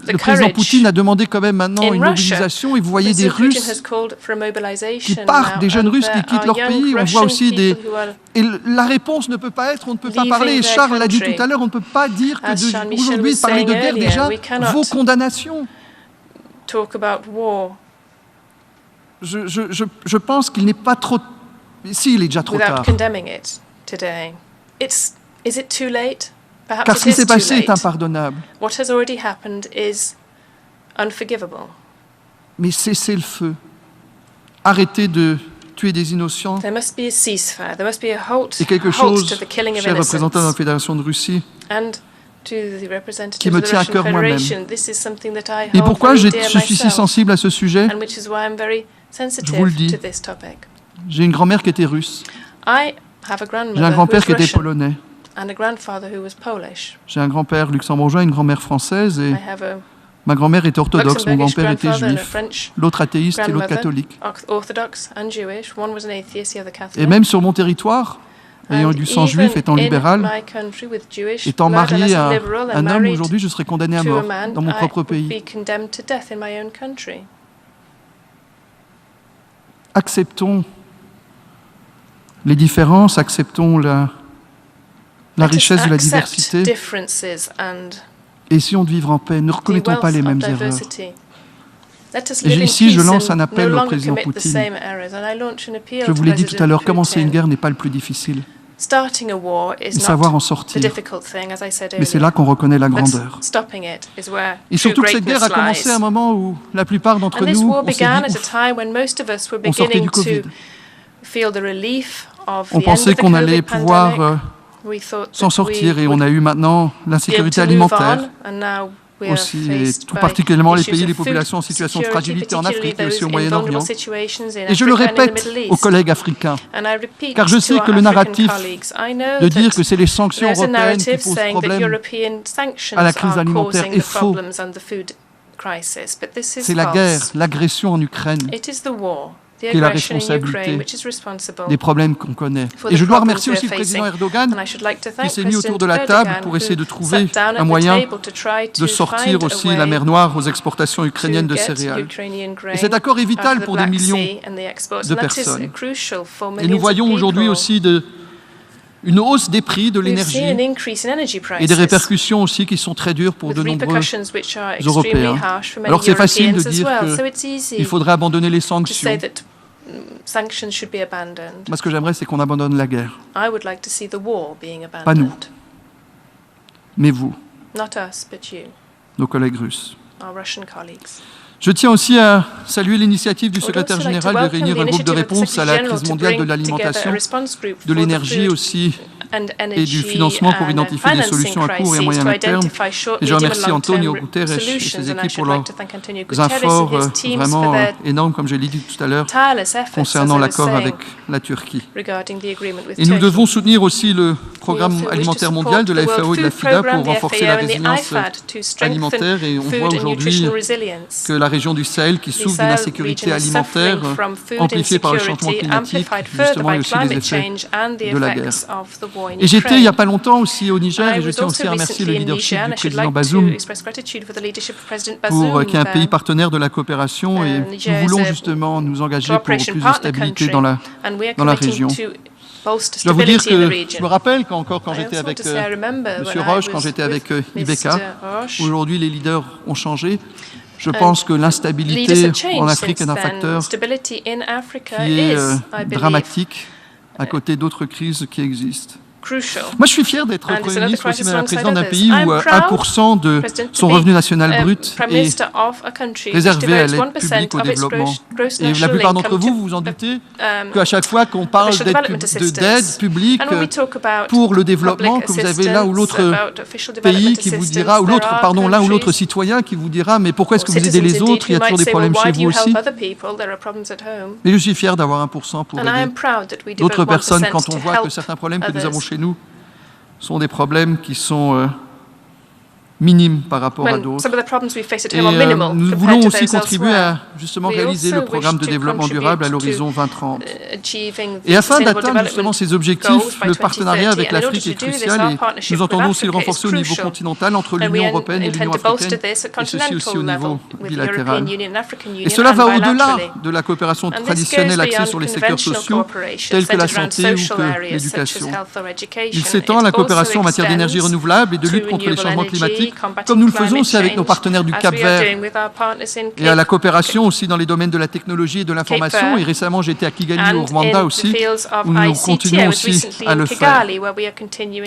le président Poutine a demandé quand même maintenant une mobilisation, et vous voyez des Russes qui partent, des jeunes Russes qui quittent leur pays. On voit aussi des... Et la réponse ne peut pas être, on ne peut pas parler, et Charles l'a dit tout à l'heure, on ne peut pas dire qu'aujourd'hui, parler de guerre déjà vaut condamnation. Je pense qu'il n'est pas trop... Si, il est déjà trop tard. Car ce qui s'est passé est impardonnable. Mais cessez le feu. Arrêtez de tuer des innocents. Et quelque chose, cher représentant de la Fédération de Russie, qui me tient à cœur moi-même. Et pourquoi je suis si sensible à ce sujet? Je vous le dis. J'ai une grand-mère qui était russe. J'ai un grand-père qui était polonais. J'ai un grand-père luxembourgeois et une grand-mère française. Et ma grand-mère était orthodoxe, mon grand-père était juif. L'autre athéiste et l'autre catholique. Et même sur mon territoire, ayant du sang juif, étant libéral, étant marié à un homme, aujourd'hui je serais condamné à mort dans mon propre pays. Acceptons les différences, acceptons la richesse de la diversité, et essayons de vivre en paix. Ne recommettons pas les mêmes erreurs. Et ici, je lance un appel au président Poutine. Je vous l'ai dit tout à l'heure, commencer une guerre n'est pas le plus difficile. Et savoir en sortir. Mais c'est là qu'on reconnaît la grandeur. Et surtout que cette guerre a commencé à un moment où la plupart d'entre nous, on sortait du Covid. On pensait qu'on allait pouvoir s'en sortir, et on a eu maintenant l'insécurité alimentaire aussi, et tout particulièrement les pays et les populations en situation de fragilité en Afrique et aussi au Moyen-Orient. Et je le répète aux collègues africains, car je sais que le narratif de dire que c'est les sanctions européennes qui posent problème à la crise alimentaire est faux. C'est la guerre, l'agression en Ukraine qui est la responsabilité des problèmes qu'on connaît. Et je dois remercier aussi le président Erdogan qui s'est mis autour de la table pour essayer de trouver un moyen de sortir aussi la mer Noire aux exportations ukrainiennes de céréales. Et cet accord est vital pour des millions de personnes. Et nous voyons aujourd'hui aussi une hausse des prix de l'énergie et des répercussions aussi qui sont très dures pour de nombreux Européens. Alors c'est facile de dire qu'il faudrait abandonner les sanctions. Moi, ce que j'aimerais, c'est qu'on abandonne la guerre. Pas nous, mais vous, nos collègues russes. Je tiens aussi à saluer l'initiative du secrétaire général de réunir un groupe de réponse à la crise mondiale de l'alimentation, de l'énergie aussi, et du financement pour identifier des solutions à court et à moyen terme. Et je remercie Antonio Guterres et ses équipes pour leurs efforts vraiment énormes, comme je l'ai dit tout à l'heure, concernant l'accord avec la Turquie. Et nous devons soutenir aussi le programme alimentaire mondial de la FAO et de la FIDA pour renforcer la résilience alimentaire. Et on voit aujourd'hui que la région du Sahel, qui souffre d'une insécurité alimentaire amplifiée par le changement climatique, justement, et aussi les effets de la guerre. Et j'étais il n'y a pas longtemps aussi au Niger, et je tiens aussi à remercier le leadership du président Bazoum, qui est un pays partenaire de la coopération, et nous voulons justement nous engager pour plus de stabilité dans la région. Je dois vous dire que je me rappelle quand j'étais avec M. Roche, quand j'étais avec Ibeka, aujourd'hui les leaders ont changé. Je pense que l'instabilité en Afrique est un facteur qui est dramatique à côté d'autres crises qui existent. Moi, je suis fier d'être Premier ministre, aussi Madame la Présidente, d'un pays où 1% de son revenu national brut est réservé à l'aide publique au développement. Et la plupart d'entre vous, vous vous en doutez, qu'à chaque fois qu'on parle d'aide publique pour le développement, que vous avez l'un ou l'autre pays qui vous dira, ou l'un ou l'autre citoyen qui vous dira, mais pourquoi est-ce que vous aidez les autres? Il y a toujours des problèmes chez vous aussi. Mais je suis fier d'avoir 1% pour aider d'autres personnes quand on voit que certains problèmes que nous avons chez nous sont des problèmes qui sont minimes par rapport à d'autres. Et nous voulons aussi contribuer à justement réaliser le programme de développement durable à l'horizon 2030. Et afin d'atteindre justement ces objectifs, le partenariat avec l'Afrique est crucial et nous entendons aussi le renforcer au niveau continental entre l'Union européenne et l'Union africaine, et ceci aussi au niveau bilatéral. Et cela va au-delà de la coopération traditionnelle axée sur les secteurs sociaux tels que la santé ou que l'éducation. Il s'étend à la coopération en matière d'énergie renouvelable et de lutte contre les changements climatiques, comme nous le faisons aussi avec nos partenaires du Cap-Vert, et à la coopération aussi dans les domaines de la technologie et de l'information. Et récemment, j'étais à Kigali, au Rwanda aussi, où nous continuons aussi à le faire.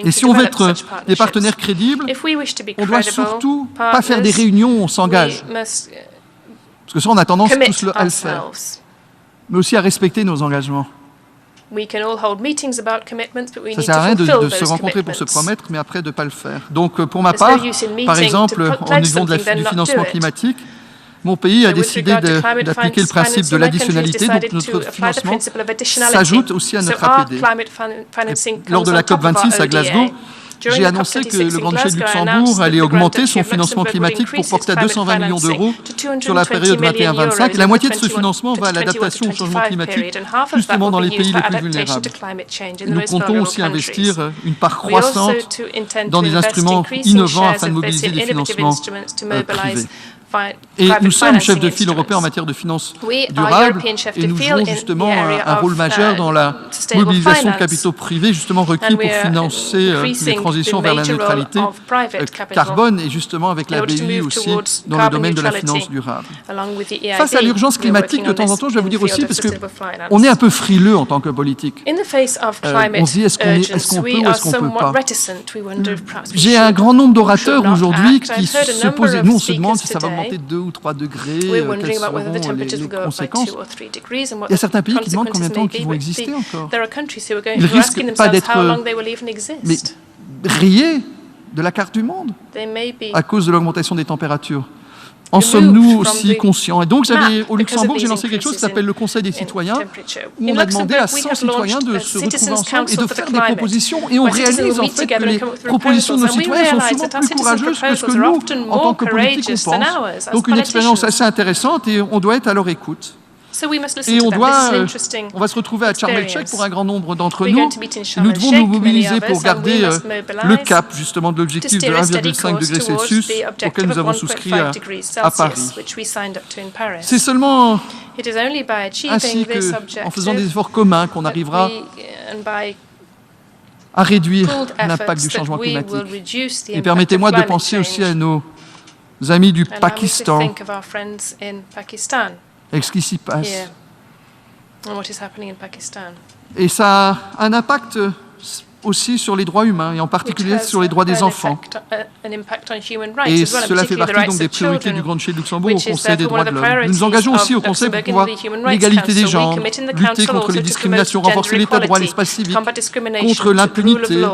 Et si on veut être des partenaires crédibles, on ne doit surtout pas faire des réunions où on s'engage, parce que ça, on a tendance tous à le faire, mais aussi à respecter nos engagements. Ça ne sert à rien de se rencontrer pour se promettre, mais après de ne pas le faire. Donc, pour ma part, par exemple, au niveau du financement climatique, mon pays a décidé d'appliquer le principe de l'additionnalité, donc notre financement s'ajoute aussi à notre APD. Et lors de la COP26 à Glasgow, j'ai annoncé que le Grand Duché de Luxembourg allait augmenter son financement climatique pour porter à 220 millions d'euros sur la période 21-25. Et la moitié de ce financement va à l'adaptation au changement climatique, justement dans les pays les plus vulnérables. Et nous comptons aussi investir une part croissante dans des instruments innovants afin de mobiliser des financements privés. Et nous sommes chefs de file européens en matière de finances durables et nous jouons justement un rôle majeur dans la mobilisation de capitaux privés justement requis pour financer les transitions vers la neutralité carbone et justement avec la BEI aussi dans le domaine de la finance durable. Face à l'urgence climatique, de temps en temps, je vais vous dire aussi, parce qu'on est un peu frileux en tant que politique. On se dit est-ce qu'on peut ou est-ce qu'on ne peut pas. J'ai un grand nombre d'orateurs aujourd'hui qui se posent, et nous on se demande si ça va augmenter de 2 ou 3 degrés, quelles seront les conséquences. Il y a certains pays qui demandent combien de temps ils vont exister encore. Ils ne risquent pas d'être rayés de la carte du monde à cause de l'augmentation des températures. En sommes-nous aussi conscients? Et donc, au Luxembourg, j'ai lancé quelque chose qui s'appelle le Conseil des citoyens, où on a demandé à 100 citoyens de se retrouver ensemble et de faire des propositions. Et on réalise en fait que les propositions de nos citoyens sont souvent plus courageuses que ce que nous, en tant que politiques, on pense. Donc, une expérience assez intéressante et on doit être à leur écoute. Et on va se retrouver à Sharm el-Sheikh pour un grand nombre d'entre nous. Nous devons nous mobiliser pour garder le cap justement de l'objectif de 1,5 degré Celsius auquel nous avons souscrit à Paris. C'est seulement ainsi qu'en faisant des efforts communs qu'on arrivera à réduire l'impact du changement climatique. Et permettez-moi de penser aussi à nos amis du Pakistan, avec ce qui s'y passe. Et ça a un impact aussi sur les droits humains, et en particulier sur les droits des enfants. Et cela fait partie donc des priorités du Grand Duché de Luxembourg au Conseil des droits de l'homme. Nous nous engageons aussi au Conseil pour pouvoir l'égalité des genres, lutter contre les discriminations, renforcer l'état de droit, l'espace civique, contre l'impunité.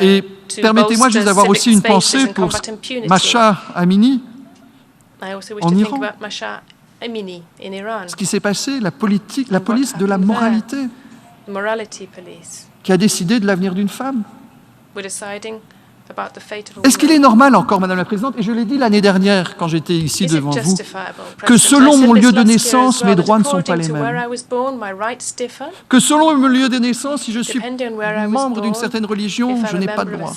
Et permettez-moi juste d'avoir aussi une pensée pour Mahsa Amini en Iran. Ce qui s'est passé, la police de la moralité, qui a décidé de l'avenir d'une femme. Est-ce qu'il est normal encore, Madame la Présidente, et je l'ai dit l'année dernière quand j'étais ici devant vous, que selon mon lieu de naissance, mes droits ne sont pas les mêmes? Que selon mon lieu de naissance, si je suis membre d'une certaine religion, je n'ai pas de droit.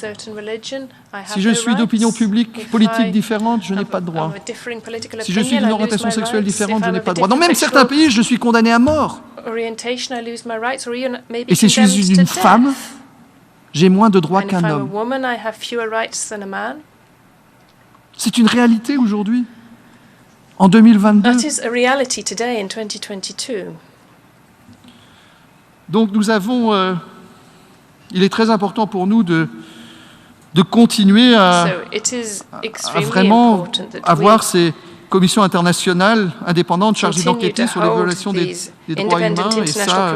Si je suis d'opinion politique différente, je n'ai pas de droit. Si je suis d'une orientation sexuelle différente, je n'ai pas de droit. Dans même certains pays, je suis condamné à mort. Et si je suis une femme, j'ai moins de droits qu'un homme. C'est une réalité aujourd'hui, en 2022. Donc nous avons il est très important pour nous de continuer à vraiment avoir ces commissions internationales indépendantes chargées d'enquêter sur les violations des droits humains, et ça,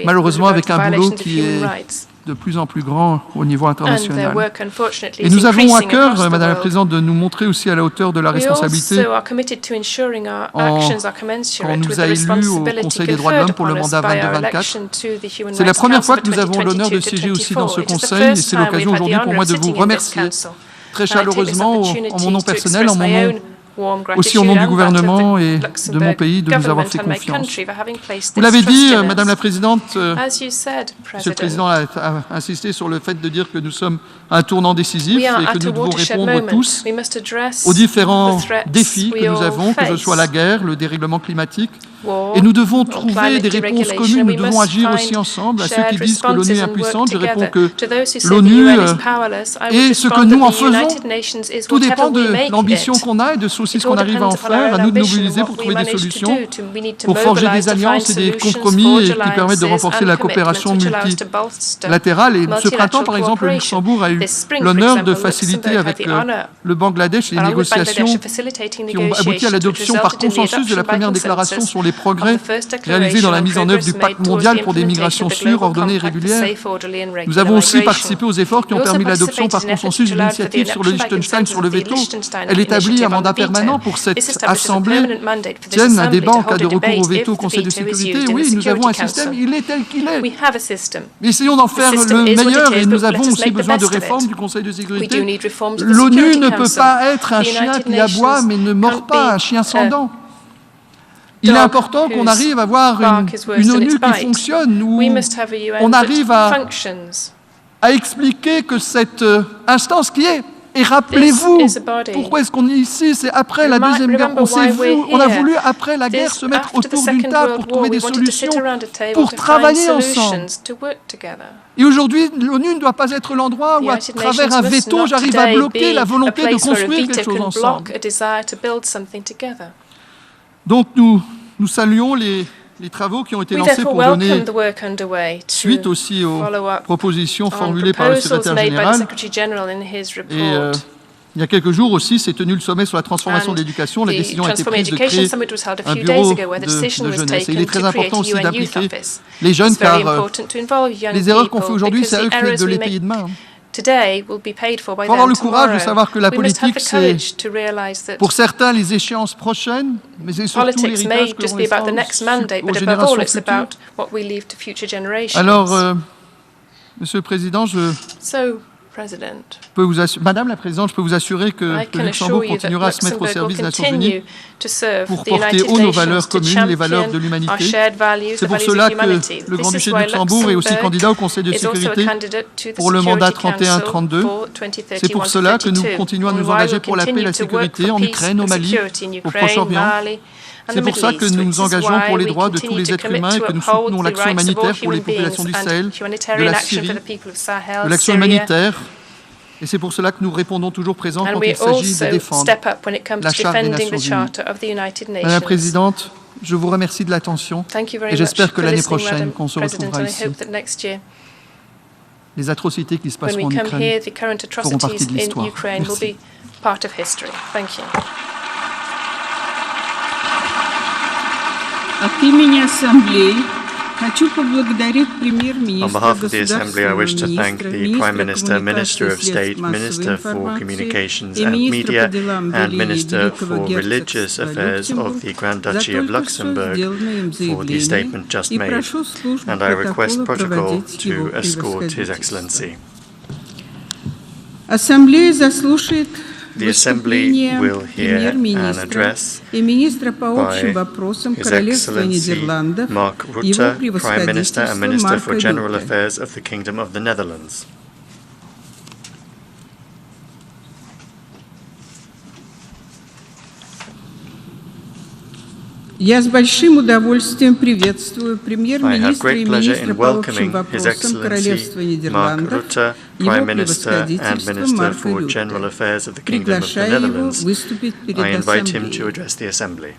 malheureusement, avec un boulot qui est de plus en plus grand au niveau international. Et nous avons à cœur, Madame la Présidente, de nous montrer aussi à la hauteur de la responsabilité quand on nous a élus au Conseil des droits de l'homme pour le mandat 22-24. C'est la première fois que nous avons l'honneur de siéger aussi dans ce Conseil, et c'est l'occasion aujourd'hui pour moi de vous remercier très chaleureusement en mon nom personnel, en mon nom aussi au nom du gouvernement et de mon pays, de nous avoir fait confiance. Vous l'avez dit, Madame la Présidente, Monsieur le Président a insisté sur le fait de dire que nous sommes à un tournant décisif et que nous devons répondre tous aux différents défis que nous avons, que ce soit la guerre, le dérèglement climatique, et nous devons trouver des réponses communes, nous devons agir aussi ensemble. À ceux qui disent que l'ONU est impuissante, je réponds que l'ONU est ce que nous en faisons. Tout dépend de l'ambition qu'on a et de ce qu'on arrive à en faire, à nous de mobiliser pour trouver des solutions, pour forger des alliances et des compromis qui permettent de renforcer la coopération multilatérale. Et ce printemps, par exemple, le Luxembourg a eu l'honneur de faciliter avec le Bangladesh les négociations qui ont abouti à l'adoption par consensus de la première déclaration sur les progrès réalisés dans la mise en œuvre du pacte mondial pour des migrations sûres, ordonnées et régulières. Nous avons aussi participé aux efforts qui ont permis l'adoption par consensus d'une initiative sur le Liechtenstein sur le veto. Elle établit un mandat permanent pour cette Assemblée tienne un débat en cas de recours au veto au Conseil de sécurité. Oui, nous avons un système, il est tel qu'il est. Mais essayons d'en faire le meilleur, et nous avons aussi besoin de réformes du Conseil de sécurité. L'ONU ne peut pas être un chien qui aboie mais ne mord pas, un chien sans dents. Il est important qu'on arrive à avoir une ONU qui fonctionne, où on arrive à expliquer que cette instance qui est, et rappelez-vous, pourquoi est-ce qu'on est ici? C'est après la Deuxième Guerre. On a voulu, après la guerre, se mettre autour d'une table pour trouver des solutions, pour travailler ensemble. Et aujourd'hui, l'ONU ne doit pas être l'endroit où, à travers un veto, j'arrive à bloquer la volonté de construire quelque chose ensemble. Donc nous saluons les travaux qui ont été lancés pour donner suite aussi aux propositions formulées par le secrétaire général. Et il y a quelques jours aussi, s'est tenu le sommet sur la transformation de l'éducation. La décision a été prise de créer un bureau de jeunesse. Et il est très important aussi d'impliquer les jeunes, car les erreurs qu'on fait aujourd'hui, c'est à eux de les payer demain. Il faut avoir le courage de savoir que la politique, c'est pour certains les échéances prochaines, mais c'est surtout l'héritage que l'on laisse aux générations futures. Alors, Monsieur le Président, Madame la Présidente, je peux vous assurer que le Luxembourg continuera à se mettre au service des Nations Unies pour porter haut nos valeurs communes, les valeurs de l'humanité. C'est pour cela que le Grand-Duché de Luxembourg est aussi candidat au Conseil de sécurité pour le mandat 31-32. C'est pour cela que nous continuons à nous engager pour la paix et la sécurité en Ukraine, au Mali, au Proche-Orient. C'est pour ça que nous nous engageons pour les droits de tous les êtres humains et que nous soutenons l'action humanitaire pour les populations du Sahel, de la Syrie, de l'action humanitaire. Et c'est pour cela que nous répondons toujours présents quand il s'agit de défendre la Charte des Nations Unies. Madame la Présidente, je vous remercie de l'attention et j'espère que l'année prochaine, qu'on se retrouvera ici, les atrocités qui se passeront en Ukraine feront partie de l'histoire. Merci. От имени Ассамблеи хочу поблагодарить премьер-министра, On behalf of the Assembly, I wish to thank the Prime Minister, Minister of State, Minister for Communications and Media, and Minister for Religious Affairs of the Grand Duchy of Luxembourg for the statement just made, and I request protocol to escort His Excellency. Ассамблея заслушает The Assembly will hear an address by His Excellency Mark Rutte, Prime Minister and Minister for General Affairs of the Kingdom of the Netherlands. Я с большим удовольствием приветствую премьер-министра и министра по общим вопросам Королевства Нидерландов, его превосходительство Марка Рютте. Приглашаю его выступить перед Ассамблеей.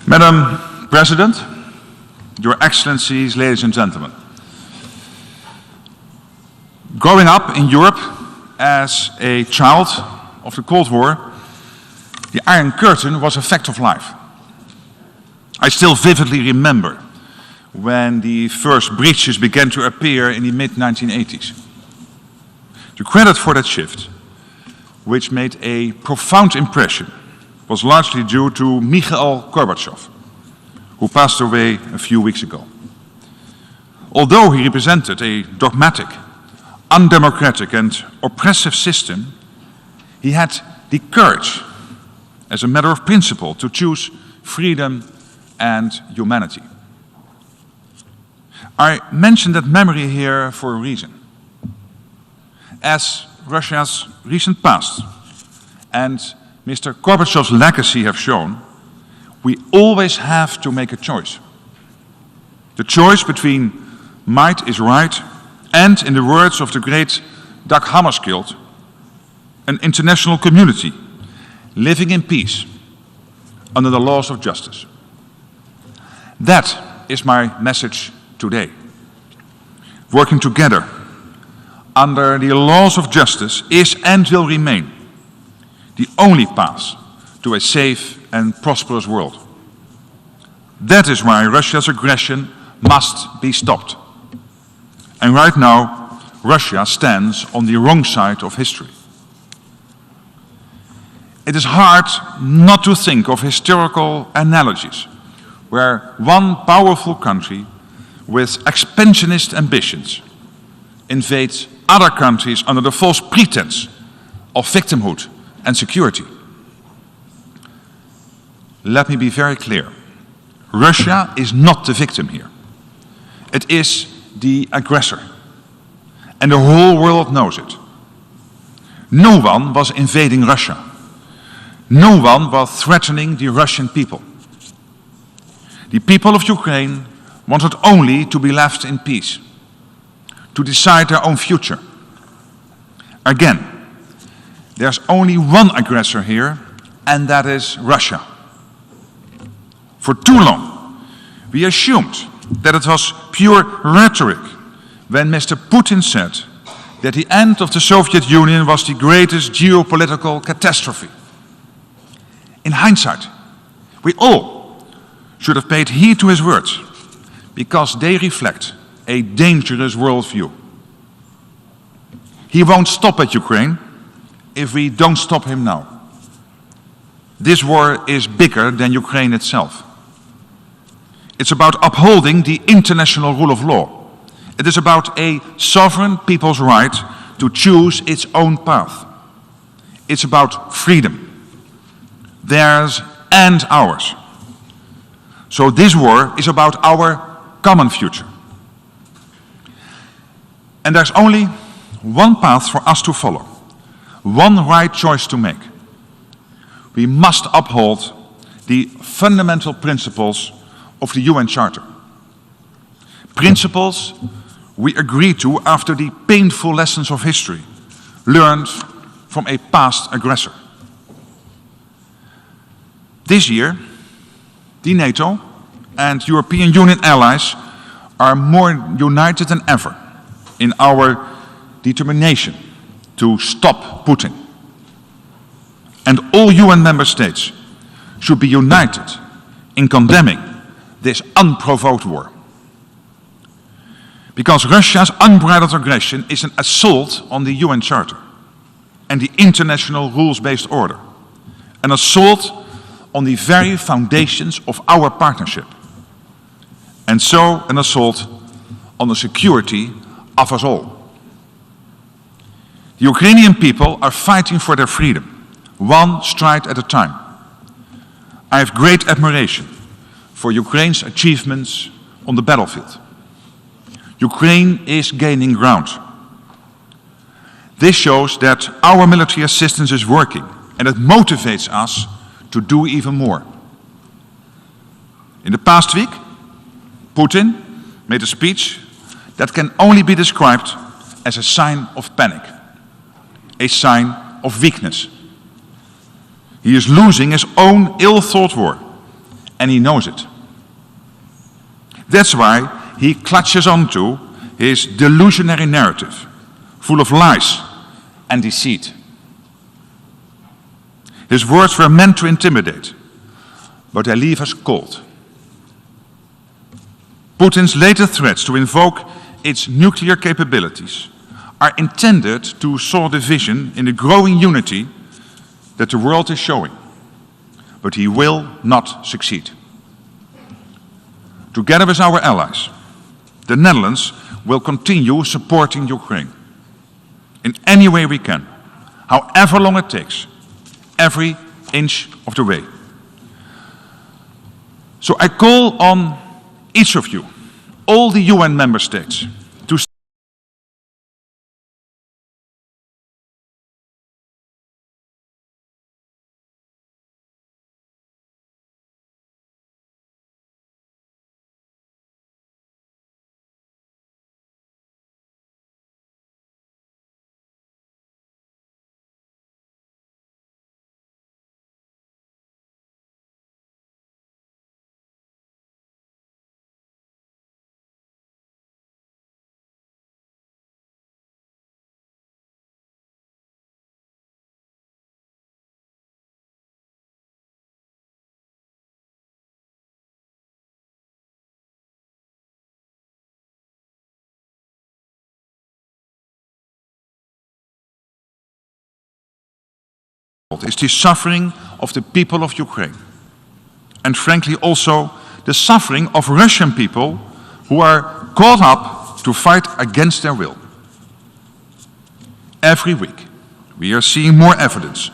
Madam President, Your Excellencies, ladies and gentlemen. Growing up in Europe as a child of the Cold War, the Iron Curtain was a fact of life. I still vividly remember when the first breaches began to appear in the mid-1980s. The credit for that shift, which made a profound impression, was largely due to Mikhail Gorbachev, who passed away a few weeks ago. Although he represented a dogmatic, undemocratic and oppressive system, he had the courage, as a matter of principle, to choose freedom and humanity. I mention that memory here for a reason. As Russia's recent past and Mr. Gorbachev's legacy have shown, we always have to make a choice. The choice between might is right and, in the words of the great Dag Hammarskjöld, an international community living in peace under the laws of justice. That is my message today. Working together under the laws of justice is and will remain the only path to a safe and prosperous world. That is why Russia's aggression must be stopped. And right now, Russia stands on the wrong side of history. It is hard not to think of historical analogies where one powerful country with expansionist ambitions invades other countries under the false pretense of victimhood and security. Let me be very clear. Russia is not the victim here. It is the aggressor. And the whole world knows it. No one was invading Russia. No one was threatening the Russian people. The people of Ukraine wanted only to be left in peace, to decide their own future. Again, there's only one aggressor here, and that is Russia. For too long, we assumed that it was pure rhetoric when Mr. Putin said that the end of the Soviet Union was the greatest geopolitical catastrophe. In hindsight, we all should have paid heed to his words, because they reflect a dangerous worldview. He won't stop at Ukraine if we don't stop him now. This war is bigger than Ukraine itself. It's about upholding the international rule of law. It is about a sovereign people's right to choose its own path. It's about freedom, theirs and ours. So this war is about our common future. And there's only one path for us to follow, one right choice to make. We must uphold the fundamental principles of the UN Charter. Principles we agreed to after the painful lessons of history learned from a past aggressor. This year, the NATO and European Union allies are more united than ever in our determination to stop Putin. And all UN member states should be united in condemning this unprovoked war. Because Russia's unbridled aggression is an assault on the UN Charter and the international rules-based order, an assault on the very foundations of our partnership, and so an assault on the security of us all. The Ukrainian people are fighting for their freedom, one stride at a time. I have great admiration for Ukraine's achievements on the battlefield. Ukraine is gaining ground. This shows that our military assistance is working, and it motivates us to do even more. In the past week, Putin made a speech that can only be described as a sign of panic, a sign of weakness. He is losing his own ill-thought war, and he knows it. That's why he clutches onto his delusionary narrative, full of lies and deceit. His words were meant to intimidate, but they leave us cold. Putin's latest threats to invoke its nuclear capabilities are intended to sow division in the growing unity that the world is showing, but he will not succeed. Together with our allies, the Netherlands will continue supporting Ukraine in any way we can, however long it takes, every inch of the way. So I call on each of you, all the UN member states, to is the suffering of the people of Ukraine. And frankly also the suffering of Russian people who are caught up to fight against their will. Every week we are seeing more evidence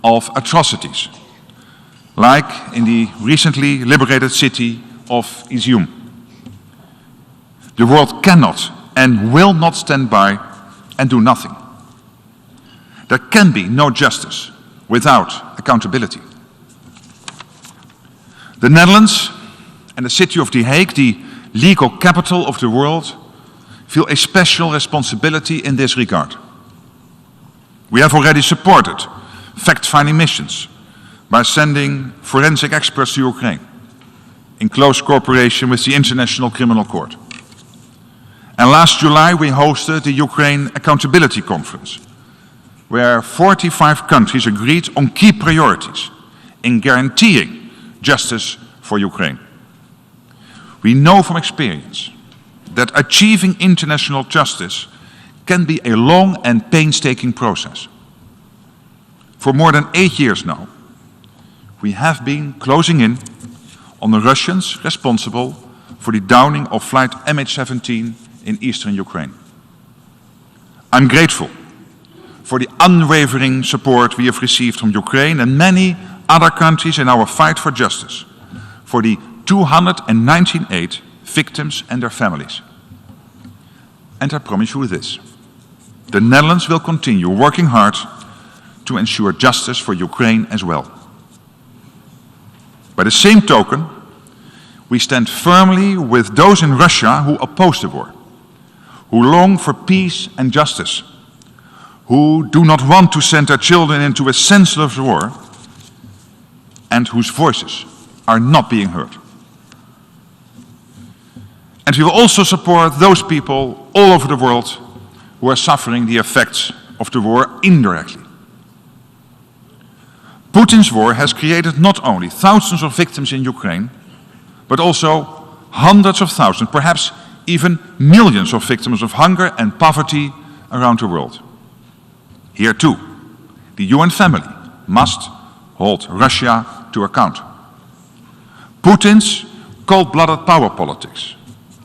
of atrocities, like in the recently liberated city of Izium. The world cannot and will not stand by and do nothing. There can be no justice without accountability. The Netherlands and the city of The Hague, the legal capital of the world, feel a special responsibility in this regard. We have already supported fact-finding missions by sending forensic experts to Ukraine in close cooperation with the International Criminal Court. And last July we hosted the Ukraine Accountability Conference, where 45 countries agreed on key priorities in guaranteeing justice for Ukraine. We know from experience that achieving international justice can be a long and painstaking process. For more than 8 years now, we have been closing in on the Russians responsible for the downing of flight MH17 in eastern Ukraine. I'm grateful for the unwavering support we have received from Ukraine and many other countries in our fight for justice, for the 298 victims and their families. And I promise you this: the Netherlands will continue working hard to ensure justice for Ukraine as well. By the same token, we stand firmly with those in Russia who oppose the war, who long for peace and justice, who do not want to send their children into a senseless war, and whose voices are not being heard. And we will also support those people all over the world who are suffering the effects of the war indirectly. Putin's war has created not only thousands of victims in Ukraine, but also hundreds of thousands, perhaps even millions of victims of hunger and poverty around the world. Here too, the UN family must hold Russia to account. Putin's cold-blooded power politics,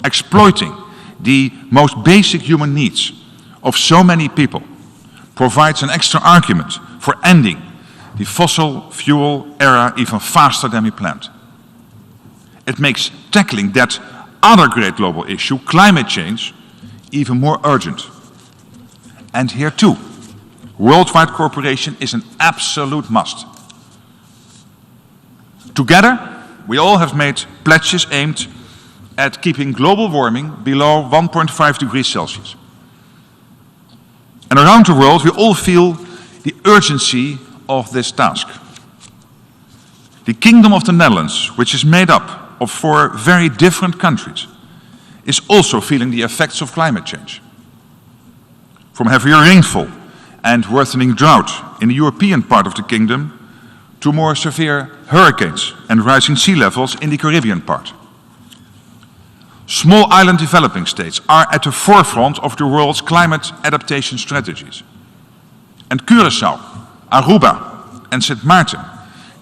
exploiting the most basic human needs of so many people, provides an extra argument for ending the fossil fuel era even faster than we planned. It makes tackling that other great global issue, climate change, even more urgent. And here too, worldwide cooperation is an absolute must. Together, we all have made pledges aimed at keeping global warming below 1.5 degrees Celsius. And around the world, we all feel the urgency of this task. The Kingdom of the Netherlands, which is made up of 4 very different countries, is also feeling the effects of climate change. From heavier rainfall and worsening drought in the European part of the kingdom to more severe hurricanes and rising sea levels in the Caribbean part. Small island developing states are at the forefront of the world's climate adaptation strategies. And Curaçao, Aruba, and Sint Maarten,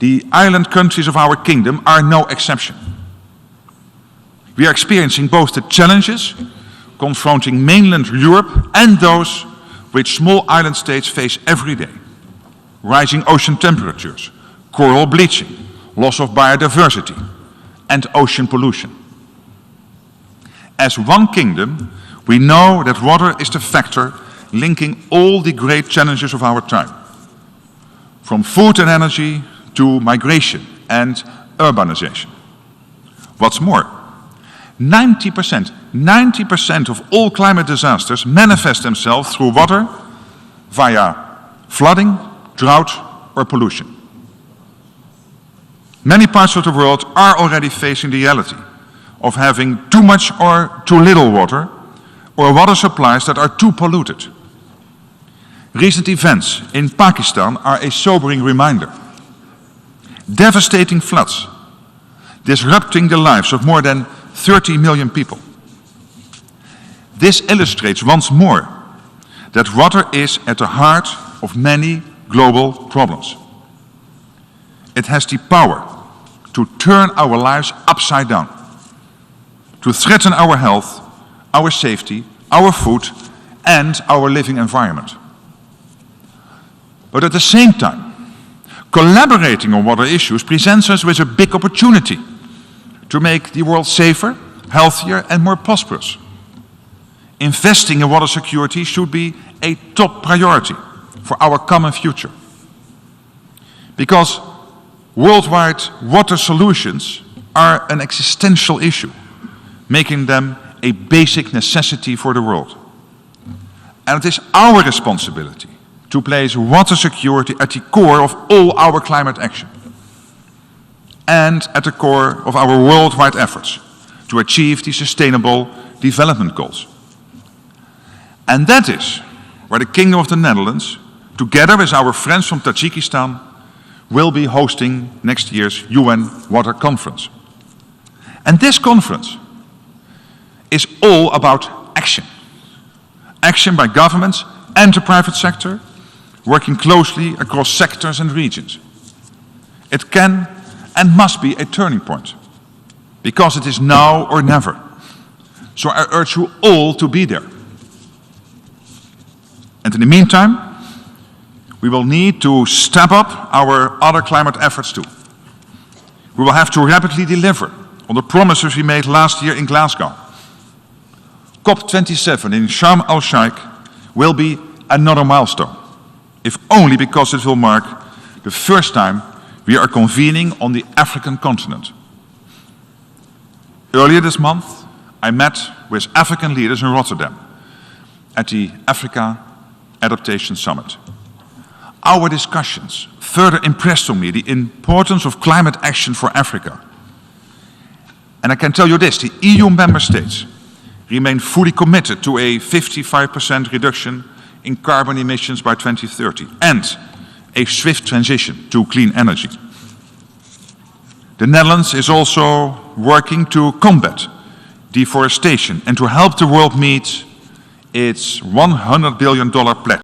the island countries of our kingdom, are no exception. We are experiencing both the challenges confronting mainland Europe and those which small island states face every day. Rising ocean temperatures, coral bleaching, loss of biodiversity, and ocean pollution. As one kingdom, we know that water is the factor linking all the great challenges of our time, from food and energy to migration and urbanization. What's more, 90% of all climate disasters manifest themselves through water via flooding, drought, or pollution. Many parts of the world are already facing the reality of having too much or too little water, or water supplies that are too polluted. Recent events in Pakistan are a sobering reminder. Devastating floods, disrupting the lives of more than 30 million people. This illustrates once more that water is at the heart of many global problems. It has the power to turn our lives upside down, to threaten our health, our safety, our food, and our living environment. But at the same time, collaborating on water issues presents us with a big opportunity to make the world safer, healthier, and more prosperous. Investing in water security should be a top priority for our common future. Because worldwide water solutions are an existential issue, making them a basic necessity for the world. And it is our responsibility to place water security at the core of all our climate action and at the core of our worldwide efforts to achieve the Sustainable Development Goals. And that is where the Kingdom of the Netherlands, together with our friends from Tajikistan, will be hosting next year's UN Water Conference. And this conference is all about action. Action by governments and the private sector, working closely across sectors and regions. It can and must be a turning point, because it is now or never. So I urge you all to be there. And in the meantime, we will need to step up our other climate efforts too. We will have to rapidly deliver on the promises we made last year in Glasgow. COP27 in Sharm el-Sheikh will be another milestone, if only because it will mark the first time we are convening on the African continent. Earlier this month, I met with African leaders in Rotterdam at the Africa Adaptation Summit. Our discussions further impressed on me the importance of climate action for Africa. And I can tell you this, the EU member states remain fully committed to a 55% reduction in carbon emissions by 2030 and a swift transition to clean energy. The Netherlands is also working to combat deforestation and to help the world meet its $100 billion pledge